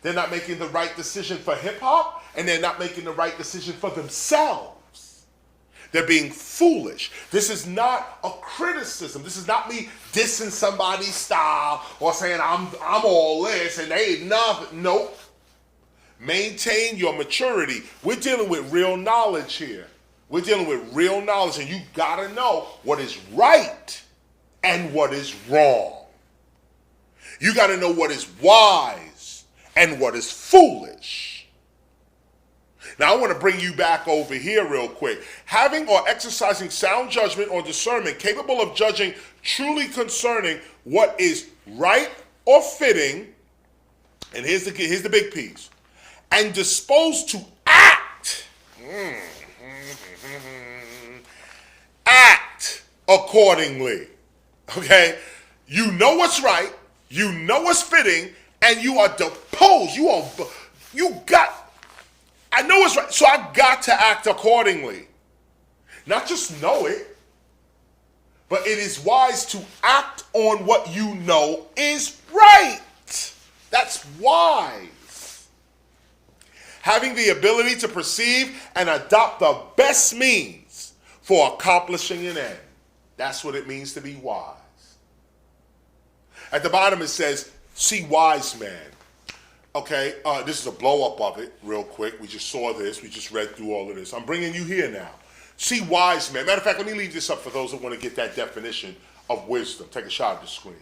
They're not making the right decision for hip-hop, and they're not making the right decision for themselves. They're being foolish. This is not a criticism. This is not me dissing somebody's style or saying I'm all this and they ain't nothing. Nope. Maintain your maturity. We're dealing with real knowledge here. We're dealing with real knowledge, and you gotta know what is right and what is wrong. You gotta know what is wise and what is foolish. Now I want to bring you back over here real quick. Having or exercising sound judgment or discernment capable of judging truly concerning what is right or fitting, and here's the big piece, and disposed to act. Act accordingly. Okay? You know what's right, you know what's fitting, and you are disposed. I know it's right, so I got to act accordingly. Not just know it, but it is wise to act on what you know is right. That's wise. Having the ability to perceive and adopt the best means for accomplishing an end. That's what it means to be wise. At the bottom it says, see wise man. Okay, this is a blow up of it real quick. We just saw this. We just read through all of this. I'm bringing you here now. See wise man. Matter of fact, let me leave this up for those that want to get that definition of wisdom. Take a shot at the screen.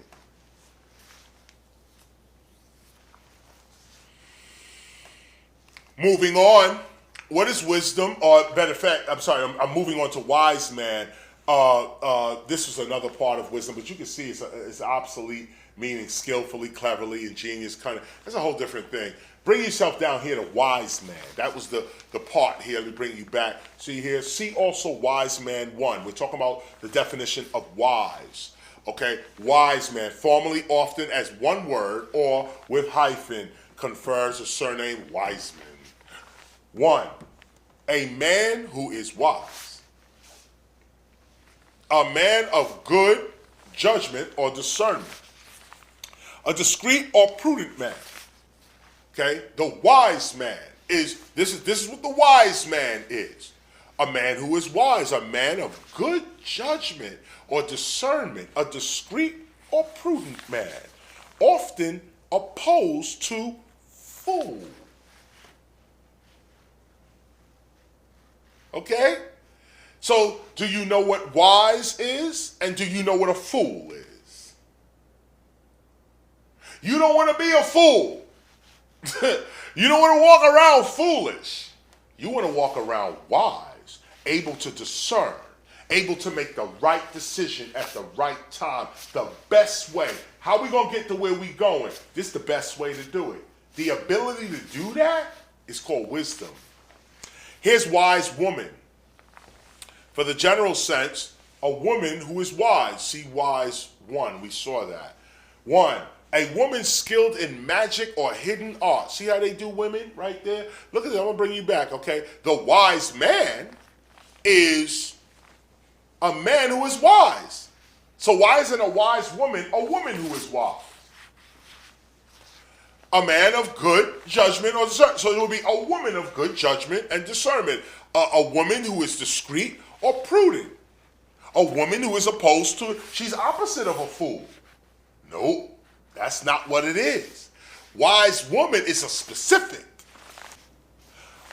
Moving on. What is wisdom? Or better fact, I'm moving on to wise man. This is another part of wisdom, but you can see it's obsolete, meaning skillfully, cleverly, ingenious, kind of. That's a whole different thing. Bring yourself down here to wise man. That was the part here. Let me bring you back. See here. See also wise man 1. We're talking about the definition of wise. Okay, wise man, formerly often as one word or with hyphen, confers a surname Wiseman. 1. A man who is wise. A man of good judgment or discernment. A discreet or prudent man. Okay? The wise man This is what the wise man is. A man who is wise, a man of good judgment or discernment, a discreet or prudent man, often opposed to fool. Okay? So, do you know what wise is? And do you know what a fool is? You don't want to be a fool. You don't want to walk around foolish. You want to walk around wise, able to discern, able to make the right decision at the right time, the best way. How we going to get to where we going? This is the best way to do it. The ability to do that is called wisdom. Here's wise woman. For the general sense, a woman who is wise. See wise one, we saw that. One, a woman skilled in magic or hidden art. See how they do women right there? Look at that, I'm gonna bring you back, okay? The wise man is a man who is wise. So why isn't a wise woman a woman who is wise? A man of good judgment or discernment. So it will be a woman of good judgment and discernment. A woman who is discreet or prudent. A woman who is opposed to, she's opposite of a fool. Nope, that's not what it is. Wise woman is a specific.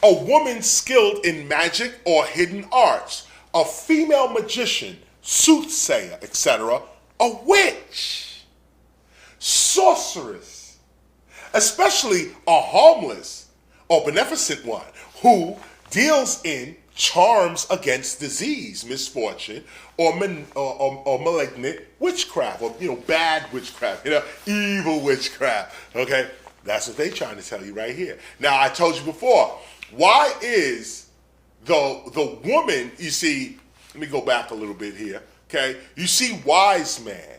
A woman skilled in magic or hidden arts. A female magician, soothsayer, etc. A witch. Sorceress. Especially a harmless or beneficent one who deals in charms against disease, misfortune, or malignant witchcraft, or bad witchcraft, evil witchcraft. Okay, that's what they're trying to tell you right here. Now, I told you before, why is the woman? You see, let me go back a little bit here. Okay, you see, wise man.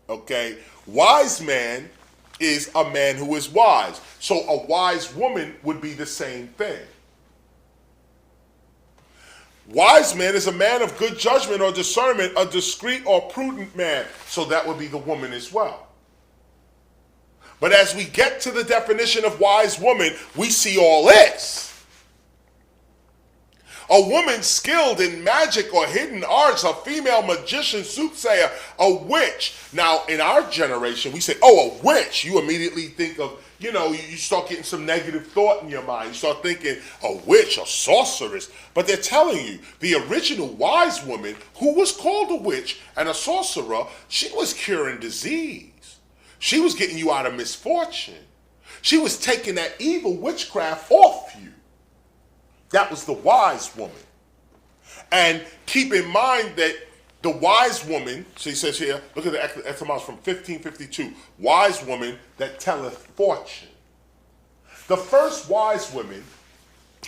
Okay, wise man is a man who is wise. So a wise woman would be the same thing. Wise man is a man of good judgment or discernment, a discreet or prudent man. So that would be the woman as well. But as we get to the definition of wise woman, we see all this. A woman skilled in magic or hidden arts, a female magician, soothsayer, a witch. Now, in our generation, we say, oh, a witch. You immediately think of, you start getting some negative thought in your mind. You start thinking, a witch, a sorceress. But they're telling you, the original wise woman, who was called a witch and a sorcerer, she was curing disease. She was getting you out of misfortune. She was taking that evil witchcraft off you. That was the wise woman. And keep in mind that the wise woman, so he says here, look at the etymology from 1552, wise woman that telleth fortune. The first wise women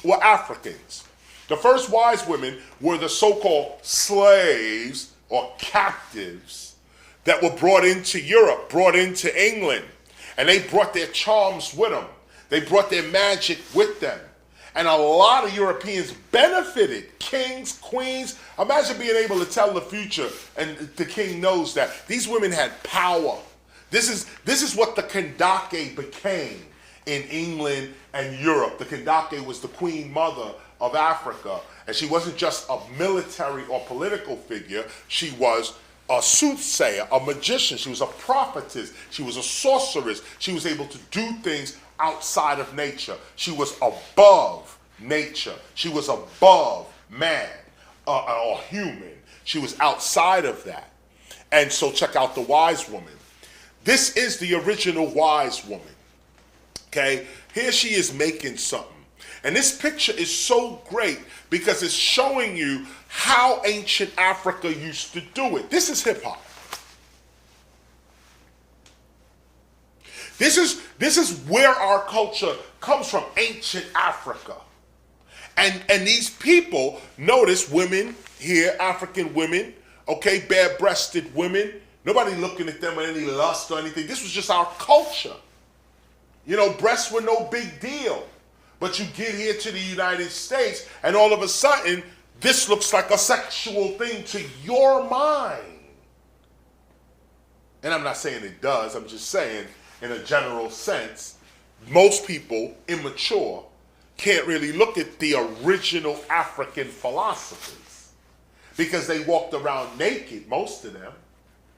were Africans. The first wise women were the so-called slaves or captives that were brought into Europe, brought into England. And they brought their charms with them. They brought their magic with them. And a lot of Europeans benefited. Kings, queens. Imagine being able to tell the future, and the king knows that. These women had power. This is what the Kandake became in England and Europe. The Kandake was the queen mother of Africa. And she wasn't just a military or political figure. She was a soothsayer, a magician. She was a prophetess. She was a sorceress. She was able to do things outside of nature. She was above nature. She was above man or human. She was outside of that. And so check out the wise woman. This is the original wise woman. Okay? Here she is making something. And this picture is so great because it's showing you how ancient Africa used to do it. This is hip hop. This is where our culture comes from, ancient Africa. And these people, notice women here, African women, okay, bare-breasted women. Nobody looking at them with any lust or anything. This was just our culture. Breasts were no big deal. But you get here to the United States, and all of a sudden, this looks like a sexual thing to your mind. And I'm not saying it does, I'm just saying, in a general sense, most people, immature, can't really look at the original African philosophers because they walked around naked, most of them.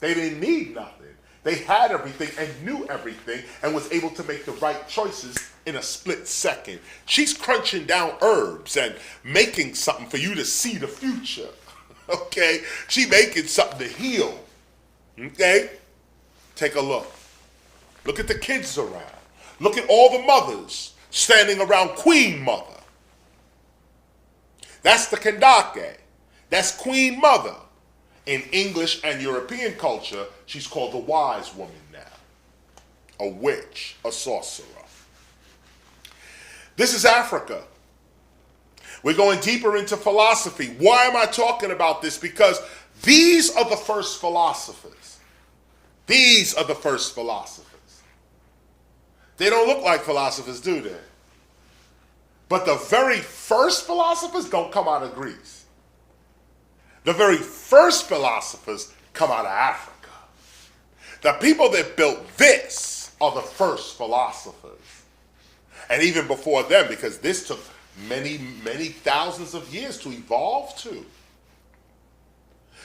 They didn't need nothing. They had everything and knew everything and was able to make the right choices in a split second. She's crunching down herbs and making something for you to see the future. Okay? She making something to heal. Okay? Take a look. Look at the kids around. Look at all the mothers standing around Queen Mother. That's the Kandake. That's Queen Mother. In English and European culture, she's called the wise woman now. A witch, a sorcerer. This is Africa. We're going deeper into philosophy. Why am I talking about this? Because these are the first philosophers. These are the first philosophers. They don't look like philosophers, do they? But the very first philosophers don't come out of Greece. The very first philosophers come out of Africa. The people that built this are the first philosophers. And even before them, because this took many, many thousands of years to evolve to.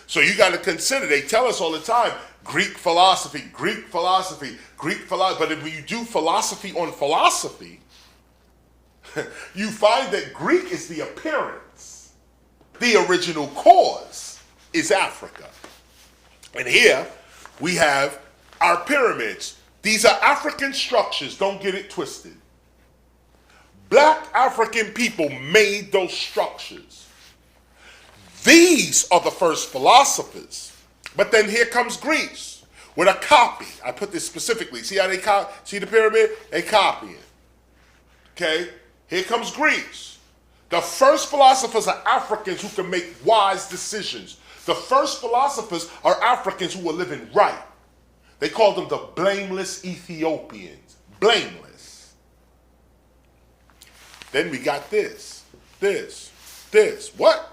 So you got to consider, they tell us all the time, Greek philosophy, Greek philosophy, Greek philosophy. But if you do philosophy on philosophy, you find that Greek is the appearance. The original cause is Africa. And here we have our pyramids. These are African structures, don't get it twisted. Black African people made those structures. These are the first philosophers. But then here comes Greece with a copy. I put this specifically. See how they see the pyramid? They copy it. Okay? Here comes Greece. The first philosophers are Africans who can make wise decisions. The first philosophers are Africans who were living right. They called them the blameless Ethiopians. Blameless. Then we got this. What?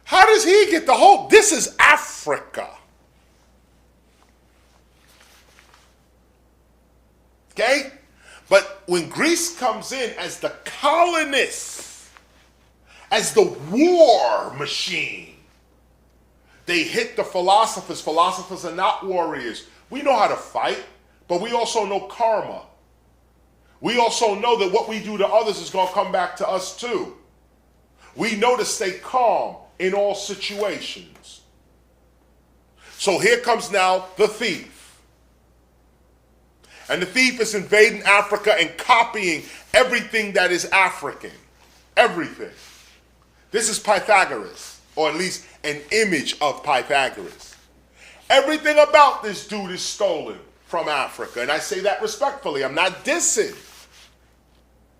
How does he get the whole? This is Africa. Okay? But when Greece comes in as the colonists, as the war machine, they hit the philosophers. Philosophers are not warriors. We know how to fight, but we also know karma. We also know that what we do to others is going to come back to us too. We know to stay calm in all situations. So here comes now the thief. And the thief is invading Africa and copying everything that is African. Everything. This is Pythagoras, or at least an image of Pythagoras. Everything about this dude is stolen from Africa. And I say that respectfully. I'm not dissing.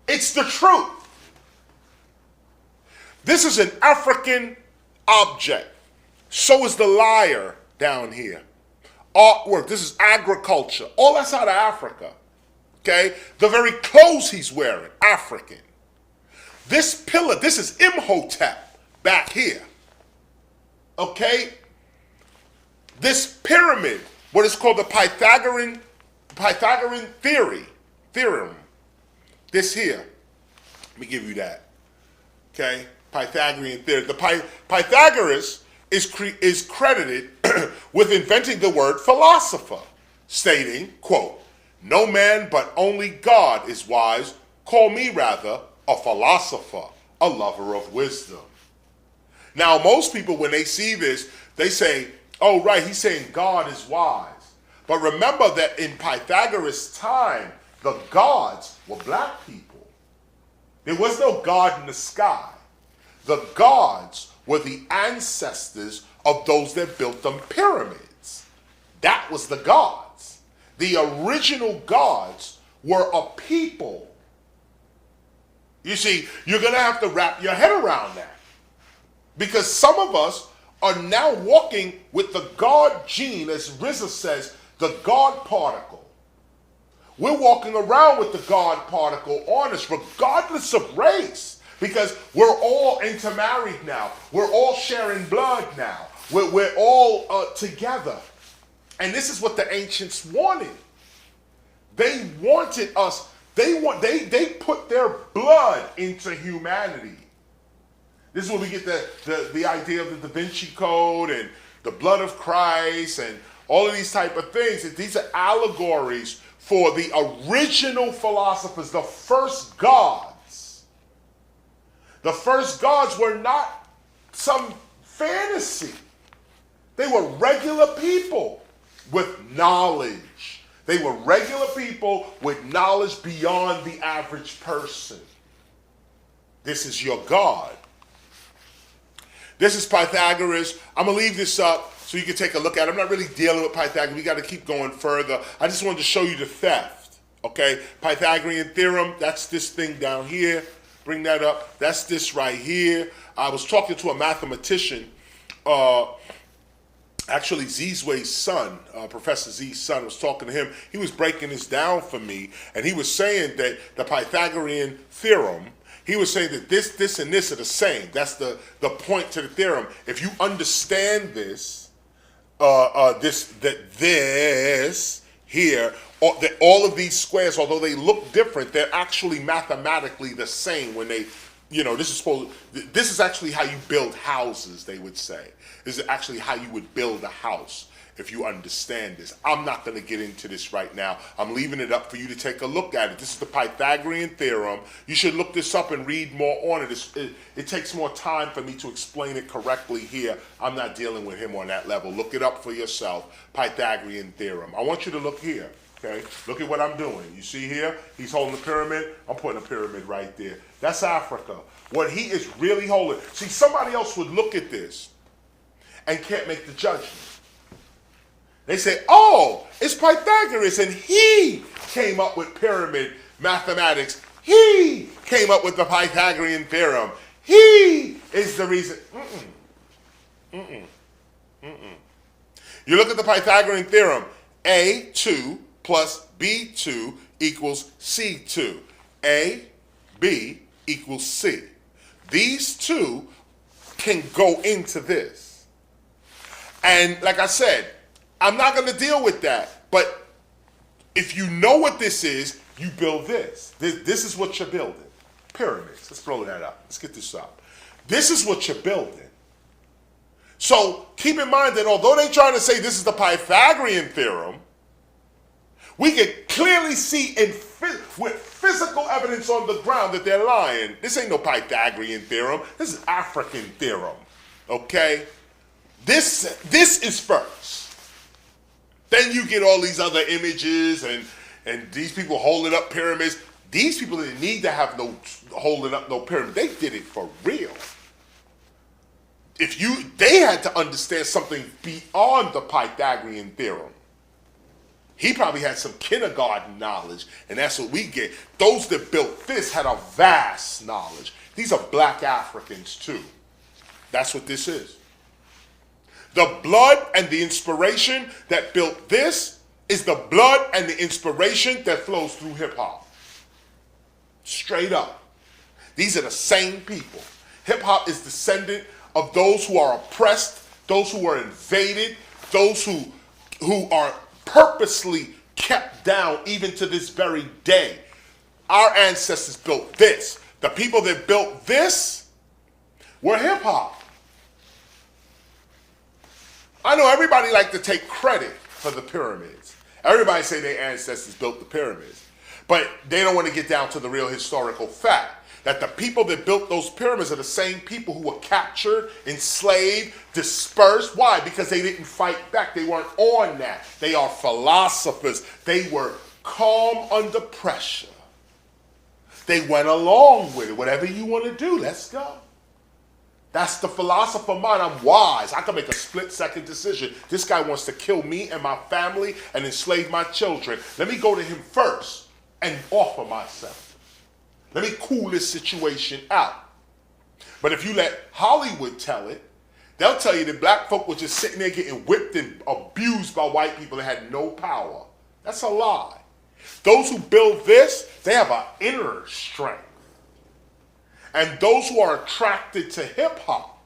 It's the truth. This is an African object. So is the lyre down here. Artwork, this is agriculture. All that's out of Africa. Okay? The very clothes he's wearing, African. This pillar, this is Imhotep back here. Okay? This pyramid, what is called the Pythagorean theorem. This here. Let me give you that. Okay? Pythagorean theory. The Pythagoras is credited with inventing the word philosopher, stating, quote, "No man but only God is wise. Call me rather a philosopher, a lover of wisdom." Now, most people, when they see this, they say, oh, right, he's saying God is wise. But remember that in Pythagoras' time, the gods were black people. There was no God in the sky. The gods were the ancestors of those that built them pyramids. That was the gods. The original gods were a people. You see, you're going to have to wrap your head around that. Because some of us are now walking with the God gene, as Rizza says, the God particle. We're walking around with the God particle on us, regardless of race, because we're all intermarried now. We're all sharing blood now. We're all together. And this is what the ancients wanted. They wanted us They put their blood into humanity. This is where we get the idea of the Da Vinci Code and the blood of Christ and all of these type of things. These are allegories for the original philosophers, the first gods. The first gods were not some fantasy. They were regular people with knowledge. They were regular people with knowledge beyond the average person. This is your God. This is Pythagoras. I'm going to leave this up so you can take a look at it. I'm not really dealing with Pythagoras. We got to keep going further. I just wanted to show you the theft. Okay? Pythagorean theorem, that's this thing down here. Bring that up. That's this right here. I was talking to a mathematician, actually Zizwe's son, Professor Z's son. I was talking to him. He was breaking this down for me, and he was saying that the Pythagorean theorem, he was saying that this, and this are the same. That's the point to the theorem. If you understand this, this here, that all of these squares, although they look different, they're actually mathematically the same when they, this is actually how you build houses, they would say. This is actually how you would build a house if you understand this. I'm not going to get into this right now. I'm leaving it up for you to take a look at it. This is the Pythagorean theorem. You should look this up and read more on it. It takes more time for me to explain it correctly here. I'm not dealing with him on that level. Look it up for yourself, Pythagorean theorem. I want you to look here, okay? Look at what I'm doing. You see here? He's holding a pyramid. I'm putting a pyramid right there. That's Africa. What he is really holding. See, somebody else would look at this and can't make the judgment. They say, oh, it's Pythagoras, and he came up with pyramid mathematics. He came up with the Pythagorean theorem. He is the reason. You look at the Pythagorean theorem. A2 plus B2 equals C2. A, B equals C. These two can go into this. And like I said, I'm not going to deal with that. But if you know what this is, you build this. This is what you're building. Pyramids. Let's throw that up. Let's get this up. This is what you're building. So keep in mind that although they're trying to say this is the Pythagorean theorem, we can clearly see with physical evidence on the ground that they're lying. This ain't no Pythagorean theorem. This is African theorem. Okay? This is first. Then you get all these other images and these people holding up pyramids. These people didn't need to have no holding up no pyramid. They did it for real. They had to understand something beyond the Pythagorean theorem. He probably had some kindergarten knowledge, and that's what we get. Those that built this had a vast knowledge. These are black Africans too. That's what this is. The blood and the inspiration that built this is the blood and the inspiration that flows through hip hop. Straight up. These are the same people. Hip hop is descendant of those who are oppressed, those who are invaded, those who are purposely kept down even to this very day. Our ancestors built this. The people that built this were hip hop. I know everybody like to take credit for the pyramids. Everybody say their ancestors built the pyramids. But they don't want to get down to the real historical fact that the people that built those pyramids are the same people who were captured, enslaved, dispersed. Why? Because they didn't fight back. They weren't on that. They are philosophers. They were calm under pressure. They went along with it. Whatever you want to do, let's go. That's the philosopher mind. I'm wise. I can make a split-second decision. This guy wants to kill me and my family and enslave my children. Let me go to him first and offer myself. Let me cool this situation out. But if you let Hollywood tell it, they'll tell you that black folk were just sitting there getting whipped and abused by white people that had no power. That's a lie. Those who build this, they have an inner strength. And those who are attracted to hip-hop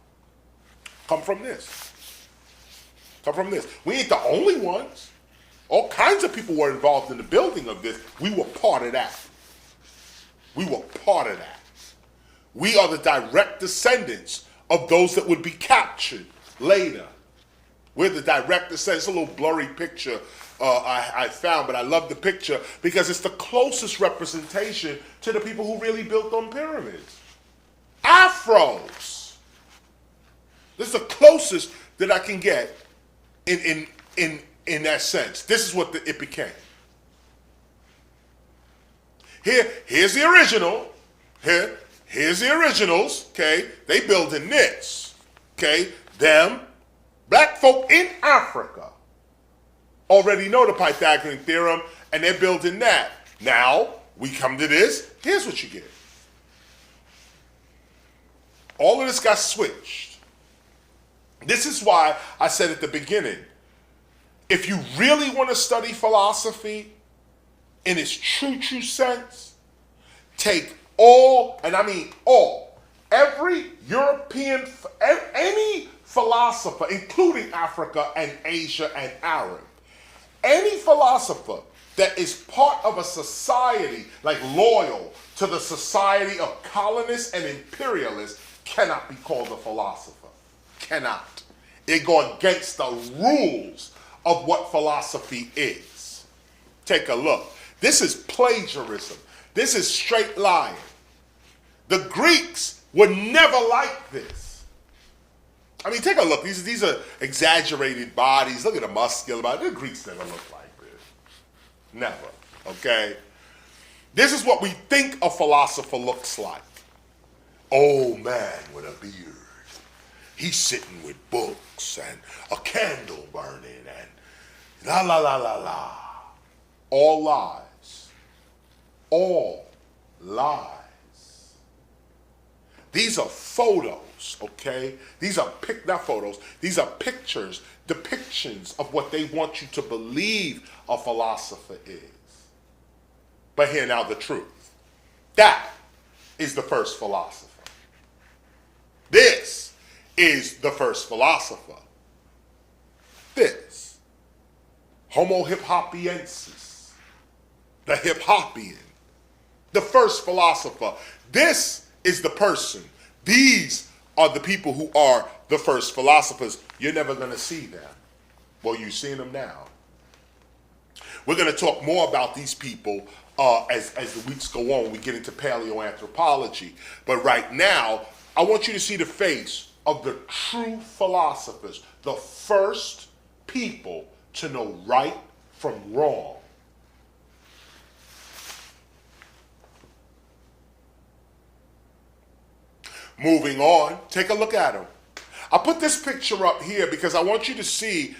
come from this. Come from this. We ain't the only ones. All kinds of people were involved in the building of this. We were part of that. We were part of that. We are the direct descendants of those that would be captured later. We're the direct descendants. It's a little blurry picture I found, but I love the picture because it's the closest representation to the people who really built them pyramids. Afros. This is the closest that I can get in that sense. This is what it became. Here's the original. Here's the originals. Okay, they building this. Okay, them black folk in Africa already know the Pythagorean theorem, and they're building that. Now we come to this. Here's what you get. All of this got switched. This is why I said at the beginning, if you really want to study philosophy in its true sense, take all, and I mean all, every European, any philosopher, including Africa and Asia and Arab, any philosopher that is part of a society like loyal to the society of colonists and imperialists cannot be called a philosopher. Cannot. They go against the rules of what philosophy is. Take a look. This is plagiarism. This is straight lying. The Greeks were never like this. I mean, take a look. These are exaggerated bodies. Look at the muscular body. The Greeks never looked like this. Never. Okay? This is what we think a philosopher looks like. Old man with a beard. He's sitting with books and a candle burning and la la la la la. All lies. All lies. These are photos, okay? These are not photos. These are pictures, depictions of what they want you to believe a philosopher is. But hear now the truth. That is the first philosopher. This is the first philosopher. This. Homo hip-hopiensis. The hip-hopian. The first philosopher. This is the person. These are the people who are the first philosophers. You're never going to see them. Well, you're seeing them now. We're going to talk more about these people as the weeks go on. We get into paleoanthropology. But right now, I want you to see the face of the true philosophers, the first people to know right from wrong. Moving on, take a look at them. I put this picture up here because I want you to see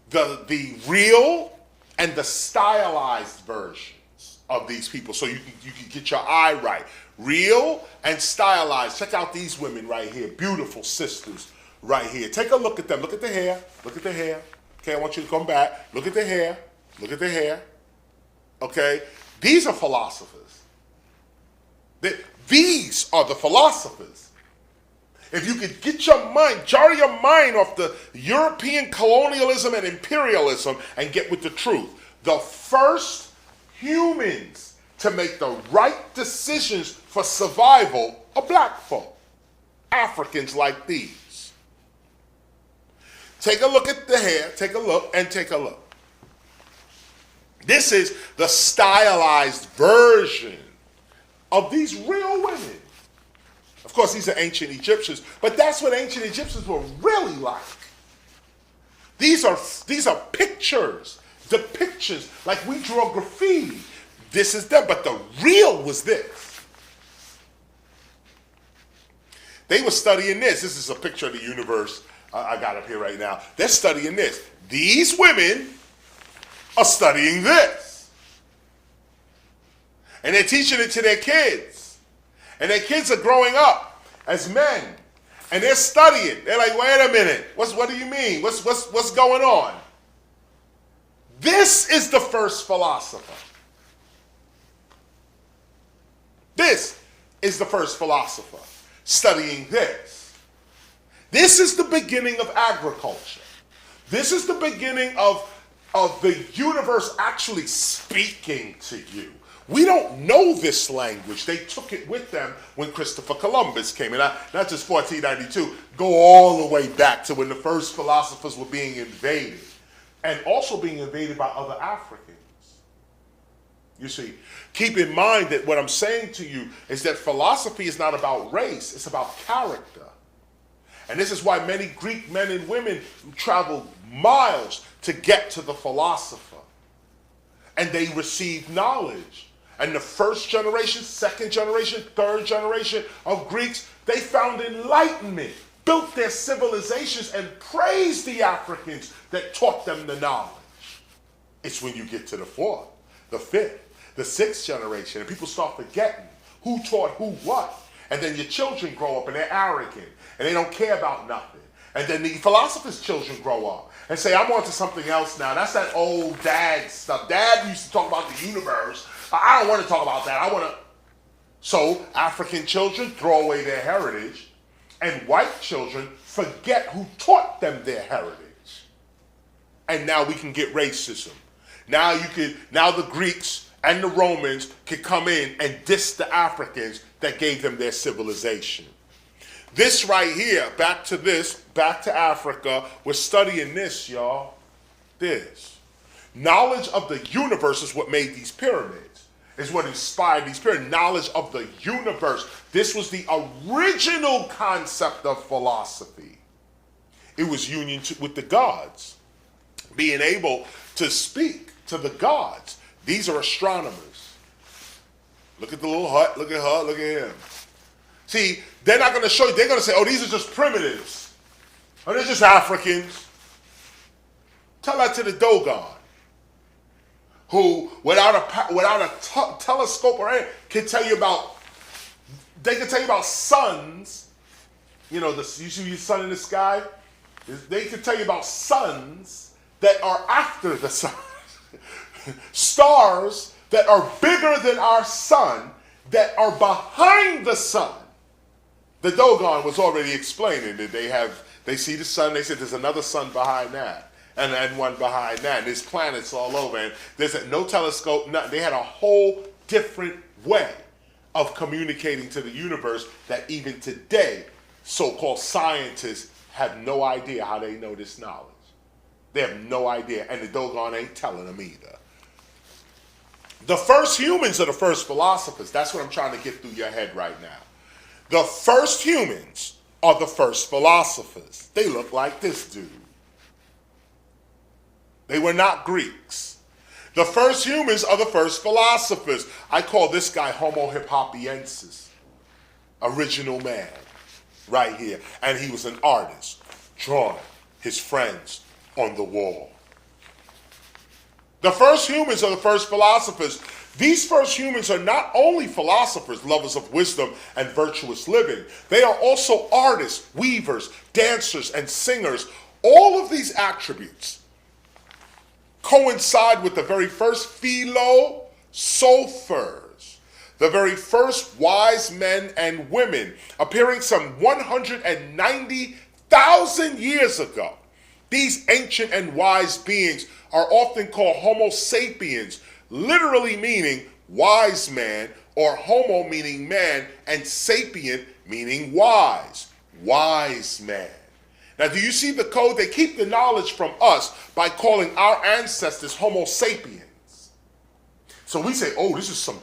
the real and the stylized versions of these people so you can get your eye right. Real and stylized. Check out these women right here. Beautiful sisters right here. Take a look at them. Look at the hair. Look at the hair. Okay, I want you to come back. Look at the hair. Look at the hair. Okay? These are philosophers. These are the philosophers. If you could get your mind, jar your mind off the European colonialism and imperialism and get with the truth. The first humans to make the right decisions for survival are black folk. Africans like these. Take a look at the hair, take a look, and take a look. This is the stylized version of these real women. Of course, these are ancient Egyptians, but that's what ancient Egyptians were really like. These are pictures, depictions, like we draw graffiti. This is them, but the real was this. They were studying this. This is a picture of the universe I got up here right now. They're studying this. These women are studying this. And they're teaching it to their kids. And their kids are growing up as men. And they're studying. They're like, wait a minute. What do you mean? What's going on? This is the first philosopher. This is the first philosopher studying this. This is the beginning of agriculture. This is the beginning of the universe actually speaking to you. We don't know this language. They took it with them when Christopher Columbus came in. Not just 1492, go all the way back to when the first philosophers were being invaded, and also being invaded by other Africans. You see, keep in mind that what I'm saying to you is that philosophy is not about race, it's about character. And this is why many Greek men and women traveled miles to get to the philosopher. And they received knowledge. And the first generation, second generation, third generation of Greeks, they found enlightenment, built their civilizations, and praised the Africans that taught them the knowledge. It's when you get to the fourth, the fifth, the sixth generation, and people start forgetting who taught who what. And then your children grow up and they're arrogant, and they don't care about nothing. And then the philosophers' children grow up and say, I'm on to something else now. That's that old dad stuff. Dad used to talk about the universe. I don't want to talk about that. I want to. So African children throw away their heritage, and white children forget who taught them their heritage. And now we can get racism. Now the Greeks and the Romans can come in and diss the Africans that gave them their civilization. This right here, back to Africa, we're studying this, y'all. This. Knowledge of the universe is what made these pyramids, is what inspired these pyramids. Knowledge of the universe. This was the original concept of philosophy. It was union with the gods, being able to speak to the gods. These are astronomers. Look at the little hut, look at her, look at him. See, they're not going to show you, they're going to say, oh, these are just primitives. Oh, they're just Africans. Tell that to the Dogon, who, without a telescope or anything, can tell you about, they can tell you about suns. You know, you see the sun in the sky? They can tell you about suns that are after the sun. Stars that are bigger than our sun, that are behind the sun. The Dogon was already explaining that they see the sun, they said there's another sun behind that, and one behind that, and there's planets all over, and there's no telescope, nothing. They had a whole different way of communicating to the universe that even today, so-called scientists have no idea how they know this knowledge. They have no idea, and the Dogon ain't telling them either. The first humans are the first philosophers. That's what I'm trying to get through your head right now. The first humans are the first philosophers. They look like this dude. They were not Greeks. The first humans are the first philosophers. I call this guy Homo hippopiensis, original man, right here. And he was an artist, drawing his friends on the wall. The first humans are the first philosophers. These first humans are not only philosophers, lovers of wisdom and virtuous living. They are also artists, weavers, dancers, and singers. All of these attributes coincide with the very first philosophers, the very first wise men and women, appearing some 190,000 years ago. These ancient and wise beings are often called Homo sapiens, literally meaning wise man, or homo meaning man, and sapient meaning wise. Wise man. Now, do you see the code? They keep the knowledge from us by calling our ancestors Homo sapiens. So we say, oh, this is some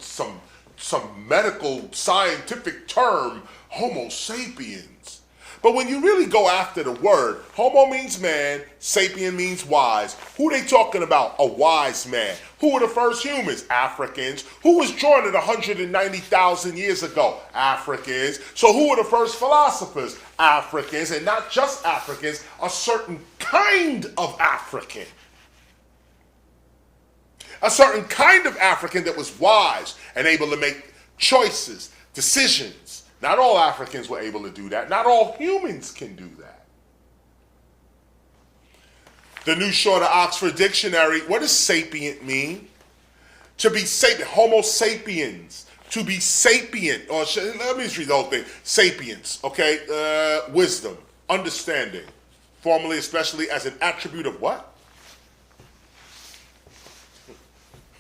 medical scientific term, Homo sapiens. But when you really go after the word, homo means man, sapien means wise. Who are they talking about? A wise man. Who were the first humans? Africans. Who was drawn at 190,000 years ago? Africans. So who were the first philosophers? Africans, and not just Africans, a certain kind of African. A certain kind of African that was wise and able to make choices, decisions. Not all Africans were able to do that. Not all humans can do that. The New Shorter Oxford Dictionary, what does sapient mean? To be sapient, Homo sapiens. To be sapient, or let me just read the whole thing. Sapience, okay? Wisdom, understanding. Formerly, especially as an attribute of what?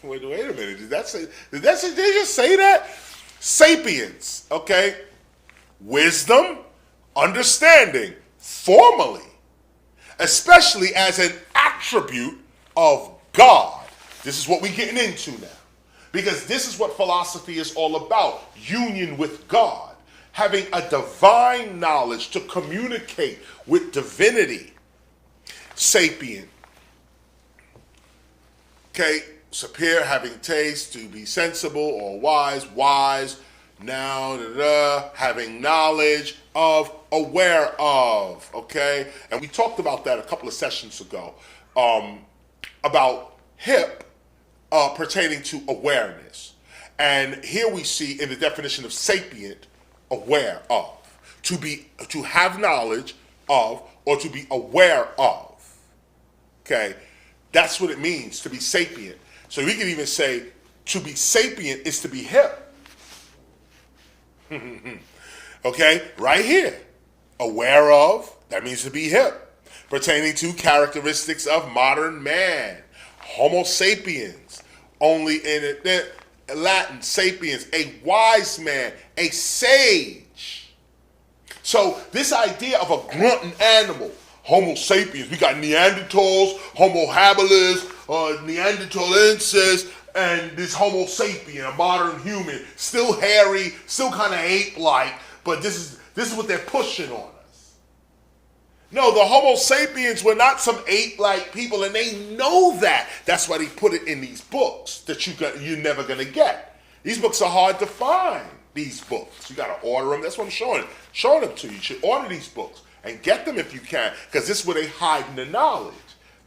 Wait a minute. Did they just say that? Sapiens, okay? Wisdom, understanding, formally, especially as an attribute of God. This is what we're getting into now. Because this is what philosophy is all about. Union with God. Having a divine knowledge to communicate with divinity. Sapient. Okay, superior, having taste, to be sensible or wise, now, having knowledge of, aware of, okay? And we talked about that a couple of sessions ago, about hip pertaining to awareness. And here we see in the definition of sapient, aware of, to have knowledge of, or to be aware of, okay? That's what it means to be sapient. So we can even say to be sapient is to be hip. Okay, right here. Aware of, that means to be hip. Pertaining to characteristics of modern man. Homo sapiens. Only in Latin, sapiens, a wise man, a sage. So this idea of a grunting animal, Homo sapiens, we got Neanderthals, Homo habilis, Neanderthalensis, and this Homo sapien, a modern human, still hairy, still kind of ape-like, but this is what they're pushing on us. No, the Homo sapiens were not some ape-like people, and they know that. That's why they put it in these books that you're never gonna get. These books are hard to find. These books, you gotta order them. That's what I'm showing them to you. You should order these books and get them if you can, because this is where they hide the knowledge.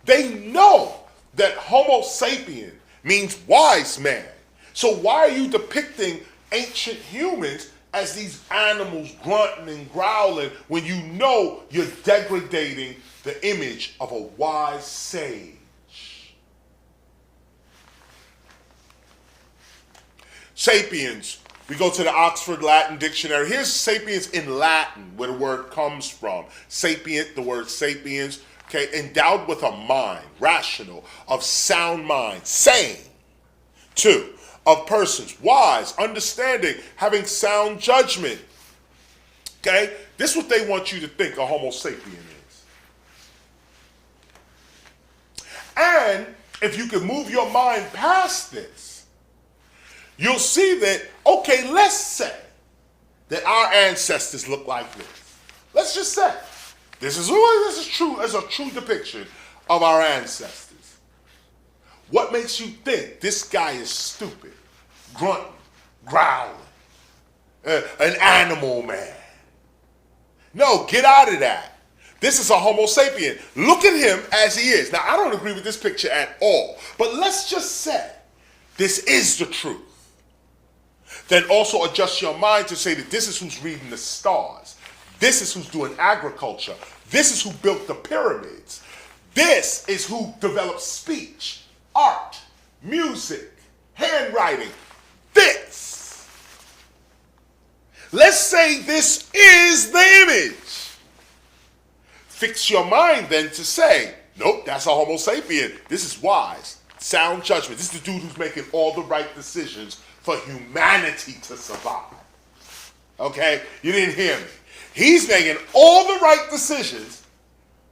They know that Homo sapien means wise man. So why are you depicting ancient humans as these animals grunting and growling when you know you're degrading the image of a wise sage? Sapiens. We go to the Oxford Latin Dictionary. Here's sapiens in Latin, where the word comes from. Sapient, the word sapiens, okay, endowed with a mind, rational, of sound mind, sane. 2, of persons, wise, understanding, having sound judgment. Okay? This is what they want you to think a Homo sapien is. And if you can move your mind past this, you'll see that, okay, let's say that our ancestors look like this. Let's just say this is true as a true depiction of our ancestors. What makes you think this guy is stupid, grunting, growling, an animal man? No, get out of that. This is a Homo sapien. Look at him as he is. Now, I don't agree with this picture at all, but let's just say this is the truth. Then also adjust your mind to say that this is who's reading the stars. This is who's doing agriculture. This is who built the pyramids. This is who developed speech, art, music, handwriting. This. Let's say this is the image. Fix your mind then to say, nope, that's a Homo sapien. This is wise, sound judgment. This is the dude who's making all the right decisions for humanity to survive. Okay? You didn't hear me. He's making all the right decisions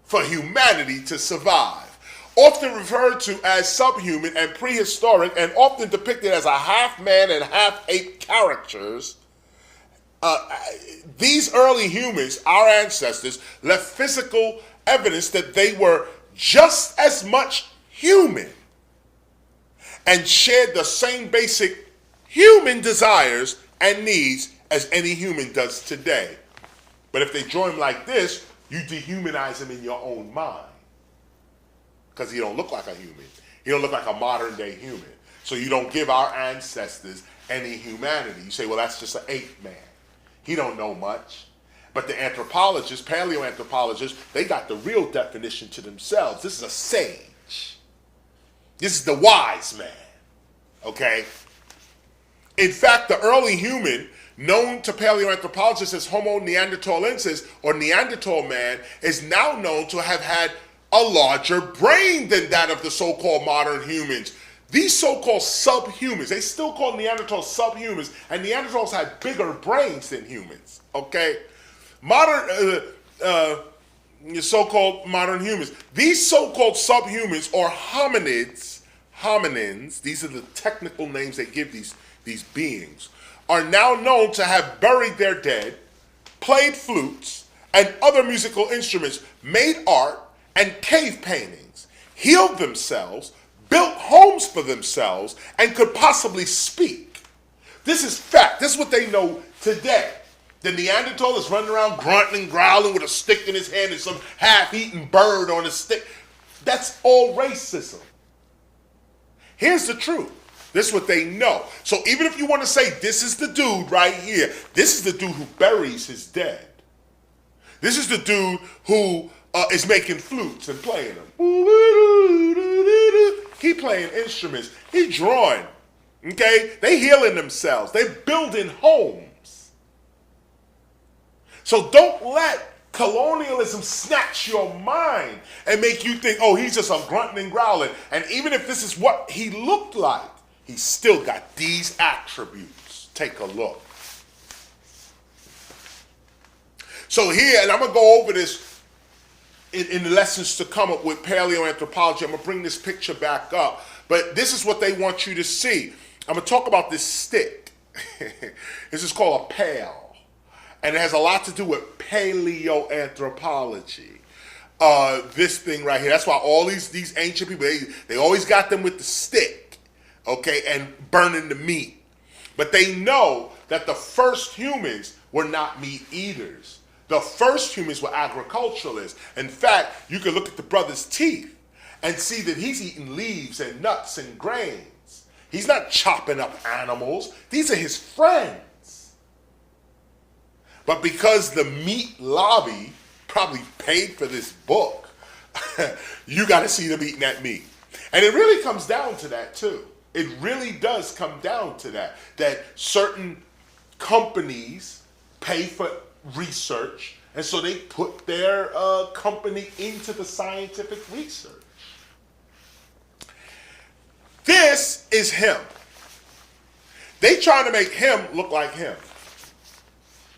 for humanity to survive. Often referred to as subhuman and prehistoric, and often depicted as a half-man and half-ape characters, these early humans, our ancestors, left physical evidence that they were just as much human and shared the same basic human desires and needs as any human does today. But if they draw him like this, you dehumanize him in your own mind. Because he don't look like a human. He don't look like a modern day human. So you don't give our ancestors any humanity. You say, well, that's just an ape man. He don't know much. But the anthropologists, paleoanthropologists, they got the real definition to themselves. This is a sage. This is the wise man. Okay? In fact, the early human, known to paleoanthropologists as Homo neanderthalensis, or Neanderthal man, is now known to have had a larger brain than that of the so-called modern humans. These so-called subhumans, they still call Neanderthals subhumans, and Neanderthals had bigger brains than humans, okay? Modern, so-called modern humans. These so-called subhumans or hominins, these are the technical names they give these beings, are now known to have buried their dead, played flutes and other musical instruments, made art and cave paintings, healed themselves, built homes for themselves, and could possibly speak. This is fact. This is what they know today. The Neanderthal is running around grunting and growling with a stick in his hand and some half-eaten bird on a stick. That's all racism. Here's the truth. This is what they know. So even if you want to say this is the dude right here, this is the dude who buries his dead. This is the dude who is making flutes and playing them. He playing instruments. He drawing. Okay? They healing themselves. They building homes. So don't let colonialism snatch your mind and make you think, oh, he's just a grunting and growling. And even if this is what he looked like, he still got these attributes. Take a look. So here, and I'm going to go over this in the lessons to come up with paleoanthropology. I'm going to bring this picture back up. But this is what they want you to see. I'm going to talk about this stick. This is called a pail. And it has a lot to do with paleoanthropology. This thing right here. That's why all these ancient people, they always got them with the stick, okay, and burning the meat. But they know that the first humans were not meat eaters. The first humans were agriculturalists. In fact, you can look at the brother's teeth and see that he's eating leaves and nuts and grains. He's not chopping up animals. These are his friends. But because the meat lobby probably paid for this book, you got to see them eating that meat. And it really comes down to that too. It really does come down to that certain companies pay for research, and so they put their company into the scientific research. This is him. They trying to make him look like him.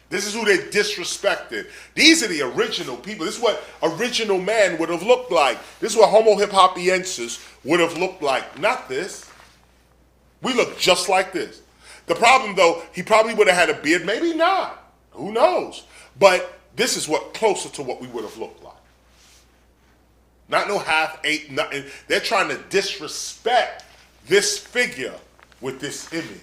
This is who they disrespected. These are the original people. This is what original man would have looked like. This is what Homo hip-hopiensis would have looked like. Not this. We look just like this. The problem, though, he probably would have had a beard. Maybe not. Who knows? But this is what closer to what we would have looked like. Not no half-eight, nothing. They're trying to disrespect this figure with this image.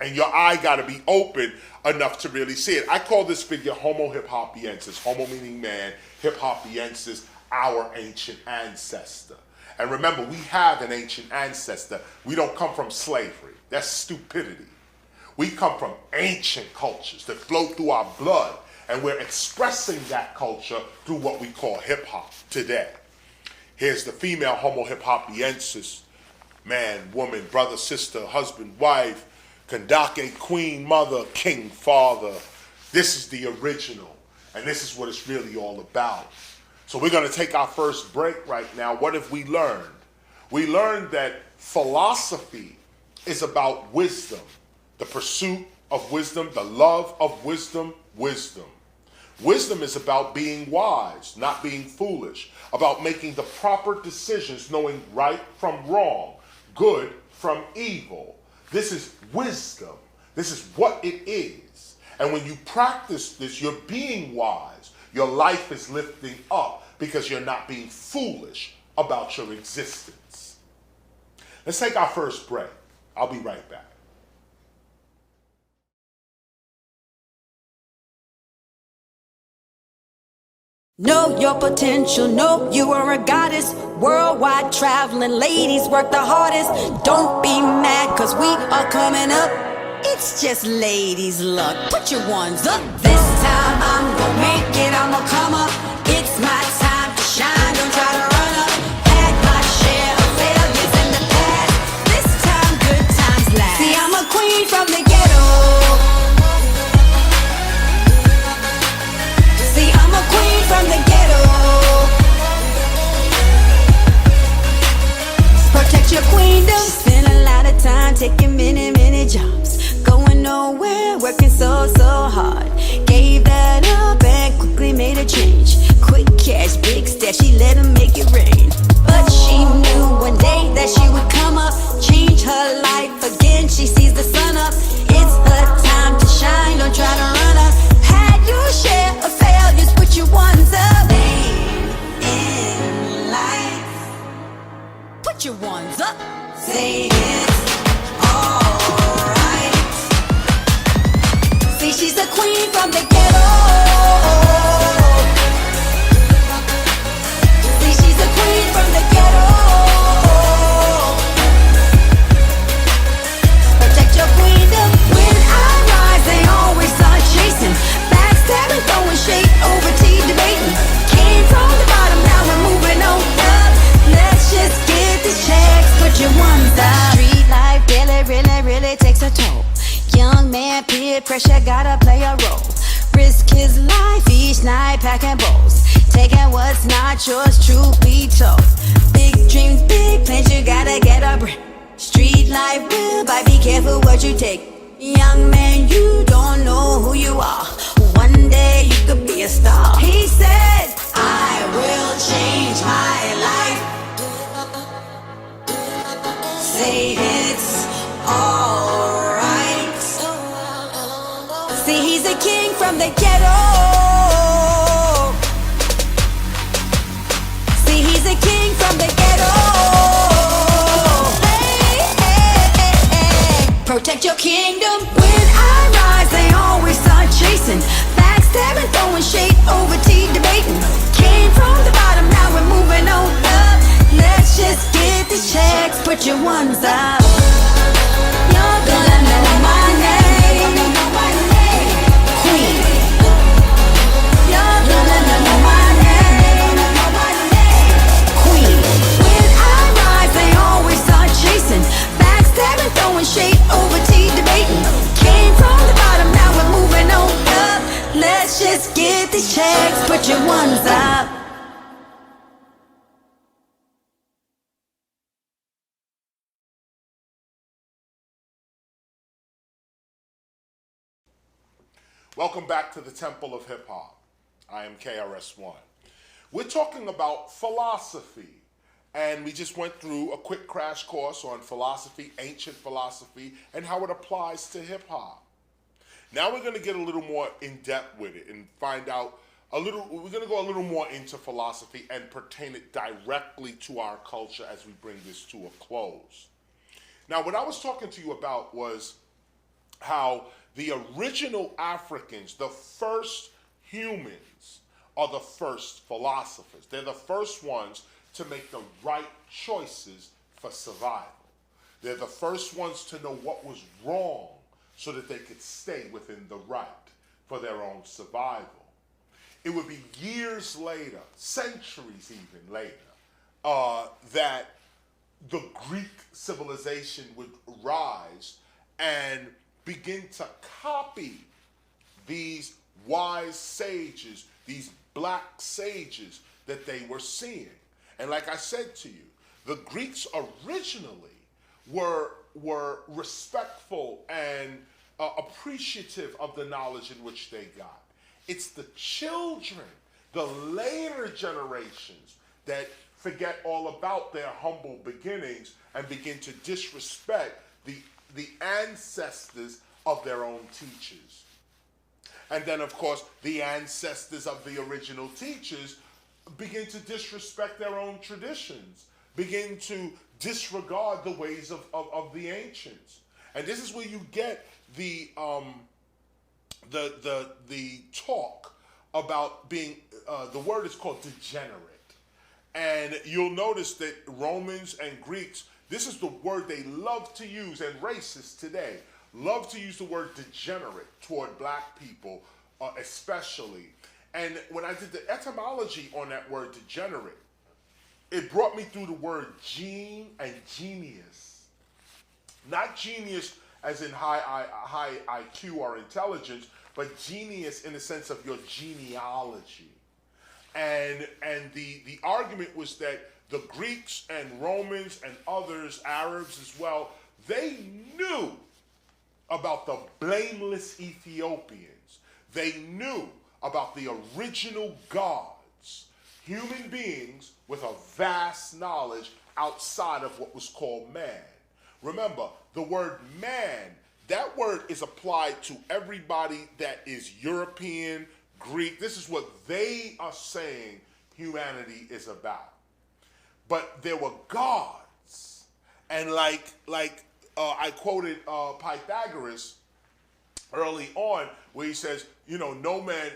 And your eye got to be open enough to really see it. I call this figure Homo hip-hopiensis. Homo meaning man, hip-hopiensis, our ancient ancestor. And remember, we have an ancient ancestor. We don't come from slavery. That's stupidity. We come from ancient cultures that flow through our blood, and we're expressing that culture through what we call hip-hop today. Here's the female Homo hip-hopiensis, man, woman, brother, sister, husband, wife, Kandake, queen, mother, king, father. This is the original, and this is what it's really all about. So we're going to take our first break right now. What have we learned? We learned that philosophy is about wisdom, the pursuit of wisdom, the love of wisdom, wisdom. Wisdom is about being wise, not being foolish, about making the proper decisions, knowing right from wrong, good from evil. This is wisdom. This is what it is. And when you practice this, you're being wise. Your life is lifting up because you're not being foolish about your existence. Let's take our first break. I'll be right back. Know your potential, know you are a goddess. Worldwide traveling ladies work the hardest. Don't be mad cause we are coming up. It's just ladies' luck. Put your ones up. This time I'm gonna make it, I'm gonna come up. It's my time to shine, don't try to run up. Had my share of failures in the past. This time good times last. See, I'm a queen from the ghetto. See, I'm a queen from the ghetto. Protect grind, taking many, many jobs, going nowhere, working so, so hard. Gave that up and quickly made a change. Quick cash, big stash, she let him make it rain. But she knew one day that she would come up, change her life again. She sees the sun up, it's her time to shine. Don't try to run up. Had your share of failures, put your ones up. In life, put your ones up. Say it's alright. See, she's a queen from the ghetto. See, she's a queen from the ghetto. Protect your queendom. When I rise, they always start chasing. Backstabbing, throwing shade, over tea debating. Came from the bottom, now we're moving on up. Let's just get these checks, put your ones up. Street life really takes a toll. Young man, peer pressure, gotta play a role. Risk his life each night, packing bowls. Taking what's not yours, truth be told. Big dreams, big plans, you gotta get a break. Street life will bite, be careful what you take. Young man, you don't know who you are. One day you could be a star. He said, I will change my life. Say it's alright. See, he's a king from the ghetto. See, he's a king from the ghetto. Hey, hey, hey, hey. Protect your kingdom. When I rise, they always start chasing. Backstabbing, throwing shade, over tea debating. Came from the bottom, now we're moving on up. Let's just get these checks, put your ones up. You're gonna know my name, Queen. You're gonna know my name, Queen. When I rise, they always start chasing. Backstabbing, throwing shade, over tea debating. Came from the bottom, now we're moving on up. Let's just get these checks, put your ones up. Welcome back to the Temple of Hip Hop. I am KRS One. We're talking about philosophy, and we just went through a quick crash course on philosophy, ancient philosophy, and how it applies to hip hop. Now we're going to get a little more in depth with it and find out a little. We're going to go a little more into philosophy and pertain it directly to our culture as we bring this to a close. Now, what I was talking to you about was how the original Africans, the first humans, are the first philosophers. They're the first ones to make the right choices for survival. They're the first ones to know what was wrong so that they could stay within the right for their own survival. It would be years later, centuries even later, that the Greek civilization would rise and begin to copy these wise sages, these black sages that they were seeing. And like I said to you, the Greeks originally were respectful and appreciative of the knowledge in which they got. It's the children, the later generations, that forget all about their humble beginnings and begin to disrespect the ancestors of their own teachers. And then, of course, the ancestors of the original teachers begin to disrespect their own traditions, begin to disregard the ways of the ancients. And this is where you get the talk about being, the word is called degenerate. And you'll notice that Romans and Greeks, this is the word they love to use, and racists today love to use the word degenerate toward black people, especially. And when I did the etymology on that word degenerate, it brought me through the word gene and genius. Not genius as in high IQ or intelligence, but genius in the sense of your genealogy. And the argument was that the Greeks and Romans and others, Arabs as well, They knew about the blameless Ethiopians. They knew about the original gods, human beings with a vast knowledge outside of what was called man. Remember, the word man, that word is applied to everybody that is European, Greek. This is what they are saying humanity is about. But there were gods. And like I quoted Pythagoras early on, where he says, no man,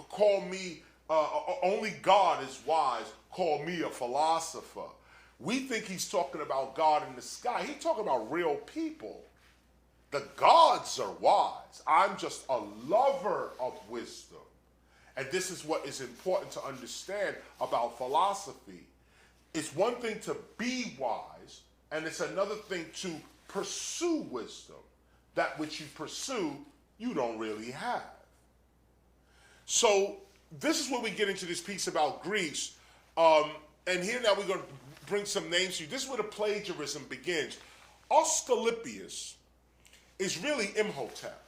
call me, only God is wise, call me a philosopher. We think he's talking about God in the sky. He's talking about real people. The gods are wise. I'm just a lover of wisdom. And this is what is important to understand about philosophy. It's one thing to be wise, and it's another thing to pursue wisdom. That which you pursue, you don't really have. So this is where we get into this piece about Greece. And here now we're going to bring some names to you. This is where the plagiarism begins. Asclepius is really Imhotep,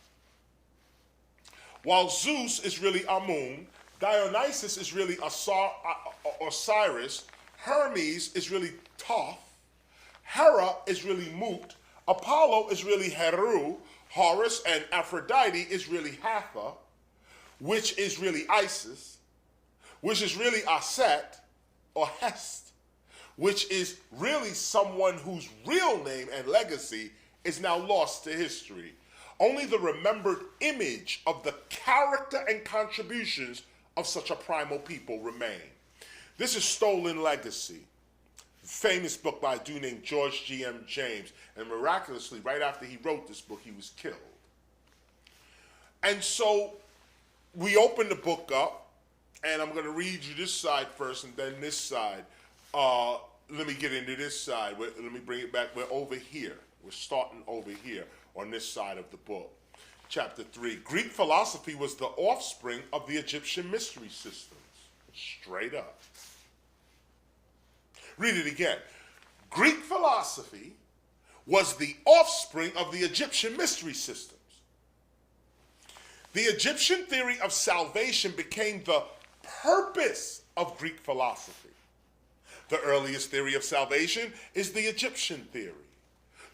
while Zeus is really Amun, Dionysus is really Osiris, Hermes is really Thoth, Hera is really Mut, Apollo is really Heru, Horus and Aphrodite is really Hathor, which is really Isis, which is really Aset or Hest, which is really someone whose real name and legacy is now lost to history. Only the remembered image of the character and contributions of such a primal people remain. This is Stolen Legacy, a famous book by a dude named George G.M. James, and miraculously, right after he wrote this book, he was killed. And so we open the book up, and I'm going to read you this side first and then this side. Let me get into this side. Let me bring it back. We're over here. We're starting over here on this side of the book. Chapter 3. Greek philosophy was the offspring of the Egyptian mystery systems. Straight up. Read it again. Greek philosophy was the offspring of the Egyptian mystery systems. The Egyptian theory of salvation became the purpose of Greek philosophy. The earliest theory of salvation is the Egyptian theory.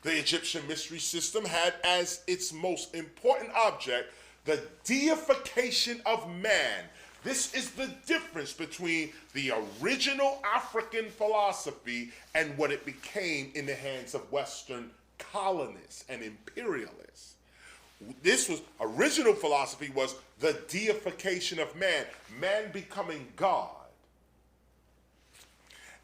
The Egyptian mystery system had as its most important object the deification of man. This is the difference between the original African philosophy and what it became in the hands of Western colonists and imperialists. Original philosophy was the deification of man, man becoming God,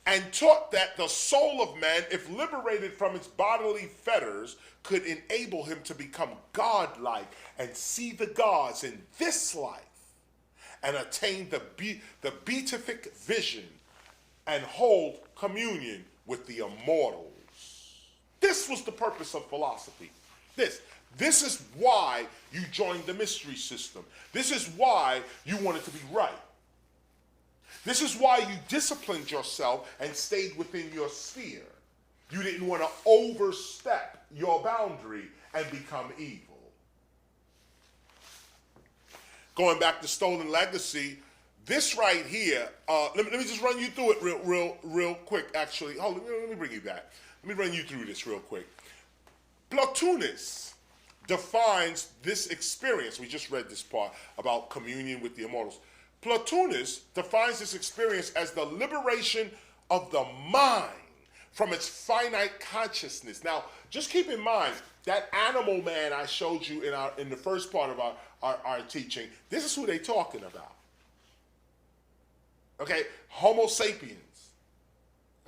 and taught that the soul of man, if liberated from its bodily fetters, could enable him to become godlike and see the gods in this life and attain the beatific vision and hold communion with the immortals. This was the purpose of philosophy. This is why you joined the mystery system. This is why you wanted to be right. This is why you disciplined yourself and stayed within your sphere. You didn't want to overstep your boundary and become evil. Going back to Stolen Legacy, this right here, let me just run you through it real quick, actually. Hold on, let me bring you back. Let me run you through this real quick. Plotinus defines this experience. We just read this part about communion with the immortals. Plotinus defines this experience as the liberation of the mind from its finite consciousness. Now, just keep in mind, that animal man I showed you in the first part of our teaching, this is who they're talking about. Okay? Homo sapiens.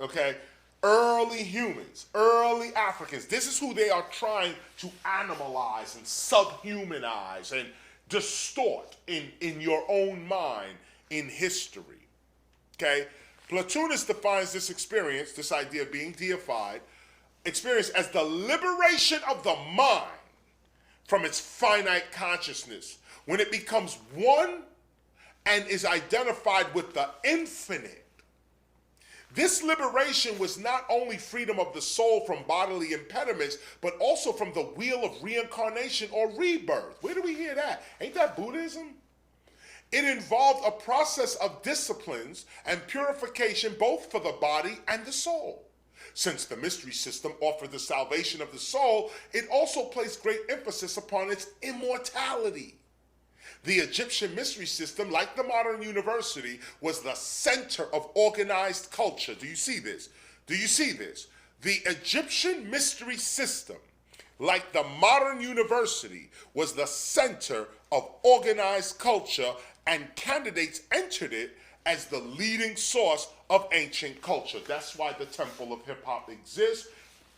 Okay? Early humans, early Africans. This is who they are trying to animalize and subhumanize and distort in your own mind in history. Okay? Plotinus defines this experience, this idea of being deified, experience as the liberation of the mind from its finite consciousness, when it becomes one and is identified with the infinite. This liberation was not only freedom of the soul from bodily impediments, but also from the wheel of reincarnation or rebirth. Where do we hear that? Ain't that Buddhism? It involved a process of disciplines and purification both for the body and the soul. Since the mystery system offered the salvation of the soul, it also placed great emphasis upon its immortality. The Egyptian mystery system, like the modern university, was the center of organized culture. Do you see this? Do you see this? The Egyptian mystery system, like the modern university, was the center of organized culture, and candidates entered it as the leading source of ancient culture. That's why the Temple of Hip Hop exists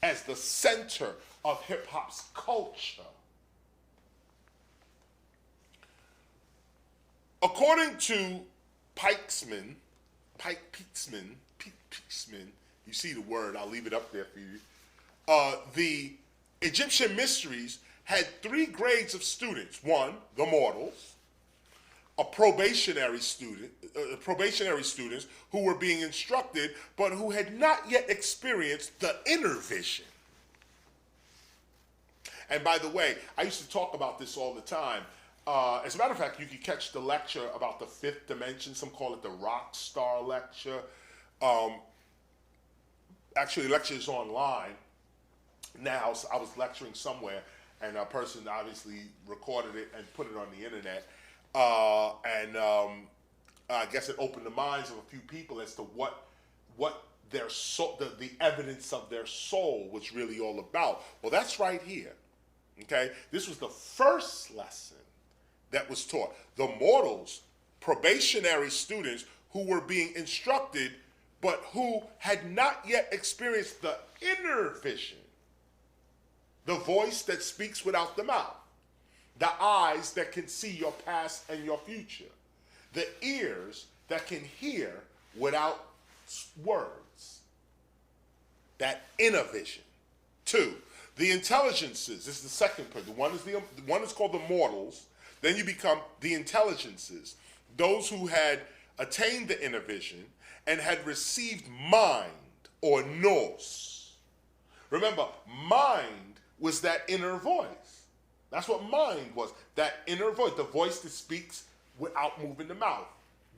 as the center of hip hop's culture. According to Pikesman, you see the word, I'll leave it up there for you. The Egyptian mysteries had 3 grades of students. One, the mortals, probationary students who were being instructed, but who had not yet experienced the inner vision. And by the way, I used to talk about this all the time. As a matter of fact, you can catch the lecture about the 5th dimension. Some call it the rock star lecture. Actually, the lecture is online now. So I was lecturing somewhere, and a person obviously recorded it and put it on the internet. I guess it opened the minds of a few people as to what their soul, the evidence of their soul was really all about. Well, that's right here. Okay, this was the first lesson that was taught. The mortals, probationary students who were being instructed, but who had not yet experienced the inner vision, the voice that speaks without the mouth, the eyes that can see your past and your future, the ears that can hear without words, that inner vision. 2, the intelligences. This is the second part. One is called the mortals. Then you become the intelligences, those who had attained the inner vision and had received mind or nous. Remember, mind was that inner voice. That's what mind was, that inner voice, the voice that speaks without moving the mouth,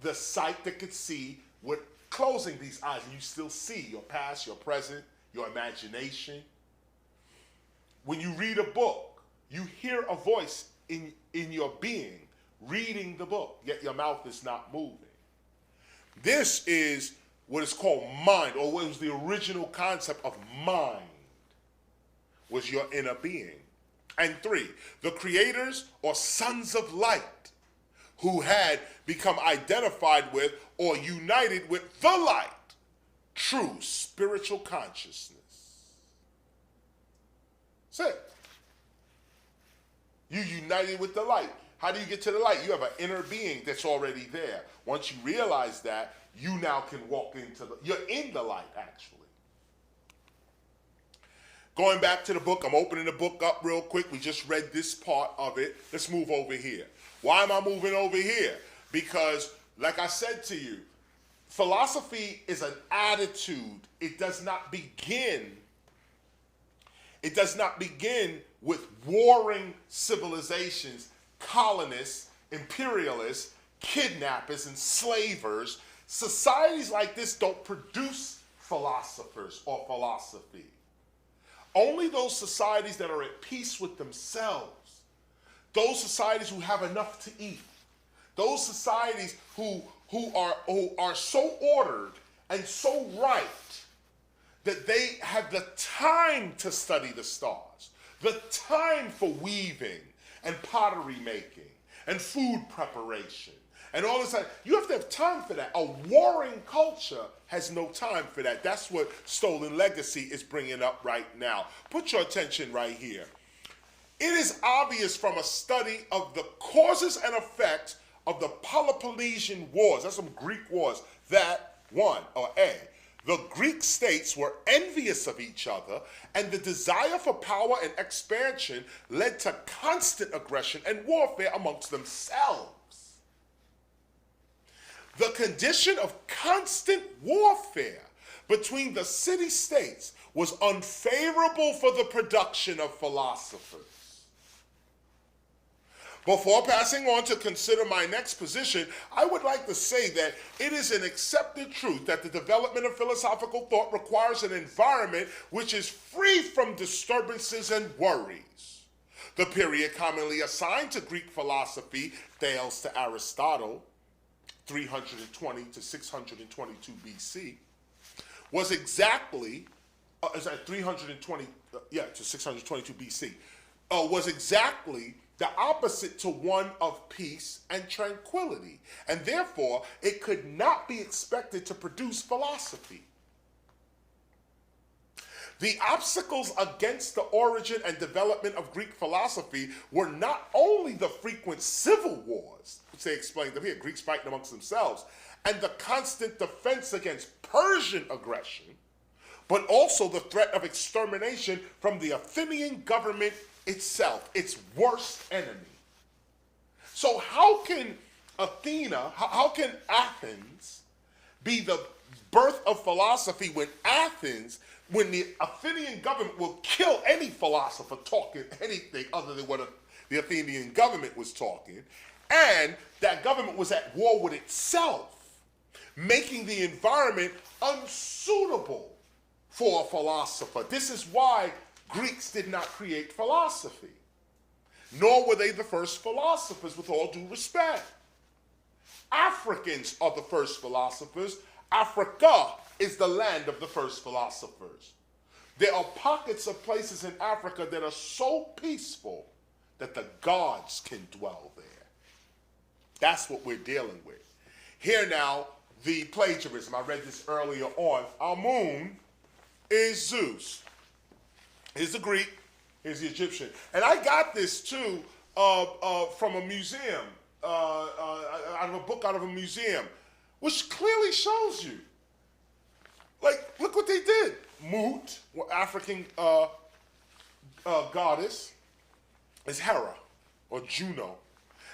the sight that could see with closing these eyes, and you still see your past, your present, your imagination. When you read a book, you hear a voice in your being reading the book, yet your mouth is not moving. This is what is called mind, or what was the original concept of mind, was your inner being. And 3, the creators or sons of light who had become identified with or united with the light, true spiritual consciousness. That's it. You united with the light. How do you get to the light? You have an inner being that's already there. Once you realize that, you now can walk into you're in the light, actually. Going back to the book, I'm opening the book up real quick. We just read this part of it. Let's move over here. Why am I moving over here? Because, like I said to you, philosophy is an attitude. It does not begin with warring civilizations, colonists, imperialists, kidnappers, enslavers. Societies like this don't produce philosophers or philosophy. Only those societies that are at peace with themselves, those societies who have enough to eat, those societies who are so ordered and so right that they have the time to study the stars, the time for weaving and pottery making and food preparation and all this. You have to have time for that. A warring culture has no time for that. That's what Stolen Legacy is bringing up right now. Put your attention right here. It is obvious from a study of the causes and effects of the Peloponnesian Wars, that's some Greek wars, that, 1, or A, the Greek states were envious of each other, and the desire for power and expansion led to constant aggression and warfare amongst themselves. The condition of constant warfare between the city-states was unfavorable for the production of philosophers. Before passing on to consider my next position, I would like to say that it is an accepted truth that the development of philosophical thought requires an environment which is free from disturbances and worries. The period commonly assigned to Greek philosophy, Thales to Aristotle, 320 to 622 BC, was exactly, 320, to 622 BC, was exactly the opposite to one of peace and tranquility, and therefore it could not be expected to produce philosophy. The obstacles against the origin and development of Greek philosophy were not only the frequent civil wars, which they explained up here, Greeks fighting amongst themselves, and the constant defense against Persian aggression, but also the threat of extermination from the Athenian government itself, its worst enemy. So how can Athena, how can Athens be the birth of philosophy when the Athenian government will kill any philosopher talking anything other than what the Athenian government was talking, and that government was at war with itself, making the environment unsuitable for a philosopher. This is why Greeks did not create philosophy, nor were they the first philosophers, with all due respect. Africans are the first philosophers. Africa is the land of the first philosophers. There are pockets of places in Africa that are so peaceful that the gods can dwell there. That's what we're dealing with. Here now, the plagiarism. I read this earlier on. Our moon is Zeus. Here's the Greek, here's the Egyptian. And I got this too from a museum, out of a book out of a museum, which clearly shows you. Like, look what they did. Mut, African goddess, is Hera, or Juno.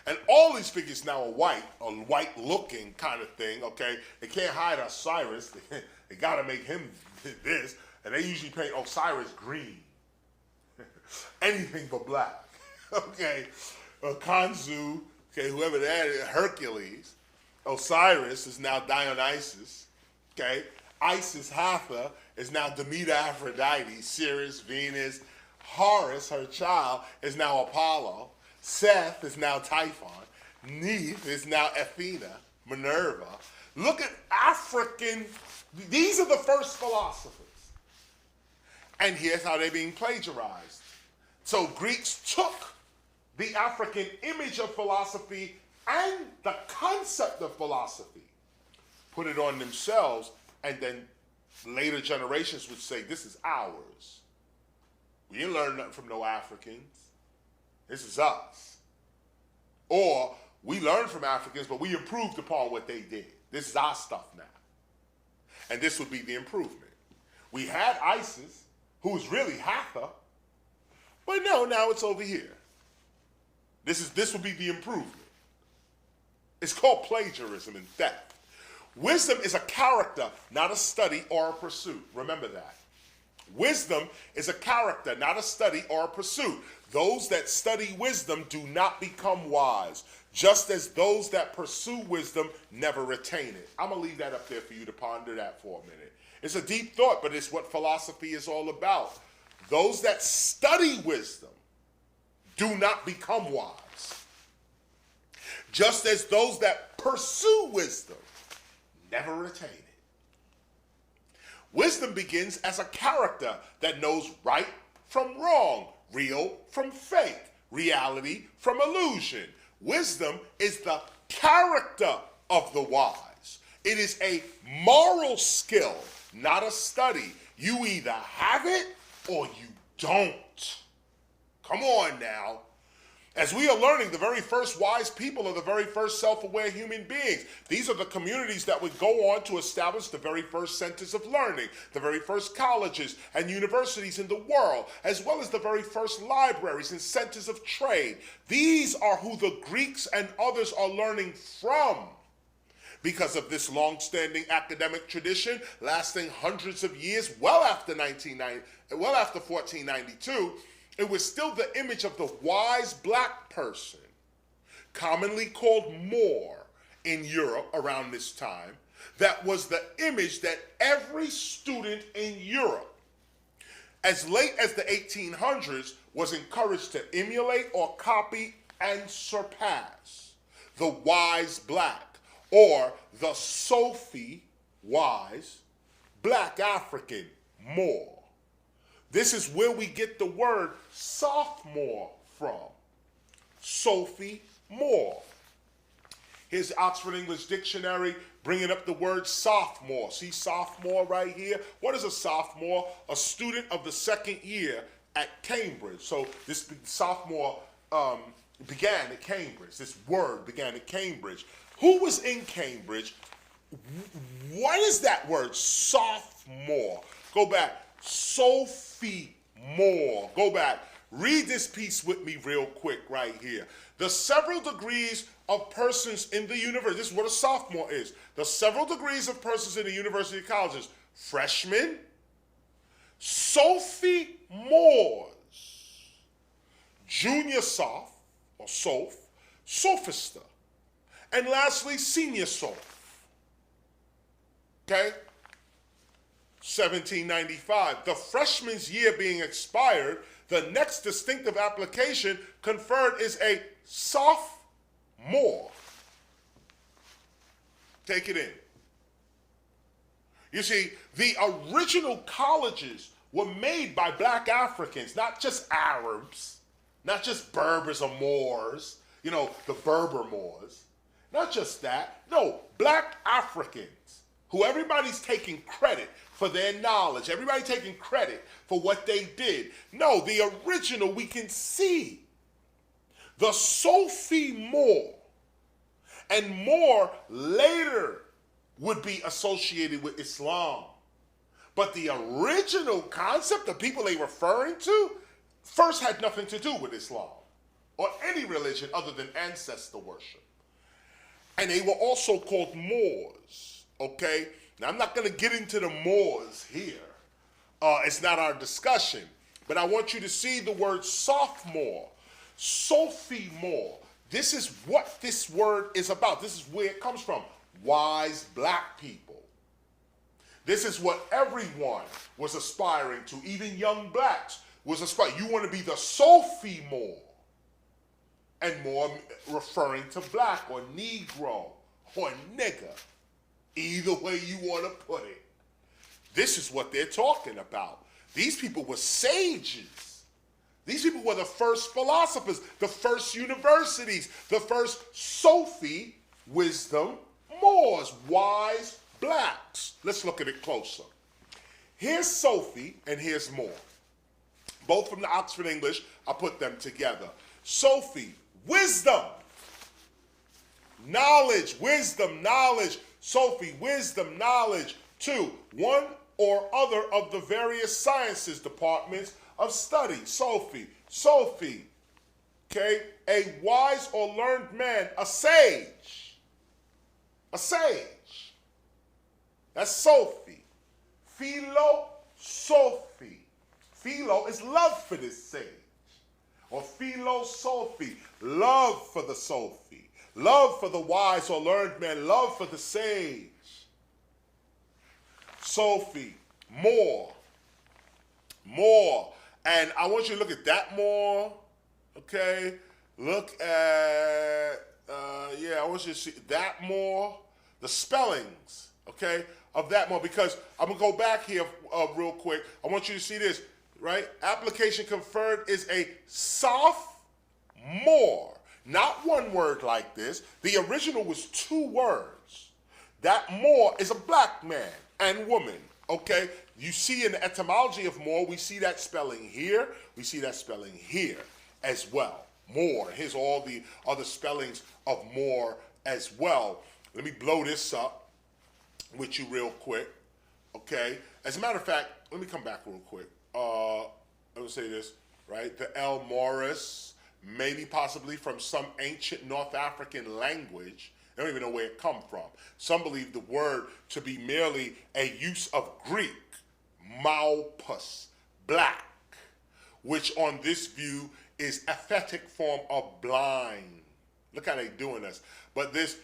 And all these figures now are white-looking kind of thing, okay? They can't hide Osiris. They gotta make him this. And they usually paint Osiris green. Anything but black. Okay. Khonsu, okay, whoever that is, Hercules. Osiris is now Dionysus. Okay. Isis Hathor is now Demeter Aphrodite. Ceres, Venus. Horus, her child, is now Apollo. Seth is now Typhon. Neith is now Athena, Minerva. Look at African, these are the first philosophers. And here's how they're being plagiarized. So Greeks took the African image of philosophy and the concept of philosophy, put it on themselves, and then later generations would say, this is ours. We didn't learn nothing from no Africans. This is us. Or we learned from Africans, but we improved upon what they did. This is our stuff now. And this would be the improvement. We had Isis, who was really Hathor, but no, now it's over here. This would be the improvement. It's called plagiarism and theft. Wisdom is a character, not a study or a pursuit. Remember that. Wisdom is a character, not a study or a pursuit. Those that study wisdom do not become wise, just as those that pursue wisdom never retain it. I'm going to leave that up there for you to ponder that for a minute. It's a deep thought, but it's what philosophy is all about. Those that study wisdom do not become wise, just as those that pursue wisdom never retain it. Wisdom begins as a character that knows right from wrong, real from fake, reality from illusion. Wisdom is the character of the wise. It is a moral skill, not a study. You either have it or you don't. Come on now. As we are learning, the very first wise people are the very first self-aware human beings. These are the communities that would go on to establish the very first centers of learning, the very first colleges and universities in the world, as well as the very first libraries and centers of trade. These are who the Greeks and others are learning from. because of this long-standing academic tradition lasting hundreds of years, well after 1492, it was still the image of the wise black person, commonly called Moor in Europe around this time, that was the image that every student in Europe, as late as the 1800s, was encouraged to emulate or copy and surpass. The wise black, or the Sophie, wise, black African, Moor. This is where we get the word sophomore from. Sophie Moore. Here's the Oxford English Dictionary bringing up the word sophomore. See sophomore right here? What is a sophomore? A student of the second year at Cambridge. So this sophomore began at Cambridge. This word began at Cambridge. Who was in Cambridge? What is that word? Sophomore. Go back. Sophie Moore. Go back. Read this piece with me real quick right here. The several degrees of persons in the university. This is what a sophomore is. The several degrees of persons in the university colleges. Freshman, Sophie Moores, junior soph, or soph, sophister, and lastly, senior soph. Okay? 1795. The freshman's year being expired, the next distinctive application conferred is a sophomore. Take it in. You see, the original colleges were made by black Africans, not just Arabs, not just Berbers or Moors, you know, the Berber Moors. Not just that. No, black Africans, who everybody's taking credit for their knowledge. Everybody taking credit for what they did. No, the original we can see. The Sophie Moore. And Moore later would be associated with Islam. But the original concept, the people they referring to, first had nothing to do with Islam or any religion other than ancestor worship. And they were also called Moors, okay? Now, I'm not going to get into the Moors here. It's not our discussion. But I want you to see the word sophomore, Sophie Moore. This is what this word is about. This is where it comes from. Wise black people. This is what everyone was aspiring to. Even young blacks was aspiring. You want to be the Sophie Moore. And more referring to black or Negro or nigger. Either way you want to put it. This is what they're talking about. These people were sages. These people were the first philosophers, the first universities, the first Sophie, wisdom, Moors, wise blacks. Let's look at it closer. Here's Sophie and here's Moore. Both from the Oxford English, I put them together. Sophie, wisdom, knowledge, wisdom, knowledge. Sophie, wisdom, knowledge. 2, one or other of the various sciences departments of study. Sophie, okay, a wise or learned man, a sage. A sage. That's Sophie. Philosophy. Philo is love for this sage. Or philosophy, love for the Sophie. Love for the wise or learned man, love for the sage. Sophie, Moore. And I want you to look at that Moore, okay? Look at, I want you to see that Moore, the spellings, okay, of that Moore, because I'm going to go back here real quick. I want you to see this, right? Application conferred is a sophomore. Not one word like this. The original was 2 words. That Moore is a black man and woman, okay? You see in the etymology of Moore, we see that spelling here. We see that spelling here as well. Moore. Here's all the other spellings of Moore as well. Let me blow this up with you real quick, okay? As a matter of fact, let me come back real quick. Let me say this, right? The L. Morris, maybe possibly from some ancient North African language. They don't even know where it come from. Some believe the word to be merely a use of Greek, malpus, black, which on this view is emphatic form of blind. Look how they doing this. But this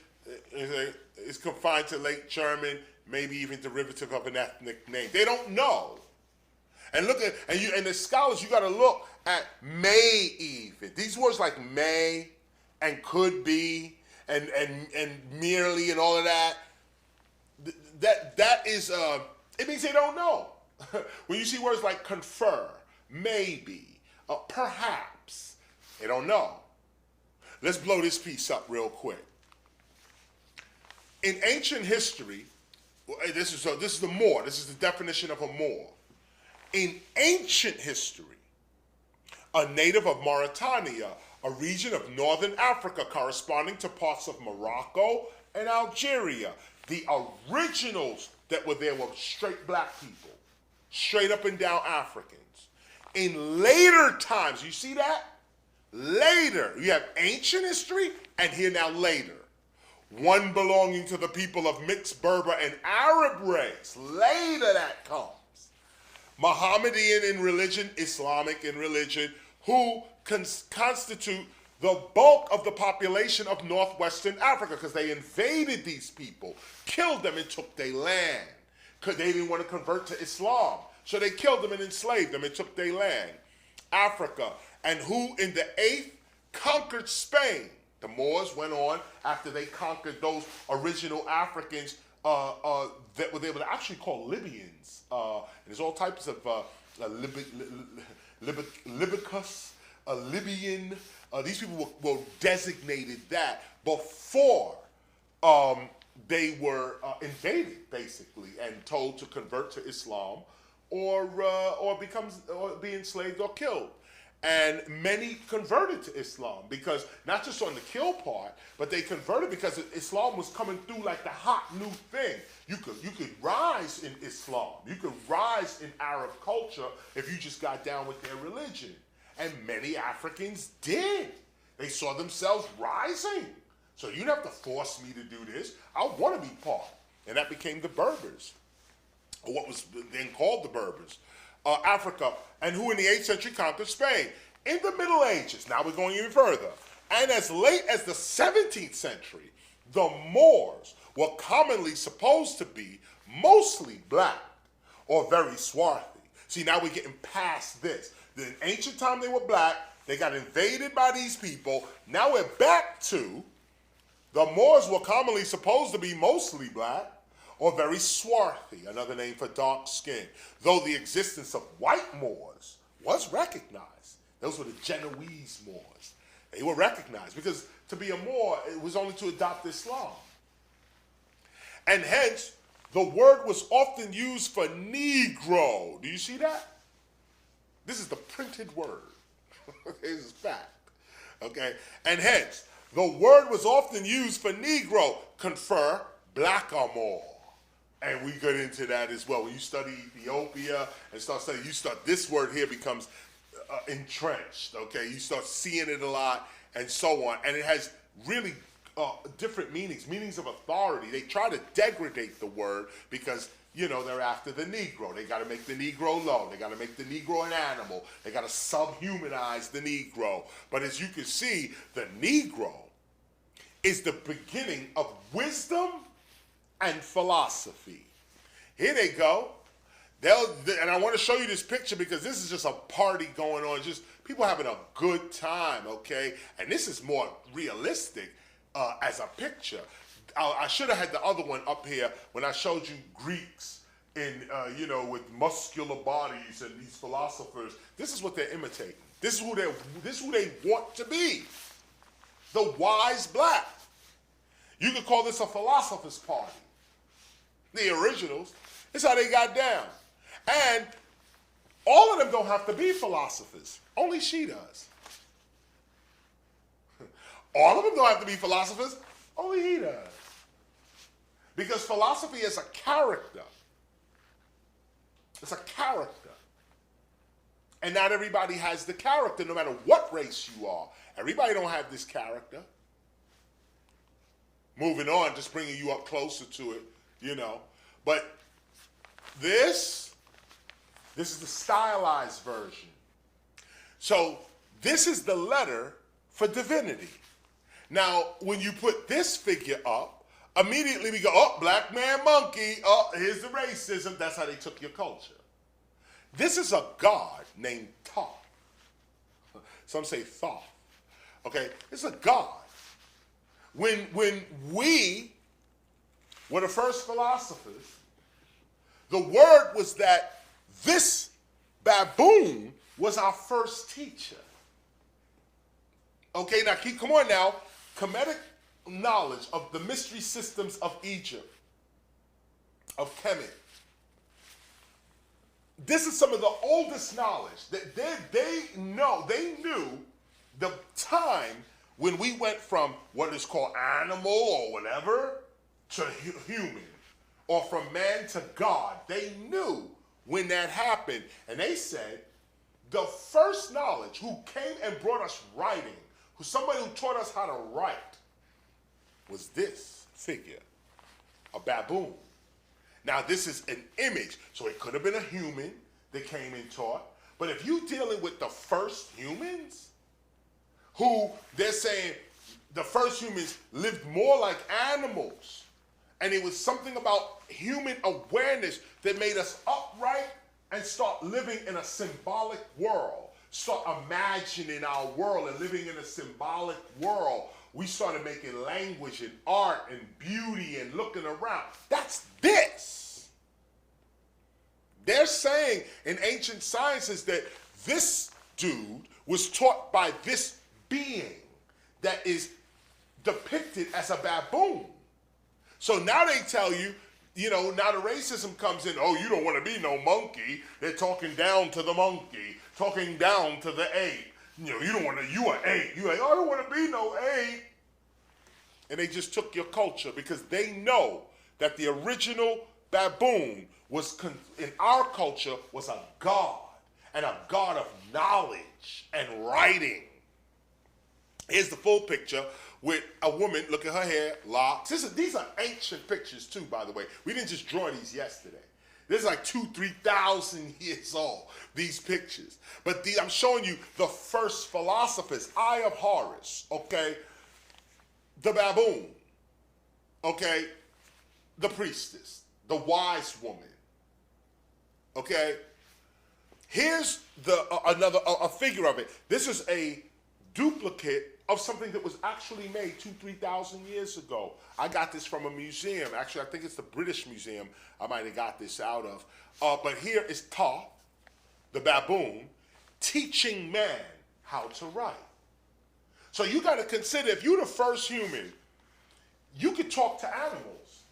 is confined to late German, maybe even derivative of an ethnic name. They don't know. And look at, and the scholars, you got to look at may even. These words like may and could be and merely and all of that, that is, it means they don't know. When you see words like confer, maybe, perhaps, they don't know. Let's blow this piece up real quick. In ancient history, this is the Moor. This is the definition of a Moor. In ancient history, a native of Mauritania, a region of northern Africa corresponding to parts of Morocco and Algeria. The originals that were there were straight black people, straight up and down Africans. In later times, you see that? Later, you have ancient history and here now later. One belonging to the people of mixed Berber and Arab race. Later that comes. Mohammedan in religion, Islamic in religion, who constitute the bulk of the population of northwestern Africa because they invaded these people, killed them and took their land because they didn't want to convert to Islam. So they killed them and enslaved them and took their land. Africa, and who in the 8th conquered Spain. The Moors went on after they conquered those original Africans that were they were actually called Libyans. And there's all types of Libicus, Libyan. These people were designated that before they were invaded, basically, and told to convert to Islam or be enslaved or killed. And many converted to Islam because not just on the kill part, but they converted because Islam was coming through like the hot new thing. You could rise in Islam. You could rise in Arab culture if you just got down with their religion. And many Africans did. They saw themselves rising. So you don't have to force me to do this. I want to be part. And that became the Berbers, or what was then called the Berbers. Africa, and who in the 8th century conquered Spain. In the Middle Ages, now we're going even further, and as late as the 17th century, the Moors were commonly supposed to be mostly black or very swarthy. See, now we're getting past this. In ancient time they were black, they got invaded by these people, now we're back to the Moors were commonly supposed to be mostly black or very swarthy, another name for dark skin, though the existence of white Moors was recognized. Those were the Genoese Moors. They were recognized because to be a Moor, it was only to adopt Islam. And hence, the word was often used for Negro. Do you see that? This is the printed word. This is fact. Okay? And hence, the word was often used for Negro, confer, blackamoor. And we get into that as well. When you study Ethiopia and start studying, this word here becomes entrenched, okay? You start seeing it a lot and so on. And it has really different meanings of authority. They try to degrade the word because, you know, they're after the Negro. They got to make the Negro low. They got to make the Negro an animal. They got to subhumanize the Negro. But as you can see, the Negro is the beginning of wisdom and philosophy. Here they go. And I want to show you this picture because this is just a party going on, just people having a good time, okay? And this is more realistic as a picture. I should have had the other one up here when I showed you Greeks in, with muscular bodies and these philosophers. This is what they're imitating. This is who they want to be. The wise black. You could call this a philosopher's party. The originals. It's how they got down. And all of them don't have to be philosophers. Only she does. All of them don't have to be philosophers. Only he does. Because philosophy is a character. It's a character. And not everybody has the character, no matter what race you are. Everybody don't have this character. moving on, just bringing you up closer to it, you know. But this is the stylized version. So this is the letter for divinity. Now, when you put this figure up, immediately we go, oh, black man monkey, oh, here's the racism. That's how they took your culture. This is a god named Thoth. Some say Thoth. Okay, it's a god. When we were the first philosophers, the word was that this baboon was our first teacher. Okay, now come on now. Kemetic knowledge of the mystery systems of Egypt, of Kemet. This is some of the oldest knowledge that they knew the time when we went from what is called animal or whatever to human, or from man to God. They knew when that happened. And they said the first knowledge who came and brought us writing, who somebody who taught us how to write, was this figure, a baboon. Now this is an image, so it could have been a human that came and taught. But if you're dealing with the first humans, who they're saying the first humans lived more like animals, and it was something about human awareness that made us upright and start living in a symbolic world, start imagining our world and living in a symbolic world. We started making language and art and beauty and looking around. That's this. They're saying in ancient sciences that this dude was taught by this being that is depicted as a baboon. So now they tell you, you know, now the racism comes in, oh, you don't want to be no monkey. They're talking down to the monkey, talking down to the ape. You know, you don't want to, you an ape. You're like, oh, I don't want to be no ape. And they just took your culture because they know that the original baboon was, in our culture, was a god, and a god of knowledge and writing. Here's the full picture with a woman, look at her hair, locks. These are ancient pictures too, by the way. We didn't just draw these yesterday. This is like 2,000-3,000 years old, these pictures. But I'm showing you the first philosophers, Eye of Horus, okay? The baboon, okay? The priestess, the wise woman, okay? Here's another figure of it. This is a duplicate of something that was actually made 2,000-3,000 years ago. I got this from a museum. Actually, I think it's the British Museum I might have got this out of. But here is Thoth, the baboon, teaching man how to write. So you got to consider, if you're the first human, you could talk to animals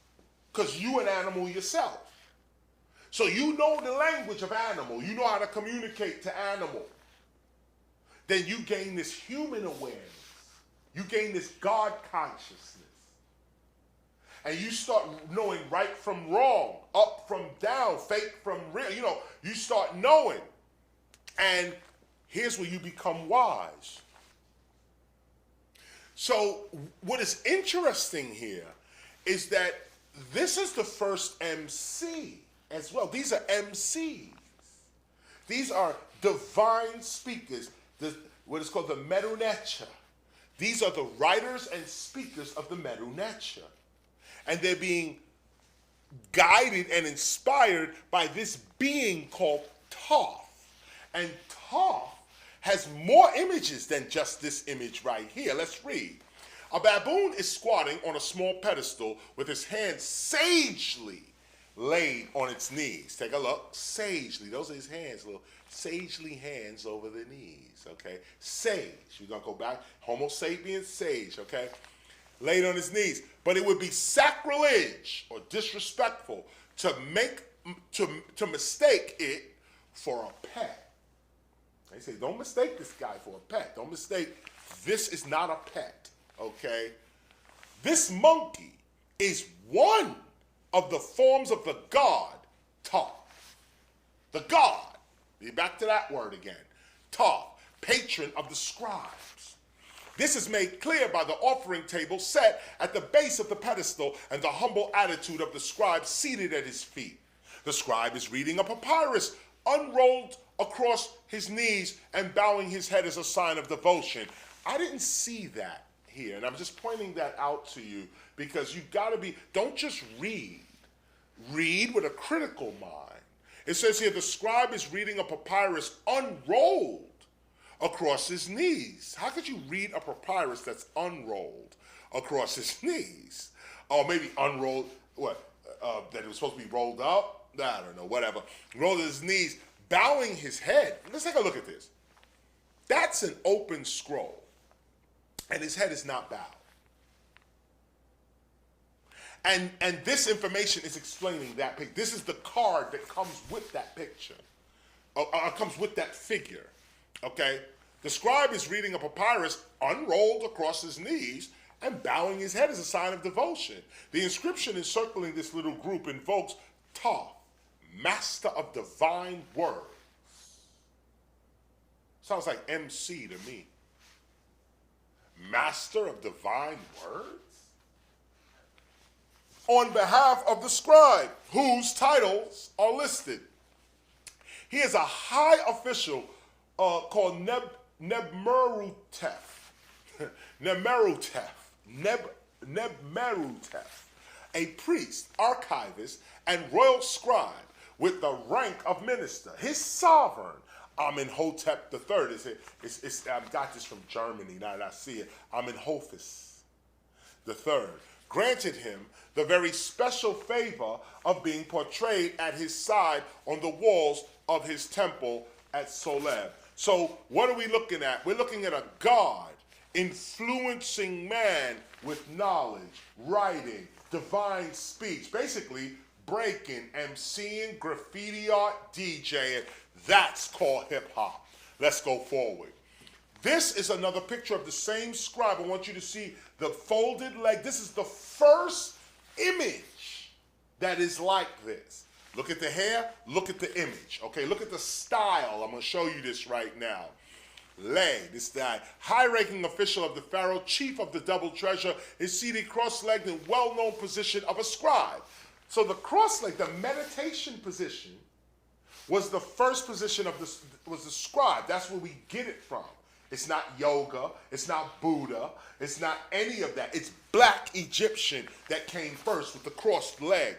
because you an animal yourself. So you know the language of animal. You know how to communicate to animal. Then you gain this human awareness. You gain this God consciousness. And you start knowing right from wrong, up from down, fake from real. You know, you start knowing. And here's where you become wise. So what is interesting here is that this is the first MC as well. These are MCs. These are divine speakers. What is called the Medu Neter. These are the writers and speakers of the Medu Neter. And they're being guided and inspired by this being called Thoth. And Thoth has more images than just this image right here. Let's read. A baboon is squatting on a small pedestal with his hands sagely laid on its knees. Take a look. Sagely. Those are his hands, little sagely hands over the knees, okay? Sage. We're going to go back. Homo sapiens, sage, okay? Laid on his knees. But it would be sacrilege or disrespectful to mistake it for a pet. They say, don't mistake this guy for a pet. Don't mistake, this is not a pet, okay? This monkey is one of the forms of the god, Thoth. The god, back to that word again, Thoth, patron of the scribes. This is made clear by the offering table set at the base of the pedestal and the humble attitude of the scribe seated at his feet. The scribe is reading a papyrus unrolled across his knees and bowing his head as a sign of devotion. I didn't see that here, and I'm just pointing that out to you because you've got to be, don't just read. Read with a critical mind. It says here, the scribe is reading a papyrus unrolled across his knees. How could you read a papyrus that's unrolled across his knees? Or maybe unrolled, that it was supposed to be rolled up? I don't know, whatever. Rolled at his knees, bowing his head. Let's take a look at this. That's an open scroll, and his head is not bowed. And this information is explaining that picture. This is the card that comes with that picture, comes with that figure, okay? The scribe is reading a papyrus unrolled across his knees and bowing his head as a sign of devotion. The inscription encircling this little group invokes Thoth, master of divine words. Sounds like MC to me. Master of divine words? On behalf of the scribe, whose titles are listed. He is a high official called Nebmerutef, a priest, archivist, and royal scribe with the rank of minister. His sovereign, Amenhotep III, I got this from Germany, now that I see it, Amenhotep III, granted him the very special favor of being portrayed at his side on the walls of his temple at Soleb. So what are we looking at? We're looking at a God influencing man with knowledge, writing, divine speech, basically breaking, MCing, graffiti art, DJing. That's called hip hop. Let's go forward. This is another picture of the same scribe. I want you to see the folded leg. This is the first image that is like this. Look at the hair, look at the image. Okay, look at the style. I'm going to show you this right now. Leg, this guy, high-ranking official of the pharaoh, chief of the double treasure, is seated cross-legged in well-known position of a scribe. So the cross-leg, the meditation position, was the first position of the scribe. That's where we get it from. It's not yoga, it's not Buddha, it's not any of that. It's black Egyptian that came first with the crossed leg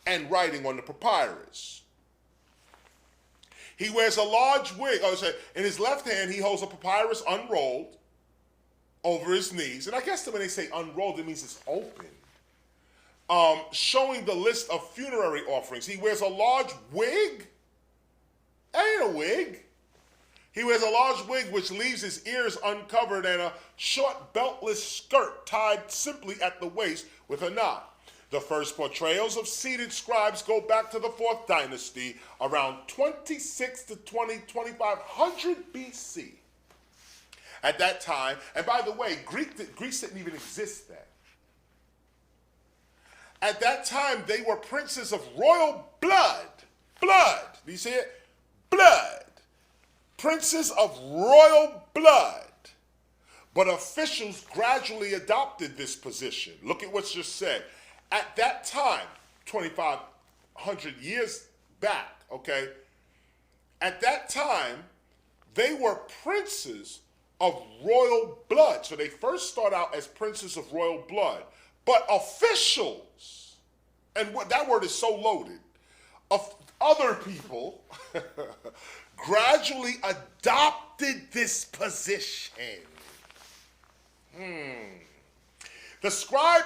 and writing on the papyrus. He wears a large wig. In his left hand, he holds a papyrus unrolled over his knees. And I guess that when they say unrolled, it means it's open. Showing the list of funerary offerings. He wears a large wig. That ain't a wig. He wears a large wig which leaves his ears uncovered and a short beltless skirt tied simply at the waist with a knot. The first portrayals of seated scribes go back to the 4th dynasty, around 26 to 2500 BC. At that time, and by the way, Greece didn't even exist then. At that time, they were princes of royal blood. Blood. Do you see it? Blood. Princes of royal blood. But officials gradually adopted this position. Look at what's just said. At that time, 2,500 years back, okay, at that time, they were princes of royal blood. So they first start out as princes of royal blood. But officials, and that word is so loaded, of other people gradually adopted this position. The scribe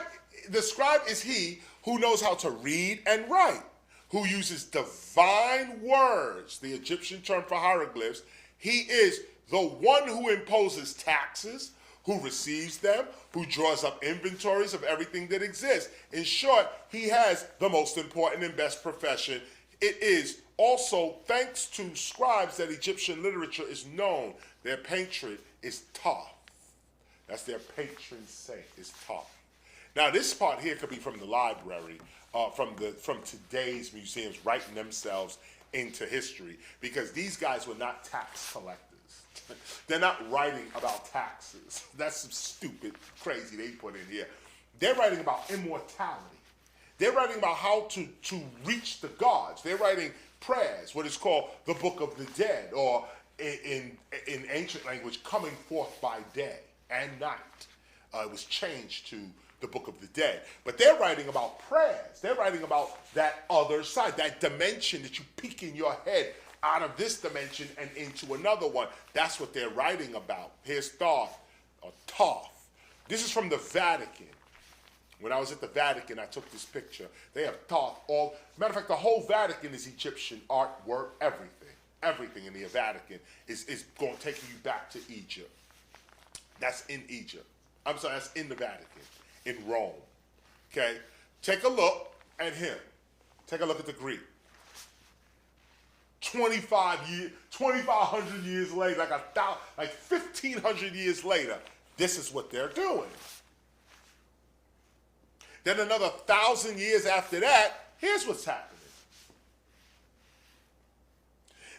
is he who knows how to read and write, who uses divine words, the Egyptian term for hieroglyphs. He is the one who imposes taxes, who receives them, who draws up inventories of everything that exists. In short, he has the most important and best profession. It is also thanks to scribes that Egyptian literature is known. Their patron is Thoth. That's their patron saint, is Thoth. Now, this part here could be from the library, from today's museums writing themselves into history, because these guys were not tax collectors. They're not writing about taxes. That's some stupid, crazy they put in here. They're writing about immortality. They're writing about how to reach the gods. They're writing prayers, what is called the Book of the Dead, or in ancient language, coming forth by day and night. It was changed to the Book of the Dead. But they're writing about prayers. They're writing about that other side, that dimension that you peek in your head out of this dimension and into another one. That's what they're writing about. Here's Thoth, or Thoth. This is from the Vatican. When I was at the Vatican, I took this picture. They have Thoth. Matter of fact, the whole Vatican is Egyptian artwork, everything. Everything in the Vatican is taking you back to Egypt. That's in Egypt. I'm sorry, that's in the Vatican, in Rome. Okay? Take a look at him. Take a look at the Greek. 2,500 years later, like 1,500 years later, this is what they're doing. Then another 1,000 years after that, here's what's happening.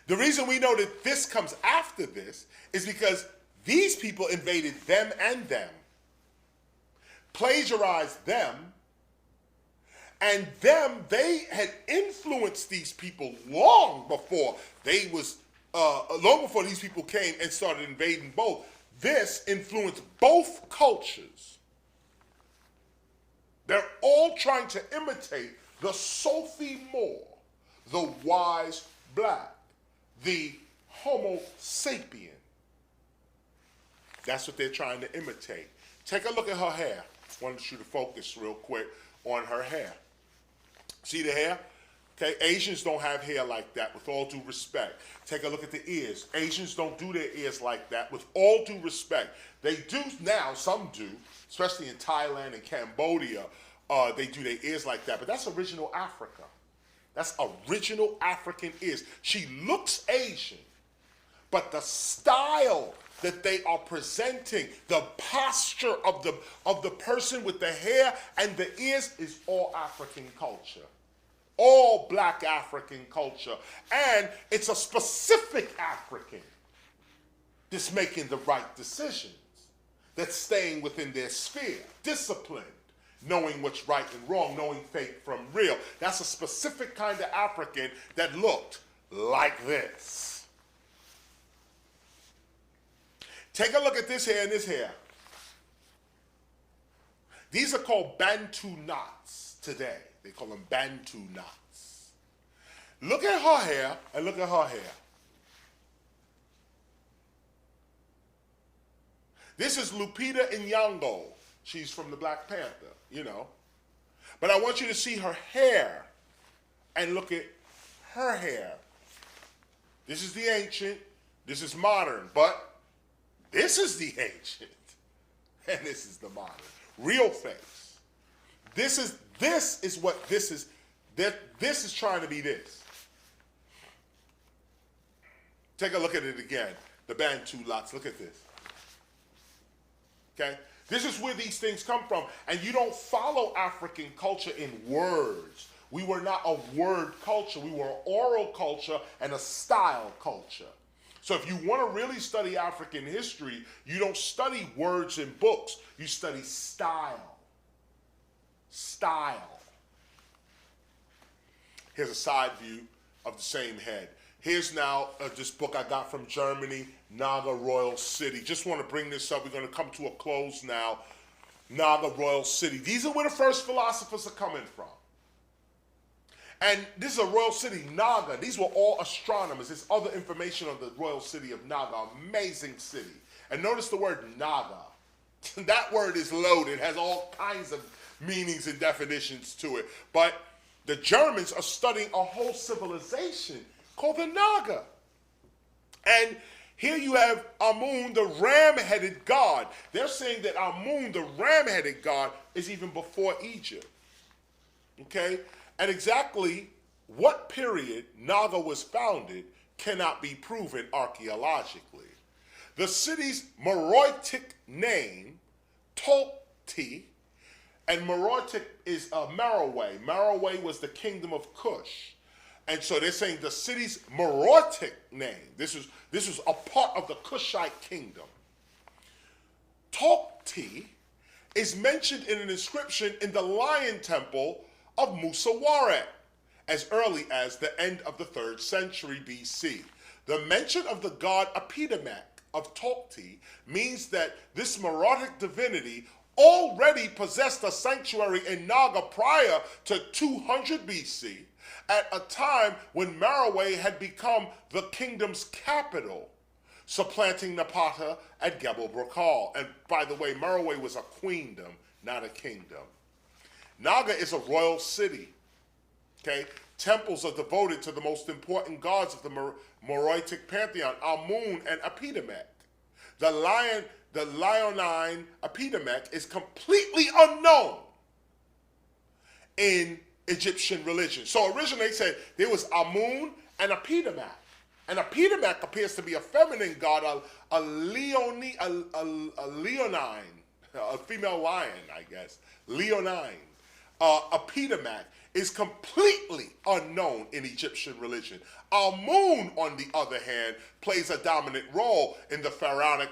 The reason we know that this comes after this is because these people invaded them and them, plagiarized them, and they had influenced these people long before these people came and started invading both. This influenced both cultures. They're all trying to imitate the Sophie Moore, the wise black, the Homo sapien. That's what they're trying to imitate. Take a look at her hair. I want you to focus real quick on her hair. See the hair? Okay, Asians don't have hair like that, with all due respect. Take a look at the ears. Asians don't do their ears like that, with all due respect. They do now, some do, especially in Thailand and Cambodia, they do their ears like that, but that's original Africa. That's original African ears. She looks Asian, but the style that they are presenting, the posture of the person with the hair and the ears is all African culture. All black African culture. And it's a specific African that's making the right decisions, that's staying within their sphere, disciplined, knowing what's right and wrong, knowing fake from real. That's a specific kind of African that looked like this. Take a look at this hair and this hair. These are called Bantu knots today. They call them Bantu knots. Look at her hair and look at her hair. This is Lupita Nyong'o. She's from the Black Panther, you know. But I want you to see her hair and look at her hair. This is the ancient, this is modern, but this is the ancient, and this is the modern. Real face. This is what this is. This is trying to be this. Take a look at it again. The Bantu lots. Look at this. Okay? This is where these things come from. And you don't follow African culture in words. We were not a word culture. We were an oral culture and a style culture. So if you want to really study African history, you don't study words in books. You study style. Style. Here's a side view of the same head. Here's now this book I got from Germany, Naga Royal City. Just want to bring this up. We're going to come to a close now. Naga Royal City. These are where the first philosophers are coming from. And this is a royal city, Naga. These were all astronomers. There's other information on the royal city of Naga. Amazing city. And notice the word Naga. That word is loaded. It has all kinds of meanings and definitions to it. But the Germans are studying a whole civilization called the Naga. And here you have Amun, the ram-headed god. They're saying that Amun, the ram-headed god, is even before Egypt. Okay? And exactly what period Naga was founded cannot be proven archaeologically. The city's Meroitic name, Tolti, and Meroitic is Meroe. Meroe was the kingdom of Kush. And so they're saying the city's Meroitic name. This was a part of the Kushite kingdom. Tokti is mentioned in an inscription in the Lion Temple of Musawaret as early as the end of the 3rd century BC. The mention of the god Apidamak of Tokti means that this Meroitic divinity already possessed a sanctuary in Naga prior to 200 BC, at a time when Meroe had become the kingdom's capital, supplanting Napata at Gebel Barkal. And by the way, Meroe was a queendom, not a kingdom. Naga is a royal city. Okay? Temples are devoted to the most important gods of the Meroitic pantheon, Amun and Apidamek. The Leonine Apidamek is completely unknown in Egyptian religion. So originally they said there was Amun and Apidamak. And Apidamak appears to be a feminine god, a leonine, a female lion, I guess. Leonine. Apidamak is completely unknown in Egyptian religion. Amun, on the other hand, plays a dominant role in the pharaonic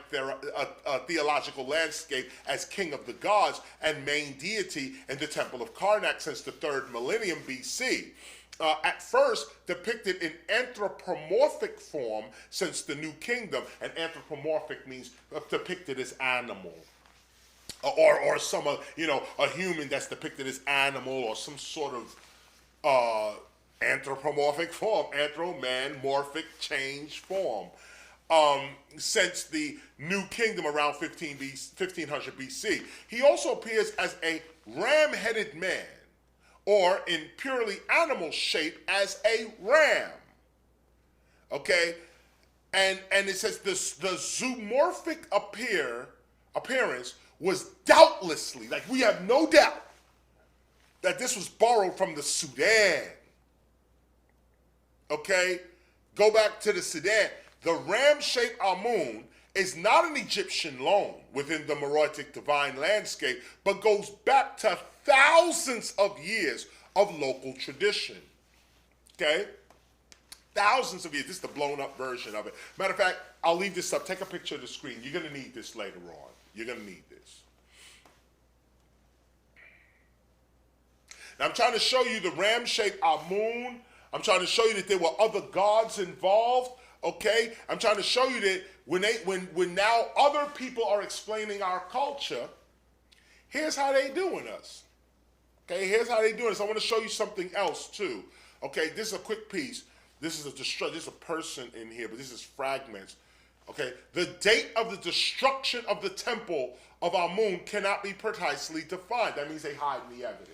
theological landscape as king of the gods and main deity in the Temple of Karnak since the 3rd millennium BC. At first depicted in anthropomorphic form since the New Kingdom, and anthropomorphic means depicted as animal. Or some, a human that's depicted as animal, or some sort of anthropomorphic form, anthro-man-morphic change form. Since the New Kingdom around 1500 BC. He also appears as a ram-headed man, or in purely animal shape as a ram. Okay? And it says the zoomorphic appearance was doubtlessly, like we have no doubt, that this was borrowed from the Sudan. Okay? Go back to the Sudan. The ram-shaped Amun is not an Egyptian loan within the Meroitic divine landscape, but goes back to thousands of years of local tradition. Okay? Thousands of years. This is the blown up version of it. Matter of fact, I'll leave this up. Take a picture of the screen. You're going to need this later on. You're going to need this. Now I'm trying to show you the ram-shaped Amun. I'm trying to show you that there were other gods involved. Okay? I'm trying to show you that when now other people are explaining our culture, here's how they doing us. Okay? Here's how they doing us. I want to show you something else too. Okay? This is a quick piece. This is a person in here, but this is fragments. Okay, the date of the destruction of the temple of Amun cannot be precisely defined. That means they hide the evidence.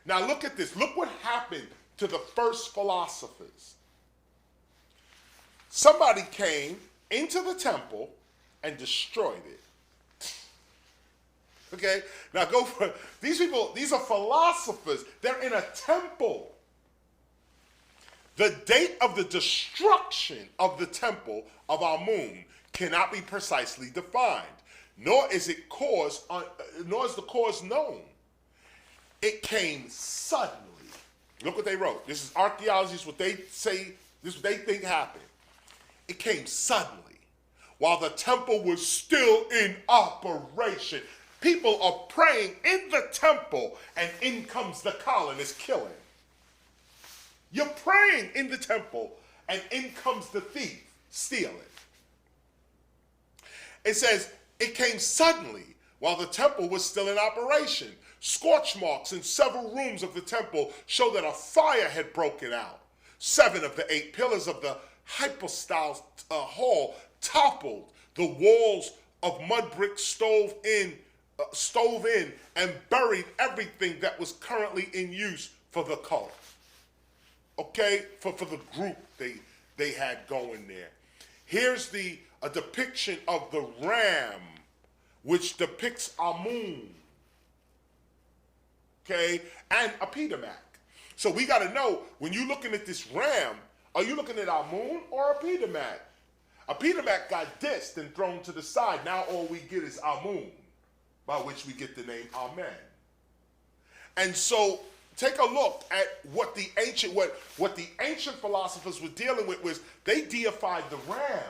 Now look at this. Look what happened to the first philosophers. Somebody came into the temple and destroyed it. Okay, now go for these people. These are philosophers. They're in a temple. The date of the destruction of the temple of Amun cannot be precisely defined, nor is the cause known. It came suddenly. Look what they wrote. This is archaeology. This is what they say. This is what they think happened. It came suddenly, while the temple was still in operation. People are praying in the temple, and in comes the colonist killing. You're praying in the temple, and in comes the thief stealing. It says, it came suddenly while the temple was still in operation. Scorch marks in several rooms of the temple show that a fire had broken out. 7 of the 8 pillars of the hypostyle hall toppled. The walls of mud bricks stove in, and buried everything that was currently in use for the cult. Okay, for the group they had going there. Here's a depiction of the ram, which depicts Amun. Okay, and Apidamak. So we got to know, when you're looking at this ram, are you looking at Amun or Apidamak? Apidamak got dissed and thrown to the side. Now all we get is Amun, by which we get the name Amen. And so take a look at what the ancient philosophers were dealing with was they deified the ram.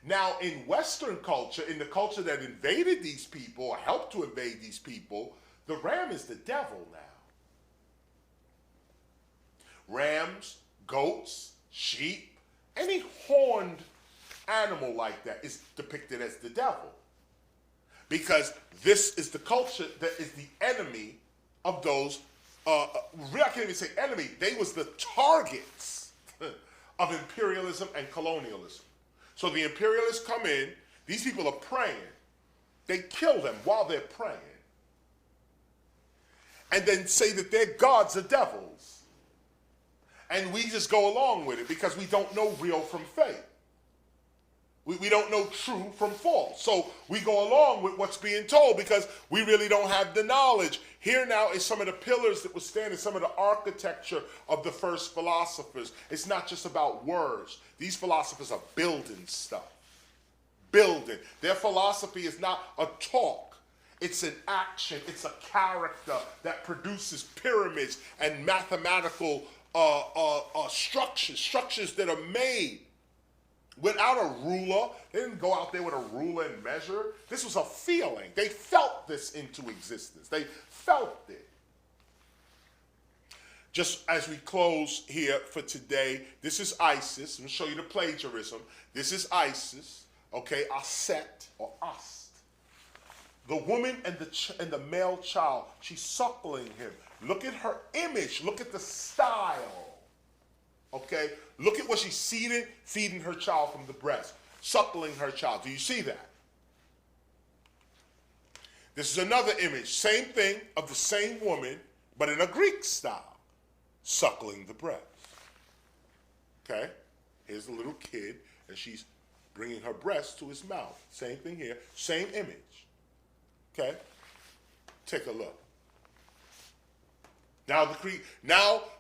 Now, in Western culture, in the culture that invaded these people, or helped to invade these people, the ram is the devil now. Rams, goats, sheep, any horned animal like that is depicted as the devil. Because this is the culture that is the enemy of those, really I can't even say enemy, they was the targets of imperialism and colonialism. So the imperialists come in, these people are praying. They kill them while they're praying. And then say that their gods are devils. And we just go along with it because we don't know real from fake. We don't know true from false. So we go along with what's being told because we really don't have the knowledge. Here now is some of the pillars that were standing, some of the architecture of the first philosophers. It's not just about words. These philosophers are building stuff. Building. Their philosophy is not a talk. It's an action. It's a character that produces pyramids and mathematical structures that are made without a ruler. They didn't go out there with a ruler and measure. This was a feeling. They felt this into existence. They felt it. Just as we close here for today, this is Isis. I'm going to show you the plagiarism. This is Isis, okay, Aset or Ast. The woman and the male child, she's suckling him. Look at her image. Look at the style. Okay? Look at what she's feeding her child from the breast. Suckling her child. Do you see that? This is another image. Same thing of the same woman, but in a Greek style. Suckling the breast. Okay? Here's a little kid, and she's bringing her breast to his mouth. Same thing here. Same image. Okay? Take a look. Now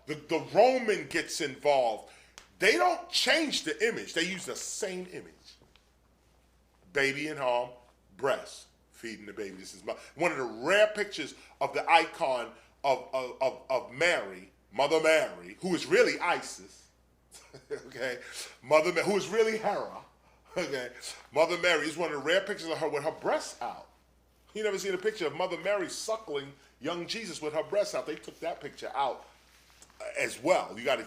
the Roman gets involved. They don't change the image. They use the same image. Baby in arm, breast, feeding the baby. This is one of the rare pictures of the icon of Mary, Mother Mary, who is really Isis. Okay? Who is really Hera. Okay? Mother Mary is one of the rare pictures of her with her breasts out. You never seen a picture of Mother Mary suckling young Jesus with her breasts out. They took that picture out as well. You got to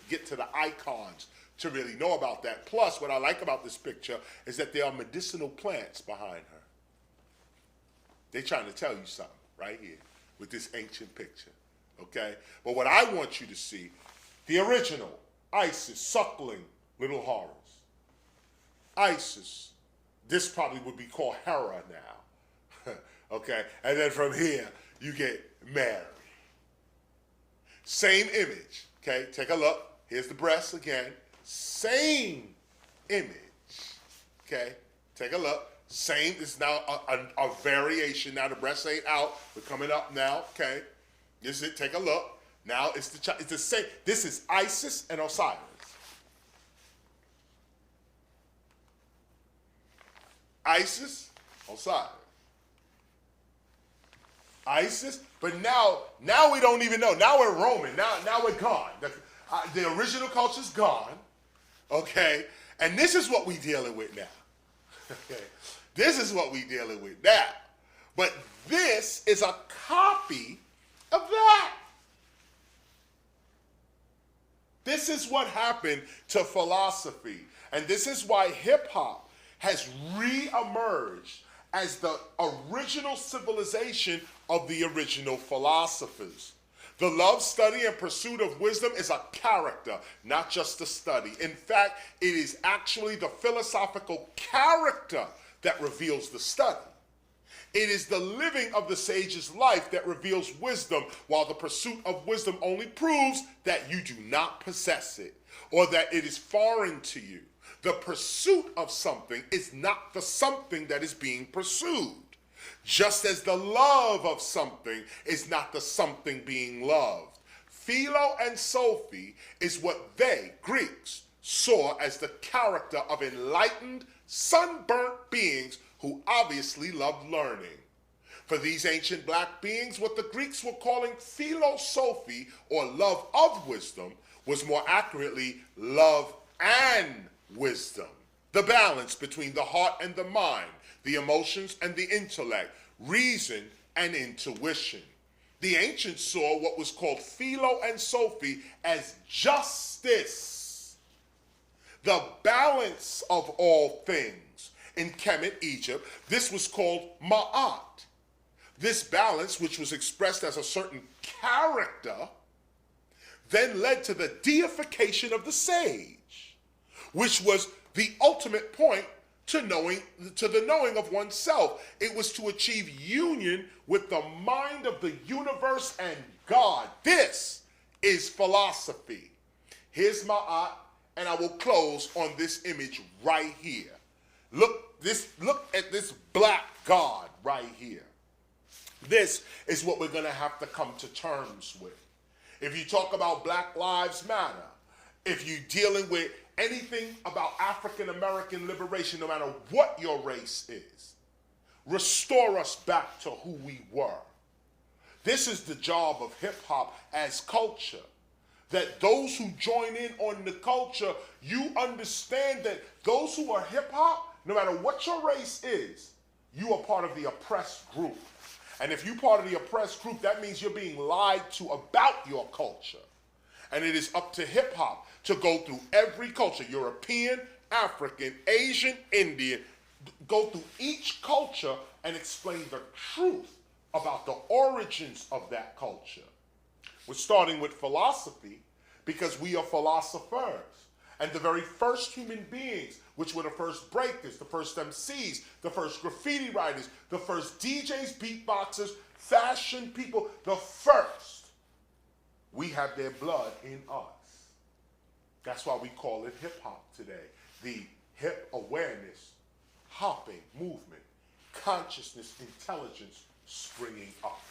get to the icons to really know about that. Plus, what I like about this picture is that there are medicinal plants behind her. They're trying to tell you something right here with this ancient picture. Okay? But what I want you to see, the original Isis suckling little horrors. Isis. This probably would be called Hera now. Okay, and then from here, you get Mary. Same image, okay? Take a look. Here's the breast again. Same image, okay? Take a look. Same, this is now a variation. Now the breasts ain't out. We're coming up now, okay? This is it, take a look. Now it's the same. This is Isis and Osiris. Isis, Osiris. Isis, but now we don't even know. Now we're Roman. Now we're gone. The original culture's gone. Okay, and this is what we're dealing with now. Okay, this is what we're dealing with now. But this is a copy of that. This is what happened to philosophy, and this is why hip hop has re-emerged as the original civilization of the original philosophers. The love, study, and pursuit of wisdom is a character, not just a study. In fact, it is actually the philosophical character that reveals the study. It is the living of the sage's life that reveals wisdom, while the pursuit of wisdom only proves that you do not possess it, or that it is foreign to you. The pursuit of something is not the something that is being pursued, just as the love of something is not the something being loved. Philo and Sophie is what they, Greeks, saw as the character of enlightened, sunburnt beings who obviously loved learning. For these ancient black beings, what the Greeks were calling philosophy, or love of wisdom, was more accurately love and wisdom. The balance between the heart and the mind, the emotions and the intellect, reason and intuition. The ancients saw what was called philo and Sophie as justice, the balance of all things. In Kemet, Egypt, this was called ma'at. This balance, which was expressed as a certain character, then led to the deification of the sage, which was the ultimate point to the knowing of oneself. It was to achieve union with the mind of the universe and God. This is philosophy. Here's ma'at, and I will close on this image right here. Look at this black God right here. This is what we're going to have to come to terms with. If you talk about Black Lives Matter, if you're dealing with anything about African American liberation, no matter what your race is, restore us back to who we were. This is the job of hip hop as culture. That those who join in on the culture, you understand that those who are hip hop, no matter what your race is, you are part of the oppressed group. And if you're part of the oppressed group, that means you're being lied to about your culture. And it is up to hip hop to go through every culture, European, African, Asian, Indian, go through each culture and explain the truth about the origins of that culture. We're starting with philosophy because we are philosophers. And the very first human beings, which were the first breakers, the first MCs, the first graffiti writers, the first DJs, beatboxers, fashion people, the first, we have their blood in us. That's why we call it hip hop today. The hip awareness, hopping movement, consciousness, intelligence springing up.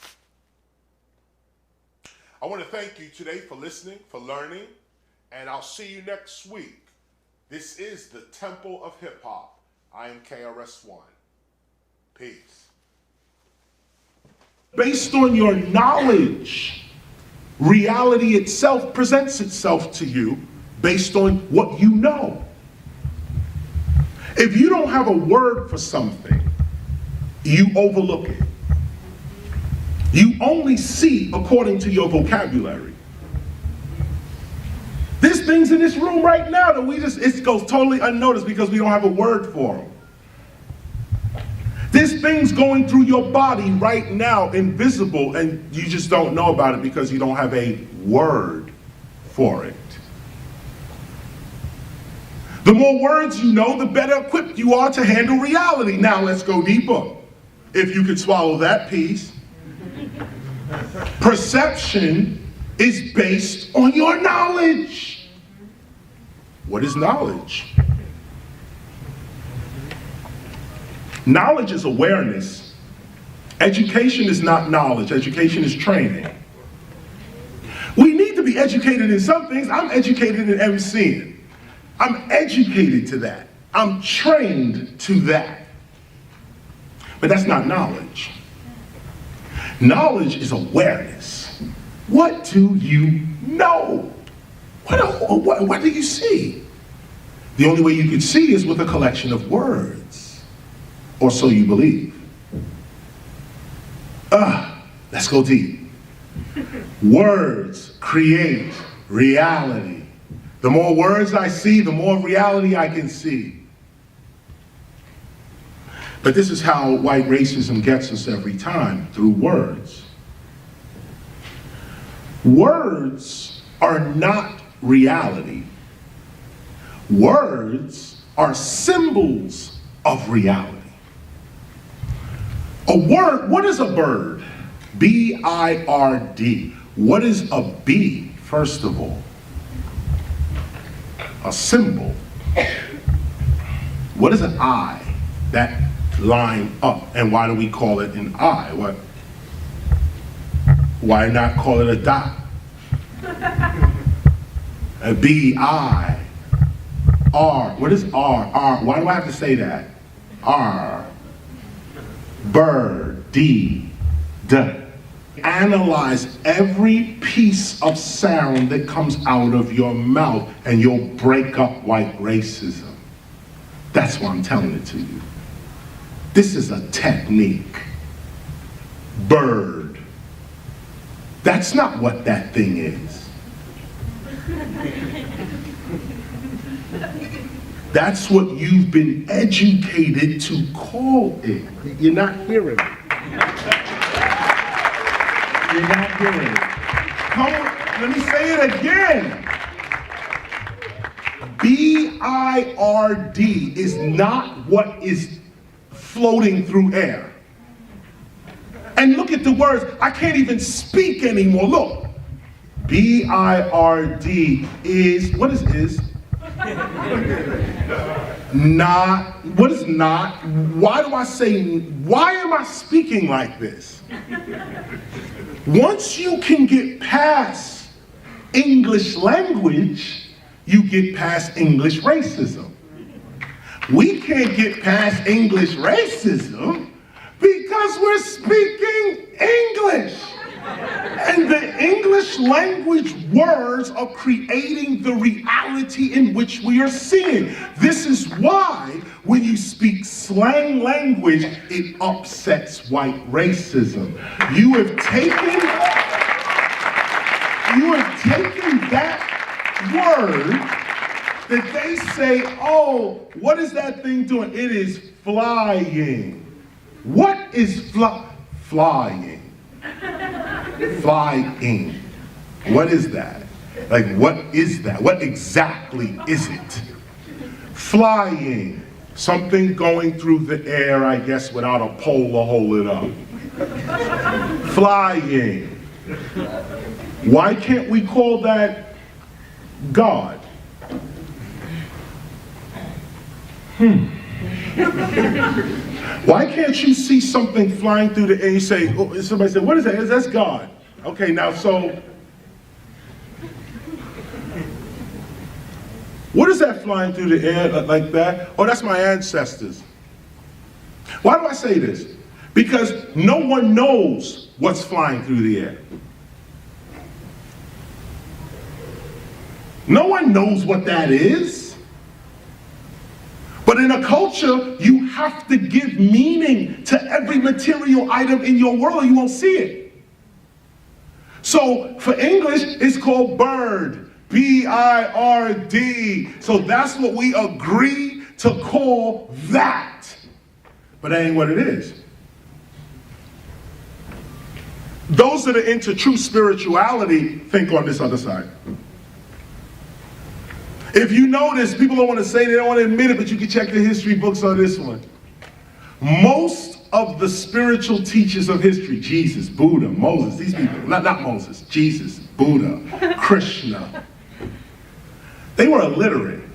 I want to thank you today for listening, for learning, and I'll see you next week. This is the Temple of Hip Hop. I am KRS One. Peace. Based on your knowledge, reality itself presents itself to you based on what you know. If you don't have a word for something, you overlook it. You only see according to your vocabulary. There's things in this room right now that it goes totally unnoticed because we don't have a word for them. There's things going through your body right now, invisible, and you just don't know about it because you don't have a word for it. The more words you know, the better equipped you are to handle reality. Now let's go deeper. If you could swallow that piece. Perception is based on your knowledge. What is knowledge? Knowledge is awareness. Education is not knowledge. Education is training. We need to be educated in some things. I'm educated in MCing. I'm educated to that. I'm trained to that. But that's not knowledge. Knowledge is awareness. What do you know? What do you see? The only way you can see is with a collection of words, or so you believe. Let's go deep. Words create reality. The more words I see, the more reality I can see. But this is how white racism gets us every time, through words. Words are not reality. Words are symbols of reality. A word, what is a bird? B-I-R-D. What is a bee, first of all? A symbol. What is an eye? That line up. And why do we call it an eye? Why not call it a dot? A B-I. R. What is R? R. Why do I have to say that? R. Bird. D. Analyze every piece of sound that comes out of your mouth and you'll break up white racism. That's why I'm telling it to you. This is a technique. Bird. That's not what that thing is. That's what you've been educated to call it. You're not hearing it. You're not hearing it. Come on, let me say it again. B-I-R-D is not what is floating through air. And look at the words. I can't even speak anymore. Look. B-I-R-D is, what is? Not, what is not? Why do I say, why am I speaking like this? Once you can get past English language, you get past English racism. We can't get past English racism because we're speaking English. And the English language words are creating the reality in which we are seeing. This is why when you speak slang language, it upsets white racism. You have taken that word that they say, oh, what is that thing doing? It is flying. What is flying? Flying. What is that? Like, what is that? What exactly is it? Flying. Something going through the air, I guess, without a pole to hold it up. Flying. Why can't we call that God? Why can't you see something flying through the air and you say, oh, somebody said, what is that? That's God. Okay, now so, what is that flying through the air like that? Oh, that's my ancestors. Why do I say this? Because no one knows what's flying through the air. No one knows what that is. But in a culture, you have to give meaning to every material item in your world or you won't see it. So for English, it's called bird, B-I-R-D. So that's what we agree to call that. But that ain't what it is. Those that are into true spirituality think on this other side. If you notice, people don't want to say, they don't want to admit it, but you can check the history books on this one. Most of the spiritual teachers of history, Jesus, Buddha, Moses, these people, not Moses, Jesus, Buddha, Krishna, they were illiterate.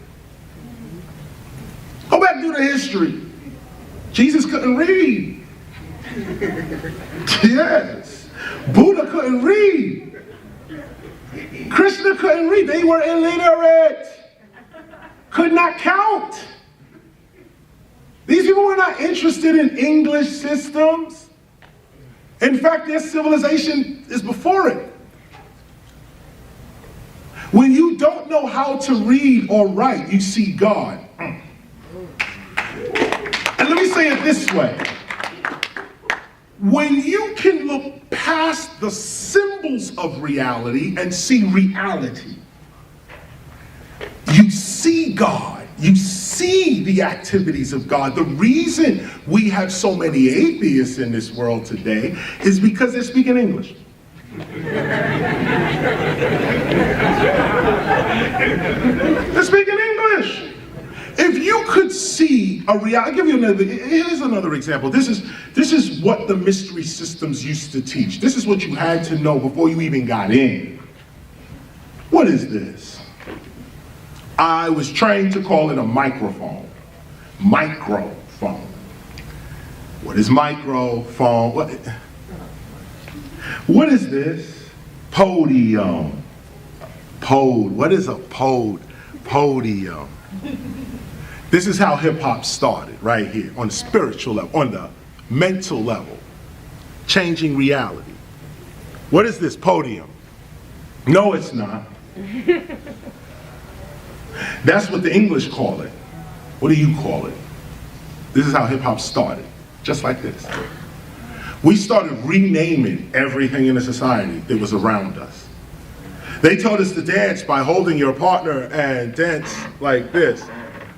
Go back through the history. Jesus couldn't read. Yes. Buddha couldn't read. Krishna couldn't read. They were illiterate. Could not count. These people were not interested in English systems. In fact, their civilization is before it. When you don't know how to read or write, you see God. And let me say it this way. When you can look past the symbols of reality and see reality, you see God. You see the activities of God. The reason we have so many atheists in this world today is because they're speaking English. They're speaking English. If you could see a reality, I'll give you here's another example. This is what the mystery systems used to teach. This is what you had to know before you even got in. What is this? I was trained to call it a microphone. Microphone. What is microphone? What is this? Podium. What is a podium? This is how hip hop started, right here, on the spiritual level, on the mental level. changing reality. What is this podium? No, it's not. That's what the English call it. What do you call it? This is how hip hop started, just like this. We started renaming everything in the society that was around us. They told us to dance by holding your partner and dance like this.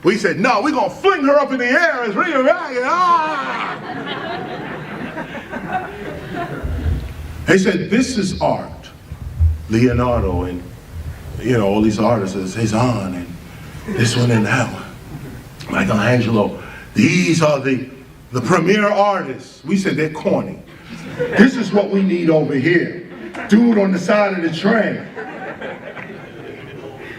We said, no, we're gonna fling her up in the air and ring her back. Ah! They said, this is art. Leonardo and, all these artists, Cezanne and this one and that one. Michelangelo. These are the premier artists. We said, they're corny. This is what we need over here. Dude on the side of the train.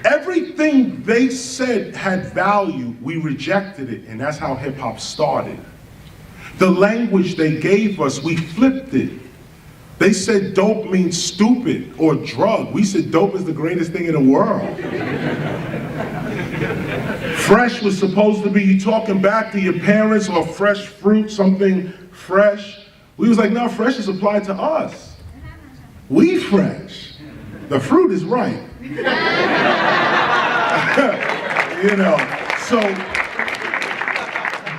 Everything they said had value, we rejected it, and that's how hip hop started. The language they gave us, we flipped it. They said dope means stupid or drug. We said dope is the greatest thing in the world. Fresh was supposed to be you talking back to your parents, or fresh fruit, something fresh. We was like, no, fresh is applied to us. We fresh. The fruit is right. So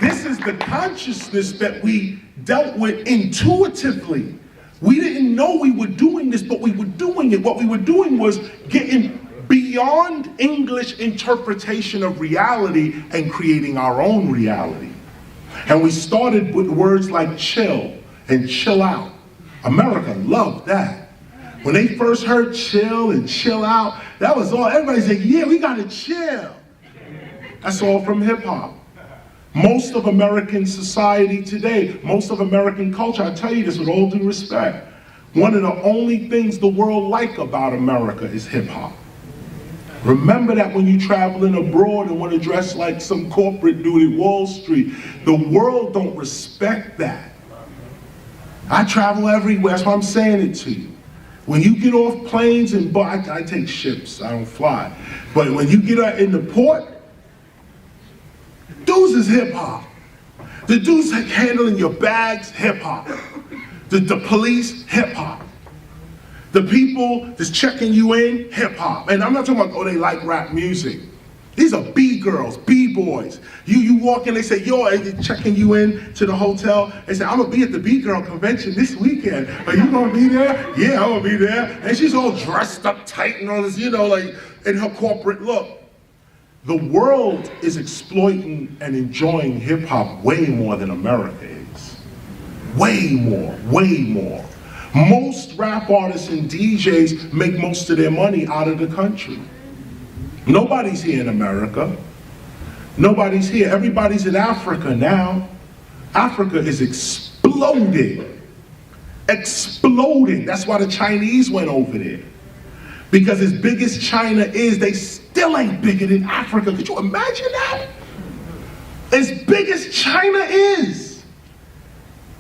this is the consciousness that we dealt with intuitively. We didn't know we were doing this, but we were doing it. What we were doing was getting beyond English interpretation of reality and creating our own reality. And we started with words like chill and chill out. America loved that. When they first heard chill and chill out, that was all. Everybody said, yeah, we gotta chill. That's all from hip hop. Most of American society today, most of American culture, I tell you this with all due respect, one of the only things the world like about America is hip hop. Remember that when you're traveling abroad and want to dress like some corporate dude at Wall Street. The world don't respect that. I travel everywhere, that's why I'm saying it to you. When you get off planes and I take ships, I don't fly. But when you get out in the port, dudes is hip hop. The dudes like handling your bags, hip hop. The police, hip hop. The people that's checking you in, hip hop. And I'm not talking about, they like rap music. These are B-girls, B-boys. You walk in, they say, they're checking you in to the hotel. They say, I'm gonna be at the B-girl convention this weekend. Are you gonna be there? Yeah, I'm gonna be there. And she's all dressed up tight and all this, like in her corporate look. The world is exploiting and enjoying hip hop way more than America is. Way more, way more. Most rap artists and DJs make most of their money out of the country. Nobody's here in America. Nobody's here. Everybody's in Africa now. Africa is exploding. Exploding. That's why the Chinese went over there. Because as big as China is, they still ain't bigger than Africa. Could you imagine that? As big as China is,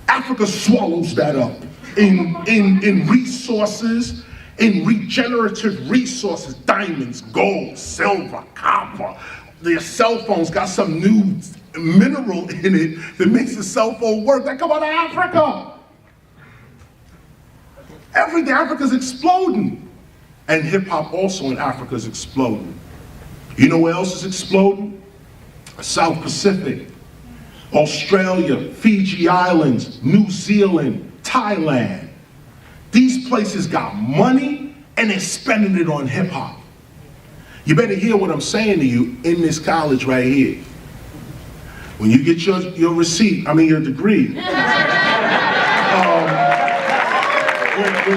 Africa swallows that up in resources, in regenerative resources, diamonds, gold, silver, copper. Their cell phones got some new mineral in it that makes the cell phone work. That come out of Africa. Everything, Africa's exploding. And hip hop also in Africa is exploding. You know where else is exploding? South Pacific, Australia, Fiji Islands, New Zealand, Thailand. These places got money and they're spending it on hip hop. You better hear what I'm saying to you in this college right here. When you get your receipt, your degree, when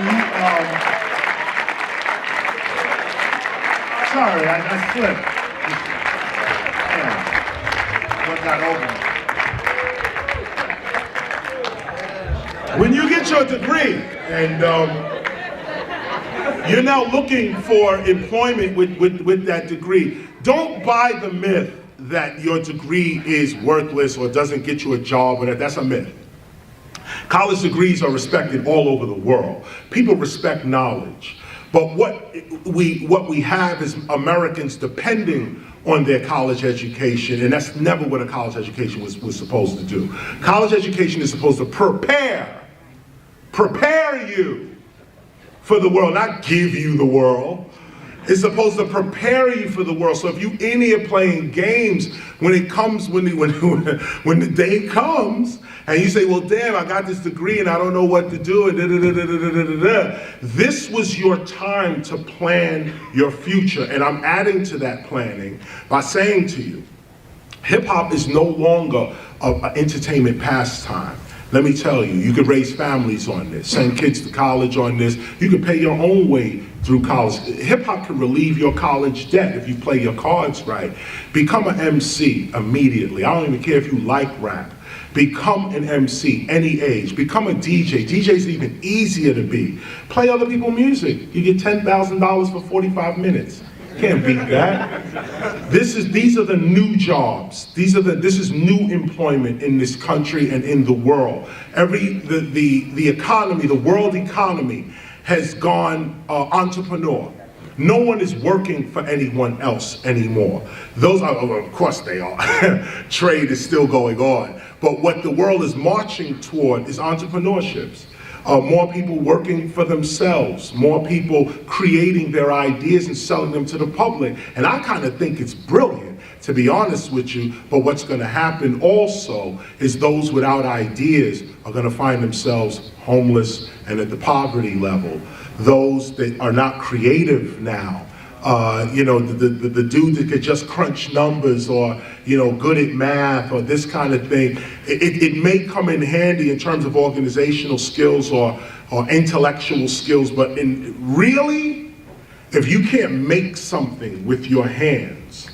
you, sorry, I slipped. What's that over? When you get your degree and you're now looking for employment with that degree, don't buy the myth that your degree is worthless or doesn't get you a job, or that's a myth. College degrees are respected all over the world. People respect knowledge. But what we have is Americans depending on their college education, and that's never what a college education was supposed to do. College education is supposed to prepare prepare you for the world, not give you the world. It's supposed to prepare you for the world. So if you in here playing games, when it comes, when the day comes, and you say, well, damn, I got this degree and I don't know what to do, and this was your time to plan your future. And I'm adding to that planning by saying to you, hip hop is no longer an entertainment pastime. Let me tell you, you could raise families on this, send kids to college on this. You could pay your own way through college. Hip hop can relieve your college debt if you play your cards right. Become an MC immediately. I don't even care if you like rap. Become an MC, any age. Become a DJ. DJ's even easier to be. Play other people's music. You get $10,000 for 45 minutes. Can't beat that. These are the new jobs. This is new employment in this country and in the world. The economy, the world economy has gone entrepreneur. No one is working for anyone else anymore. Those are, of course they are. Trade is still going on. But what the world is marching toward is entrepreneurships. More people working for themselves, more people creating their ideas and selling them to the public. And I kind of think it's brilliant, to be honest with you, but what's going to happen also is those without ideas are going to find themselves homeless and at the poverty level. Those that are not creative now, the dude that could just crunch numbers or, good at math or this kind of thing, it may come in handy in terms of organizational skills or intellectual skills, but really, if you can't make something with your hands,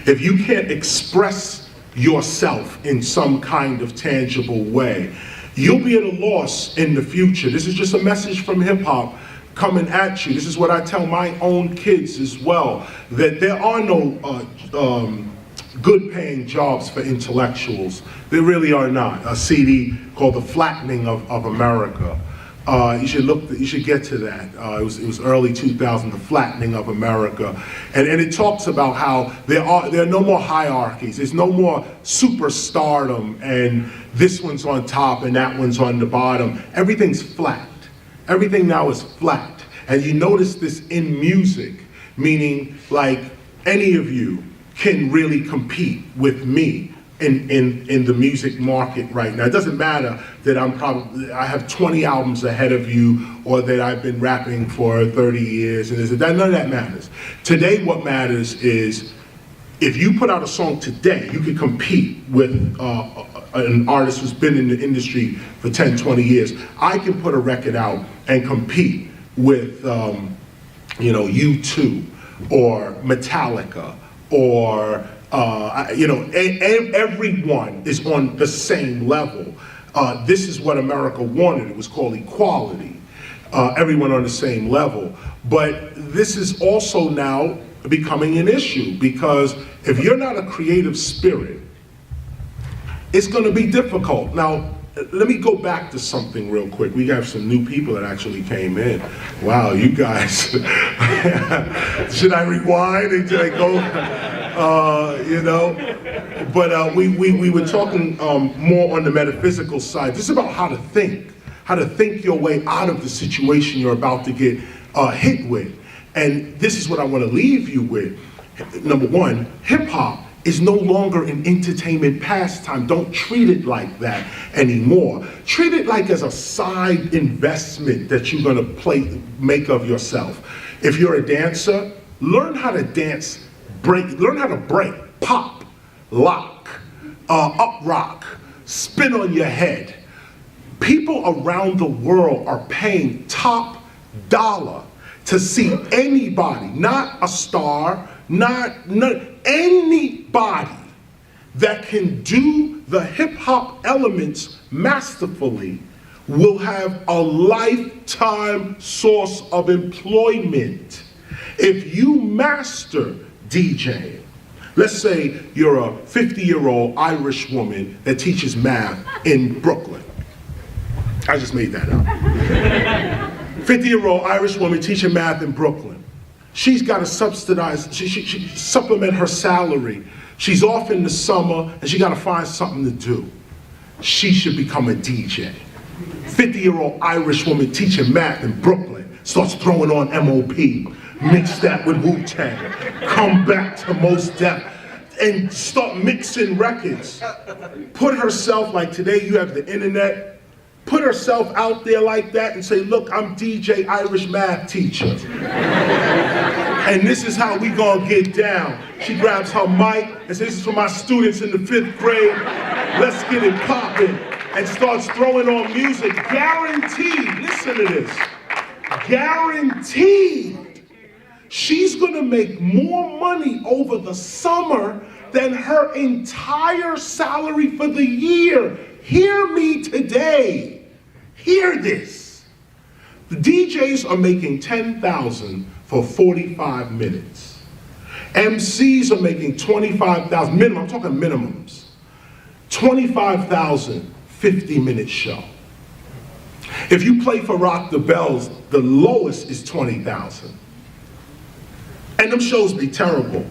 if you can't express yourself in some kind of tangible way, you'll be at a loss in the future. This is just a message from hip hop coming at you. This is what I tell my own kids as well, that there are no good paying jobs for intellectuals. There really are not. A CD called The Flattening of America. You should get to that. It was early 2000, The Flattening of America. And it talks about how there are no more hierarchies. There's no more superstardom and this one's on top and that one's on the bottom. Everything's flat. Everything now is flat. And you notice this in music, meaning like any of you can really compete with me in the music market right now. It doesn't matter that I have 20 albums ahead of you or that I've been rapping for 30 years. And none of that matters. Today what matters is if you put out a song today, you can compete with an artist who's been in the industry for 10, 20 years. I can put a record out and compete with, U2 or Metallica or, everyone is on the same level. This is what America wanted. It was called equality. Everyone on the same level. But this is also now becoming an issue because if you're not a creative spirit, it's going to be difficult. Now, let me go back to something real quick. We have some new people that actually came in. Wow, you guys. Should I rewind and should I go? But we were talking more on the metaphysical side. This is about how to think your way out of the situation you're about to get hit with. And this is what I want to leave you with. Number one, hip hop is no longer an entertainment pastime. Don't treat it like that anymore. Treat it like as a side investment that you're gonna make of yourself. If you're a dancer, learn how to dance, learn how to break, pop, lock, up rock, spin on your head. People around the world are paying top dollar to see anybody, not a star, not anybody that can do the hip hop elements masterfully will have a lifetime source of employment. If you master DJing, let's say you're a 50-year-old Irish woman that teaches math in Brooklyn. I just made that up. 50-year-old Irish woman teaching math in Brooklyn. She's got to subsidize, she supplement her salary. She's off in the summer and she got to find something to do. She should become a DJ. 50-year-old Irish woman teaching math in Brooklyn starts throwing on MOP, mix that with Wu-Tang, come back to Mos Def, and start mixing records. Put herself, like today you have the internet, put herself out there like that and say, look, I'm DJ Irish math teacher. And this is how we gonna get down. She grabs her mic and says, this is for my students in the 5th grade. Let's get it popping. And starts throwing on music. Guaranteed, listen to this. Guaranteed, she's gonna make more money over the summer than her entire salary for the year. Hear me today. Hear this. The DJs are making $10,000 for 45 minutes. MCs are making $25,000 minimum. I'm talking minimums. $25,000, 50-minute show. If you play for Rock the Bells, the lowest is $20,000. And them shows be terrible.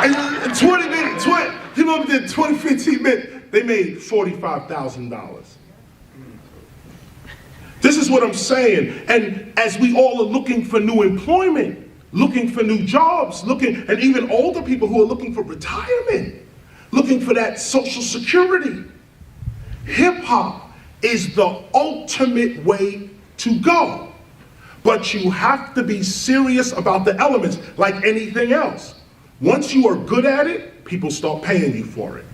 And 20 minutes, people did 20, 15 minutes, they made $45,000. This is what I'm saying. And as we all are looking for new employment, looking for new jobs, and even older people who are looking for retirement, looking for that social security, hip hop is the ultimate way to go. But you have to be serious about the elements like anything else. Once you are good at it, people start paying you for it.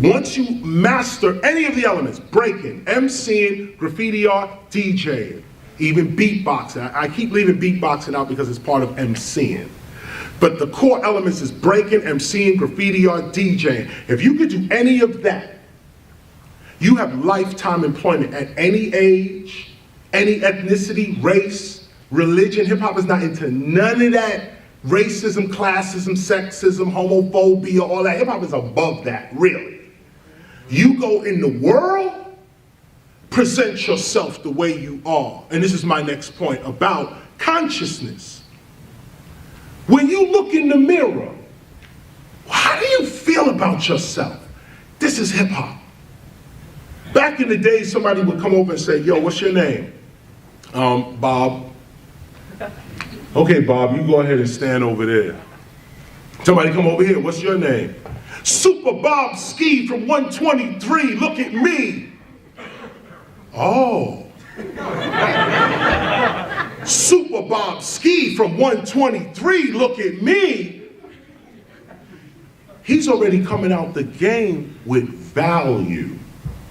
Once you master any of the elements, breaking, MCing, graffiti art, DJing, even beatboxing. I keep leaving beatboxing out because it's part of MCing. But the core elements is breaking, MCing, graffiti art, DJing. If you could do any of that, you have lifetime employment at any age, any ethnicity, race, religion. Hip hop is not into none of that. Racism, classism, sexism, homophobia, all that. Hip hop is above that, really. You go in the world, present yourself the way you are. And this is my next point about consciousness. When you look in the mirror, how do you feel about yourself? This is hip hop. Back in the day, somebody would come over and say, yo, what's your name? Bob. Okay, Bob, you go ahead and stand over there. Somebody come over here, what's your name? Super Bob Ski from 123, look at me. Oh. Super Bob Ski from 123, look at me. He's already coming out the game with value.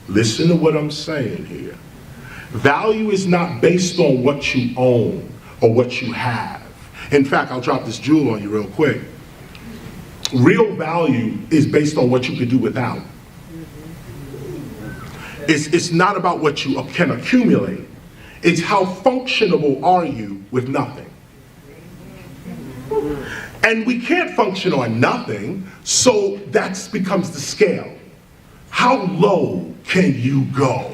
Listen to what I'm saying here. Value is not based on what you own or what you have. In fact, I'll drop this jewel on you real quick. Real value is based on what you can do without. It's not about what you can accumulate. It's how functionable are you with nothing. And we can't function on nothing, so that becomes the scale. How low can you go?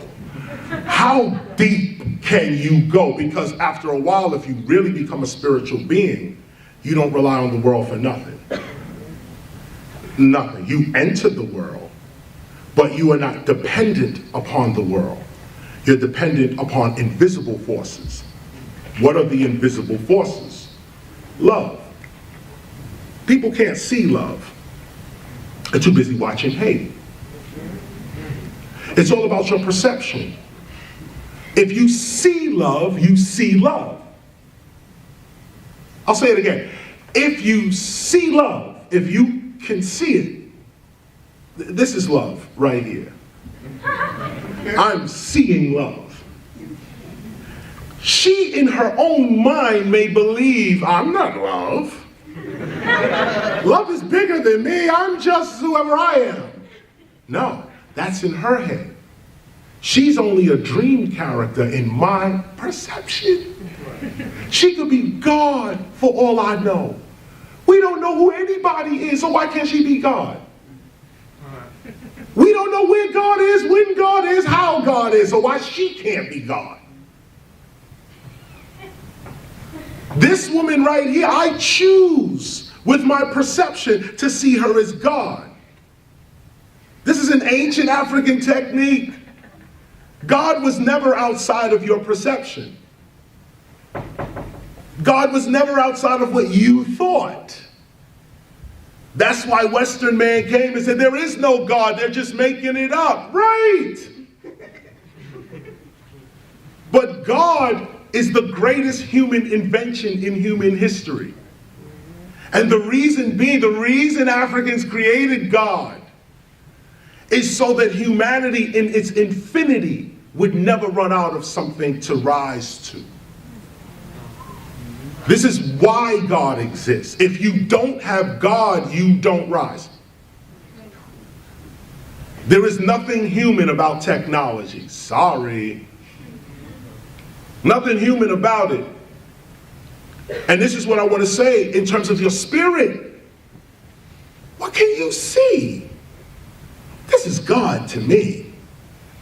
How deep can you go? Because after a while, if you really become a spiritual being, you don't rely on the world for nothing. Nothing. You enter the world, but you are not dependent upon the world. You're dependent upon invisible forces. What are the invisible forces? Love. People can't see love. They're too busy watching hate. It's all about your perception. If you see love, you see love. I'll say it again. If you see love, if you can see it, this is love right here. I'm seeing love. She in her own mind may believe I'm not love. Love is bigger than me. I'm just whoever I am. No, that's in her head. She's only a dream character in my perception. She could be God for all I know. We don't know who anybody is, so why can't she be God? We don't know where God is, when God is, how God is, so why she can't be God? This woman right here, I choose with my perception to see her as God. This is an ancient African technique. God was never outside of your perception. God was never outside of what you thought. That's why Western man came and said, there is no God, they're just making it up. Right. But God is the greatest human invention in human history. And the reason Africans created God is so that humanity in its infinity would never run out of something to rise to. This is why God exists. If you don't have God, you don't rise. There is nothing human about technology. Sorry. Nothing human about it. And this is what I want to say in terms of your spirit. What can you see? This is God to me.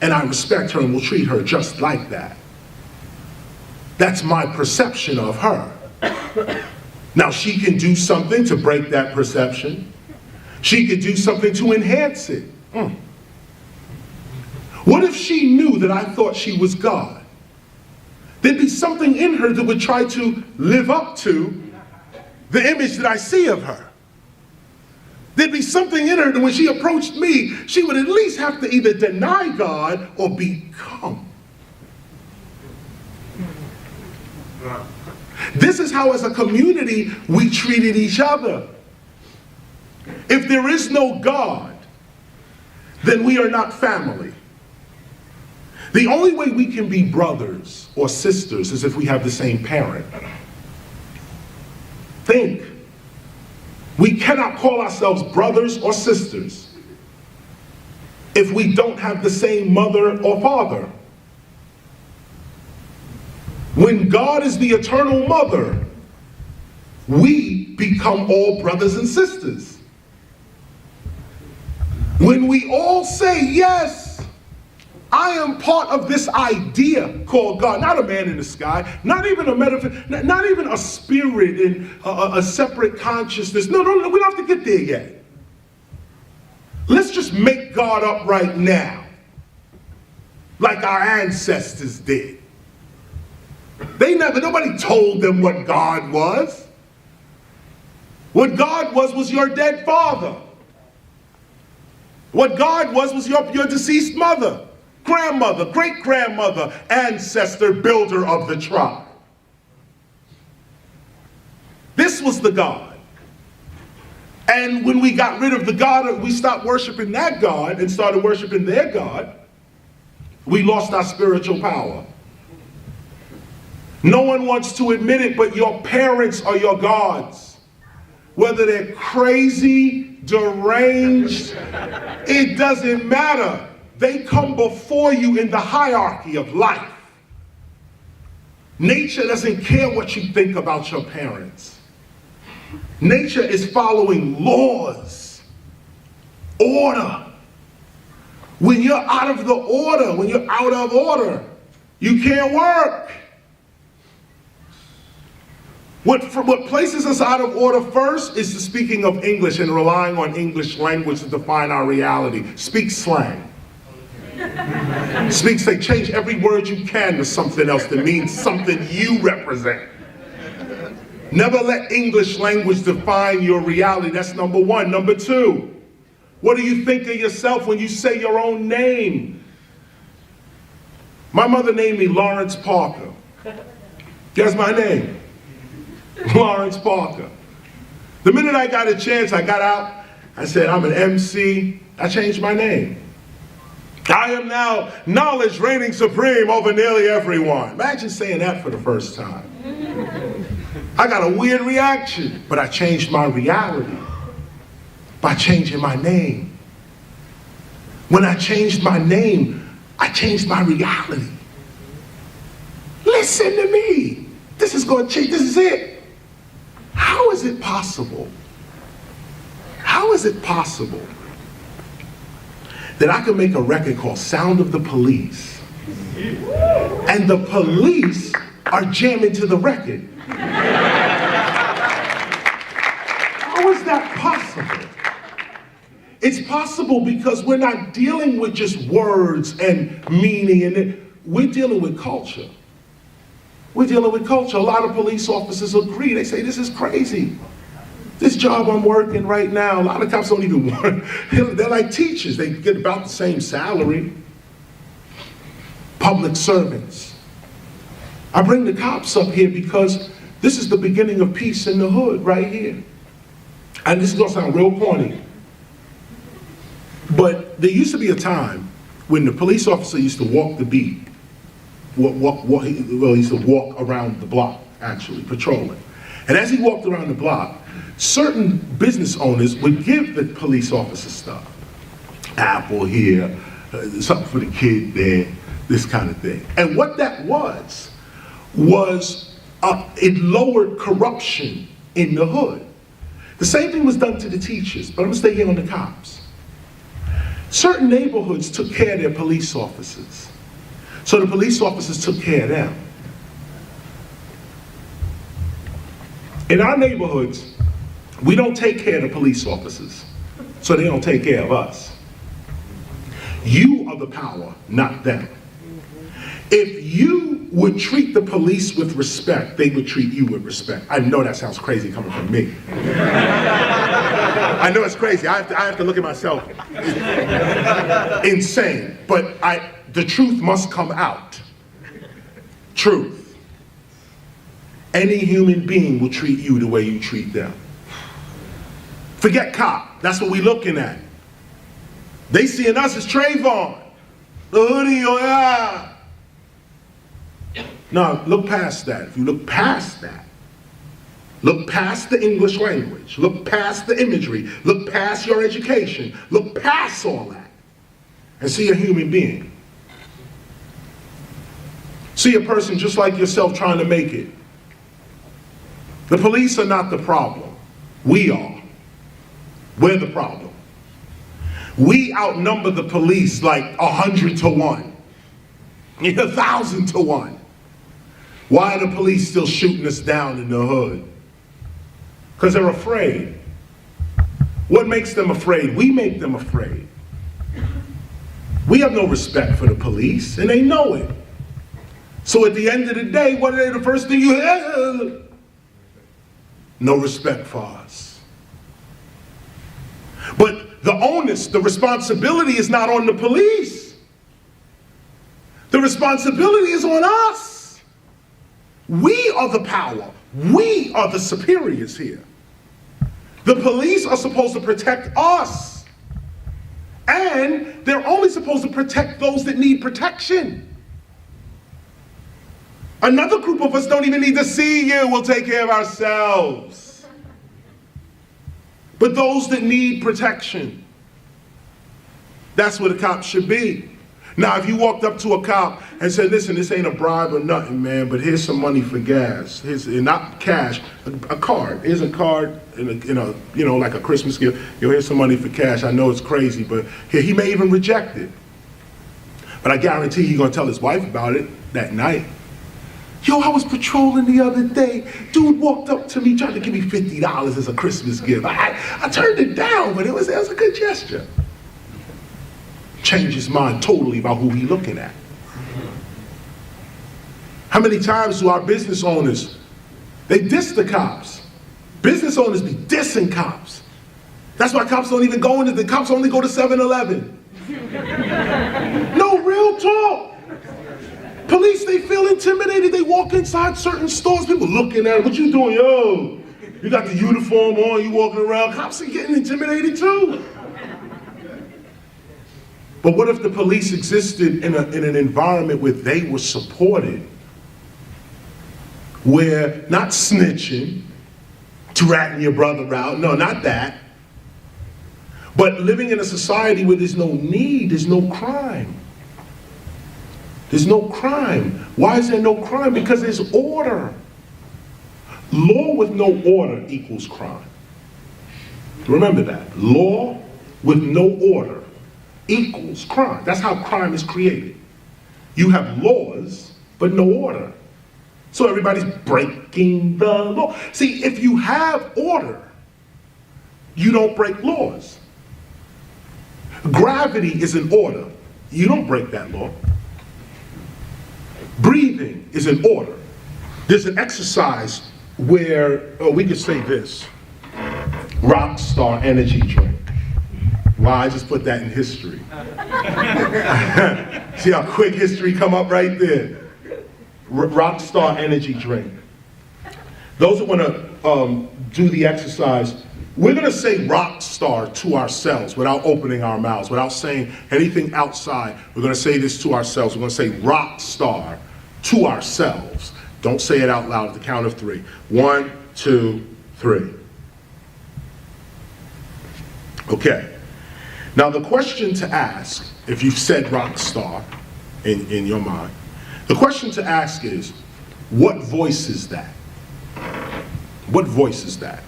And I respect her and will treat her just like that. That's my perception of her. Now she can do something to break that perception. She could do something to enhance it. What if she knew that I thought she was God? There'd be something in her that would try to live up to the image that I see of her. There'd be something in her that when she approached me, she would at least have to either deny God or become. This is how, as a community, we treated each other. If there is no God, then we are not family. The only way we can be brothers or sisters is if we have the same parent. Think. We cannot call ourselves brothers or sisters if we don't have the same mother or father. When God is the eternal mother, we become all brothers and sisters. When we all say, yes, I am part of this idea called God, not a man in the sky, not even a not even a spirit in a separate consciousness. No, we don't have to get there yet. Let's just make God up right now, like our ancestors did. Nobody told them what God was. What God was your dead father. What God was your deceased mother, grandmother, great-grandmother, ancestor, builder of the tribe. This was the God. And when we got rid of the God, we stopped worshiping that God and started worshiping their God, we lost our spiritual power. No one wants to admit it, but your parents are your gods. Whether they're crazy, deranged, it doesn't matter. They come before you in the hierarchy of life. Nature doesn't care what you think about your parents. Nature is following laws, order. When you're out of the order, when you're out of order, you can't work. What places us out of order first is the speaking of English and relying on English language to define our reality. Speak slang. Say, change every word you can to something else that means something you represent. Never let English language define your reality. That's number one. Number two, what do you think of yourself when you say your own name? My mother named me Lawrence Parker. Guess my name? Lawrence Parker. The minute I got a chance, I got out, I said, I'm an MC. I changed my name. I am now knowledge reigning supreme over nearly everyone. Imagine saying that for the first time. I got a weird reaction, but I changed my reality by changing my name. When I changed my name, I changed my reality. Listen to me. This is going to change. This is it. How is it possible? How is it possible that I can make a record called Sound of the Police and the police are jamming to the record? How is that possible? It's possible because we're not dealing with just words and meaning, and we're dealing with culture. We're dealing with culture. A lot of police officers agree. They say, this is crazy. This job I'm working right now, a lot of cops don't even work. They're like teachers. They get about the same salary. Public servants. I bring the cops up here because this is the beginning of peace in the hood right here. And this is going to sound real corny. But there used to be a time when the police officer used to walk the beat. He used to walk around the block, actually, patrolling. And as he walked around the block, certain business owners would give the police officer stuff. Apple here, something for the kid there, this kind of thing. And what that was it lowered corruption in the hood. The same thing was done to the teachers, but I'm gonna stay here on the cops. Certain neighborhoods took care of their police officers. So the police officers took care of them. In our neighborhoods, we don't take care of the police officers, so they don't take care of us. You are the power, not them. If you would treat the police with respect, they would treat you with respect. I know that sounds crazy coming from me. I know it's crazy. I have to look at myself insane, but the truth must come out. Truth. Any human being will treat you the way you treat them. Forget cop. That's what we're looking at. They seeing us as Trayvon. The hoodie, oh yeah. No, look past that. If you look past that, look past the English language, look past the imagery, look past your education, look past all that, and see a human being. See a person just like yourself trying to make it. The police are not the problem. We are. We're the problem. We outnumber the police like 100 to 1, 1,000 to 1. Why are the police still shooting us down in the hood? Because they're afraid. What makes them afraid? We make them afraid. We have no respect for the police, and they know it. So at the end of the day, what are they, the first thing you hear? No respect for us. But the onus, the responsibility is not on the police. The responsibility is on us. We are the power. We are the superiors here. The police are supposed to protect us. And they're only supposed to protect those that need protection. Another group of us don't even need to see you. We'll take care of ourselves. But those that need protection, that's where the cops should be. Now, if you walked up to a cop and said, listen, this ain't a bribe or nothing, man, but here's some money for gas. Here's, not cash, a card. Here's a card, like a Christmas gift. Here's some money for cash. I know it's crazy, but here, he may even reject it. But I guarantee he's gonna tell his wife about it that night. Yo, I was patrolling the other day. Dude walked up to me, tried to give me $50 as a Christmas gift. I turned it down, but it was a good gesture. Change his mind totally about who he's looking at. How many times do our business owners, they diss the cops? Business owners be dissing cops. That's why cops don't even go into the cops only go to 7-Eleven. No, real talk. Police, they feel intimidated. They walk inside certain stores, people looking at them. What you doing? Yo, you got the uniform on, you walking around. Cops are getting intimidated too. But what if the police existed in an environment where they were supported, where not snitching, ratting your brother out, no, not that, but living in a society where there's no need, there's no crime. There's no crime. Why is there no crime? Because there's order. Law with no order equals crime. Remember that. Law with no order equals crime. That's how crime is created. You have laws, but no order. So everybody's breaking the law. See, if you have order, you don't break laws. Gravity is an order. You don't break that law. Breathing is an order. There's an exercise where, we could say this, rock star energy drink. Wow, I just put that in history. See how quick history come up right there. Rock star energy drink. Those that want to do the exercise, we're going to say rock star to ourselves without opening our mouths, without saying anything outside. We're going to say this to ourselves. We're going to say rock star to ourselves. Don't say it out loud at the count of 3. 1, 2, 3. Okay. Now the question to ask, if you've said rock star in your mind, the question to ask is, what voice is that? What voice is that?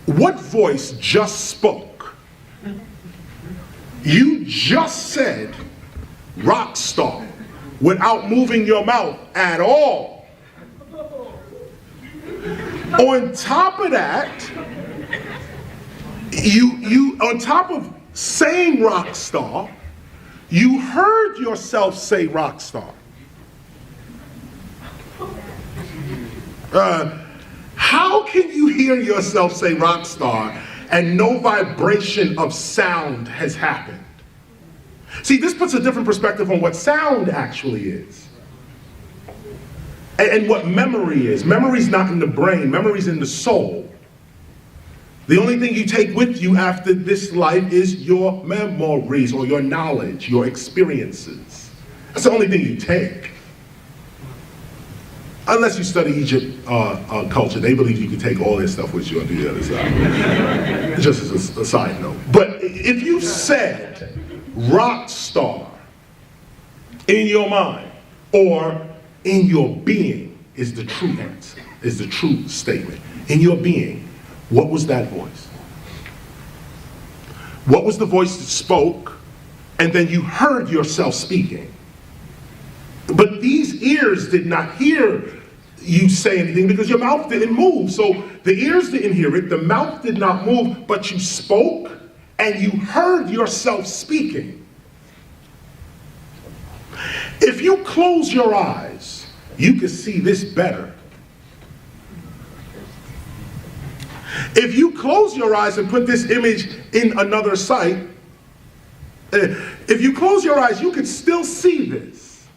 What voice just spoke? You just said rock star without moving your mouth at all. On top of that, you on top of saying rock star, you heard yourself say rock star. How can you hear yourself say rock star and no vibration of sound has happened? See, this puts a different perspective on what sound actually is. And what memory is. Memory's not in the brain, memory's in the soul. The only thing you take with you after this life is your memories or your knowledge, your experiences. That's the only thing you take. Unless you study Egypt culture, they believe you can take all this stuff with you on the other side. Just as a side note. But if you said rock star in your mind or in your being is the true answer, is the true statement. In your being, what was that voice? What was the voice that spoke and then you heard yourself speaking? But these ears did not hear you say anything because your mouth didn't move. So the ears didn't hear it, the mouth did not move, but you spoke and you heard yourself speaking. If you close your eyes, you can see this better. If you close your eyes and put this image in another sight, if you close your eyes, you can still see this.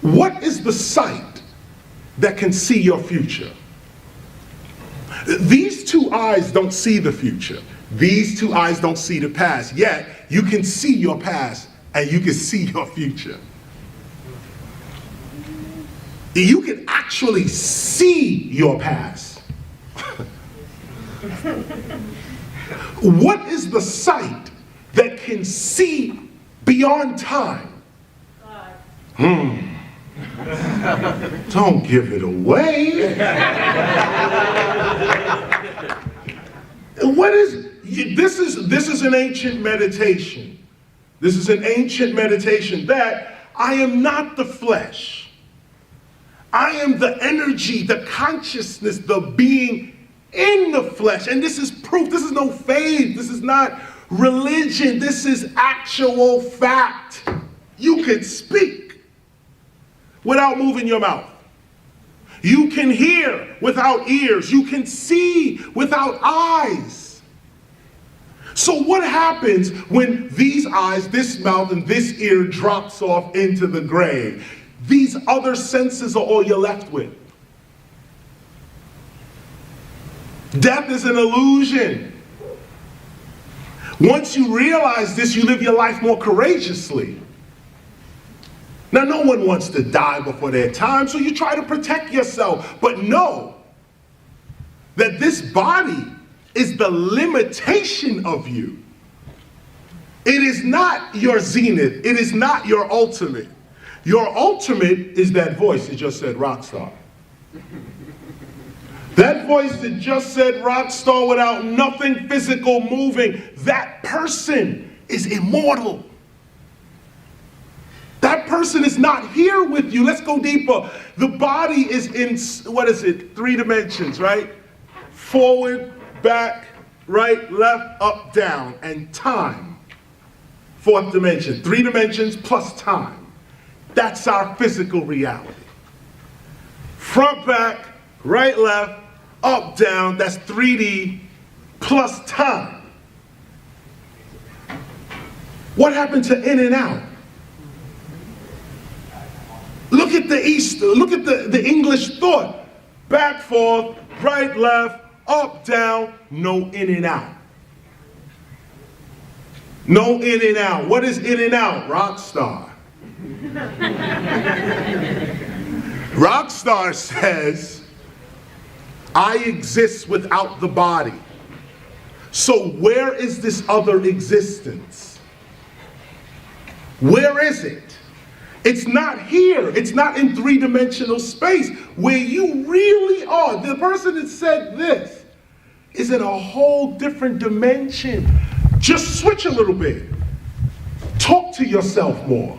What is the sight that can see your future? These two eyes don't see the future. These two eyes don't see the past. Yet, you can see your past and you can see your future. You can actually see your past. What is the sight that can see beyond time? Don't give it away. This is an ancient meditation. This is an ancient meditation that I am not the flesh. I am the energy, the consciousness, the being in the flesh. And this is proof. This is no faith. This is not religion. This is actual fact. You can speak without moving your mouth. You can hear without ears. You can see without eyes. So what happens when these eyes, this mouth, and this ear drops off into the grave? These other senses are all you're left with. Death is an illusion. Once you realize this, you live your life more courageously. Now, no one wants to die before their time, so you try to protect yourself. But know that this body is the limitation of you. It is not your zenith. It is not your ultimate. Your ultimate is that voice that just said rock star. That voice that just said rock star without nothing physical moving, that person is immortal. That person is not here with you. Let's go deeper. The body is in, 3 dimensions, right? Forward, back, right, left, up, down, and time. Fourth dimension, 3 dimensions plus time. That's our physical reality. Front, back, right, left, up, down, that's 3D plus time. What happened to in and out? Look at the English thought. Back, forth, right, left, up, down, no in and out. No in and out. What is in and out? Rockstar. Rockstar says, I exist without the body. So where is this other existence? Where is it? It's not here. It's not in 3-dimensional space where you really are. The person that said this is in a whole different dimension. Just switch a little bit. Talk to yourself more.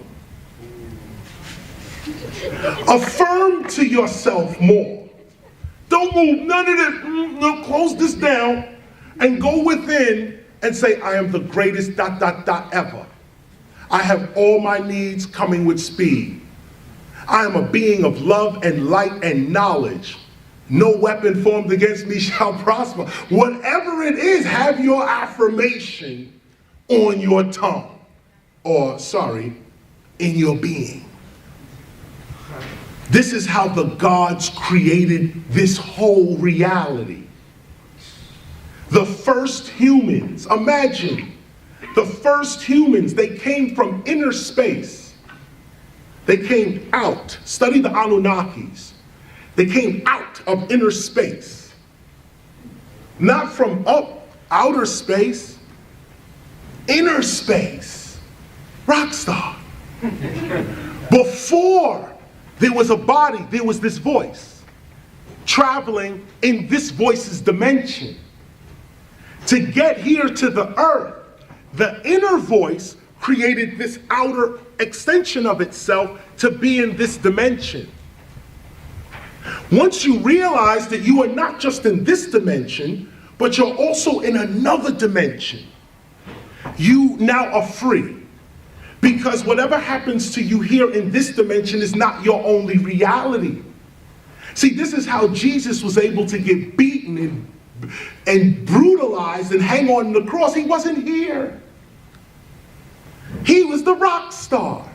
Affirm to yourself more. Don't move none of this. No, close this down and go within and say, I am the greatest ... ever. I have all my needs coming with speed. I am a being of love and light and knowledge. No weapon formed against me shall prosper. Whatever it is, have your affirmation on your tongue. Or, sorry, in your being. This is how the gods created this whole reality. The first humans, imagine, the first humans, they came from inner space. They came out. Study the Anunnakis. They came out of inner space. Not from outer space. Inner space. Rockstar. Before there was a body, there was this voice. Traveling in this voice's dimension. To get here to the earth, the inner voice created this outer extension of itself to be in this dimension. Once you realize that you are not just in this dimension, but you're also in another dimension, you now are free. Because whatever happens to you here in this dimension is not your only reality. See, this is how Jesus was able to get beaten and brutalized and hang on the cross. He wasn't here. He was the rock star.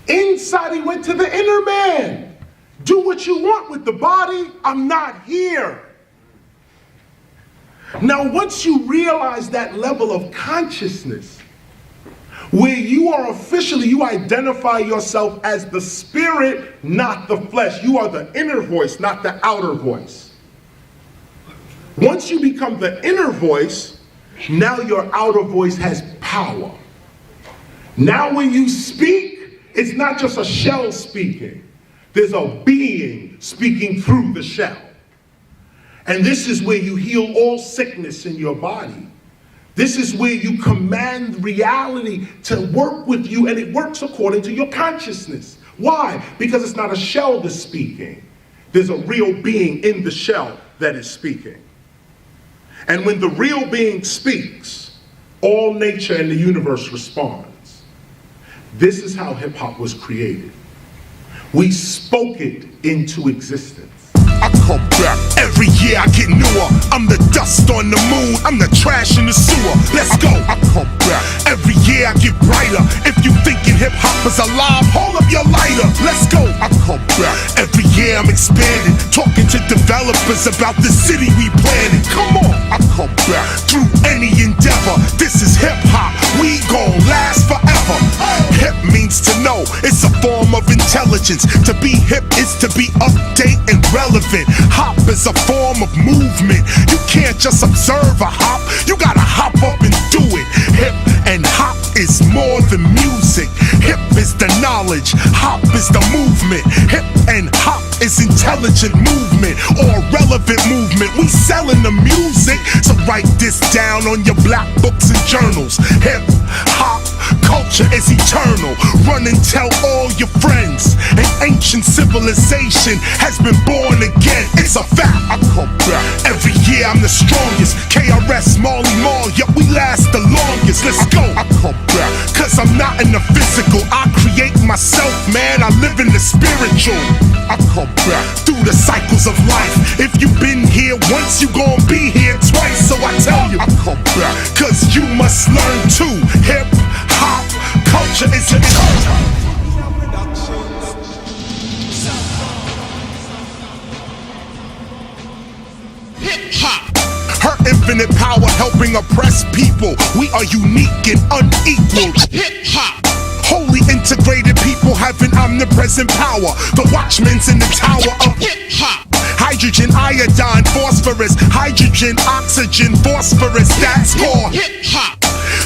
Inside, he went to the inner man. Do what you want with the body. I'm not here. Now, once you realize that level of consciousness, where you are officially, you identify yourself as the spirit, not the flesh. You are the inner voice, not the outer voice. Once you become the inner voice, now your outer voice has power. Now when you speak, it's not just a shell speaking. There's a being speaking through the shell. And this is where you heal all sickness in your body. This is where you command reality to work with you, and it works according to your consciousness. Why? Because it's not a shell that's speaking. There's a real being in the shell that is speaking. And when the real being speaks, all nature and the universe responds. This is how hip-hop was created. We spoke it into existence. I come back every year, I get newer. I'm the dust on the moon, I'm the trash in the sewer. Let's go. I come back every year, I get brighter. If you thinking hip hop is alive, hold up your lighter. Let's go. I come back every year, I'm expanding, talking to developers about the city we planning. Come on. I come back through any endeavor. This is hip hop, we gon' last forever. Hip means to know, it's a form of intelligence. To be hip is to be update and relevant. Hop is a form of movement. You can't just observe a hop, you gotta hop up and do it. Hip and hop is more than music. Hip is the knowledge, hop is the movement. Hip and hop is intelligent movement or relevant movement. We selling the music, so write this down on your black books and journals. Hip hop Culture is eternal. Run and tell all your friends. An ancient civilization has been born again. It's a fact. I come back. Every year I'm the strongest. KRS, Marley Marl, yet we last the longest. Let's go. I come back. Cause I'm not in the physical. I create myself, man. I live in the spiritual. I come back. Through the cycles of life. If you've been here once, you gon' be here twice. So I tell you, I come back. Cause you must learn too. Hip hop culture is a hip hop. Her infinite power helping oppress people. We are unique and unequaled. Hip hop. Wholly integrated people having omnipresent power. The watchmen's in the tower of hip hop. Hydrogen, iodine, phosphorus. Hydrogen, oxygen, phosphorus. That's called hip hop.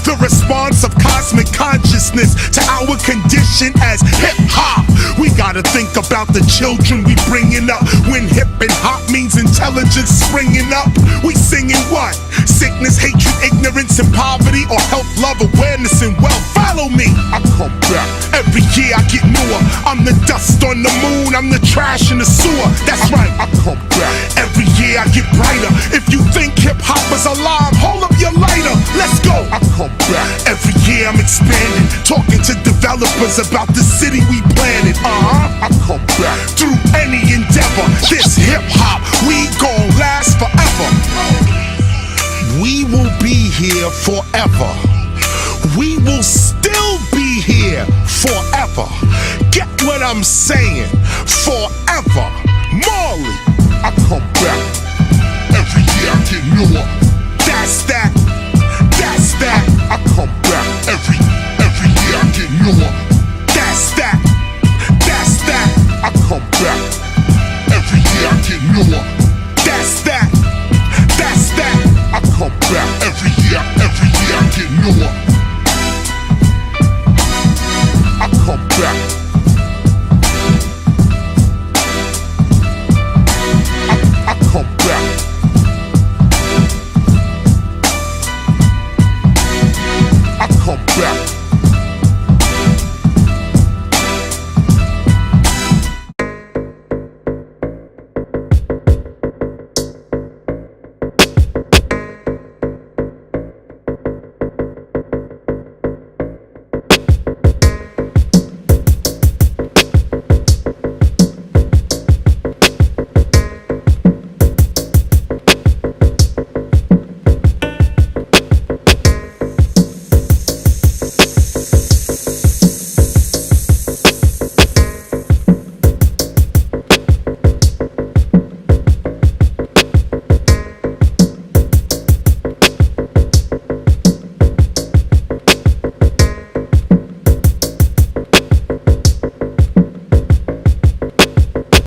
The response of cosmic consciousness to our condition as hip hop. We gotta think about the children we bringing up. When hip and hop means intelligence springing up. We singing what? Sickness, hatred, ignorance, and poverty, or health, love, awareness, and wealth. Follow me. I come back. Every year I get newer. I'm the dust on the moon. I'm the trash in the sewer. That's right. I come back. Every year I get brighter. If you think hip hop is alive, hold up your lighter. Let's go. I come back. Every year I'm expanding, talking to developers about the city we planted. I come back. Through any endeavor, this hip hop, we gon' last forever. We will be here forever. We will still be here forever. Get what I'm saying? Forever. Marley, I come back. Every year I get newer.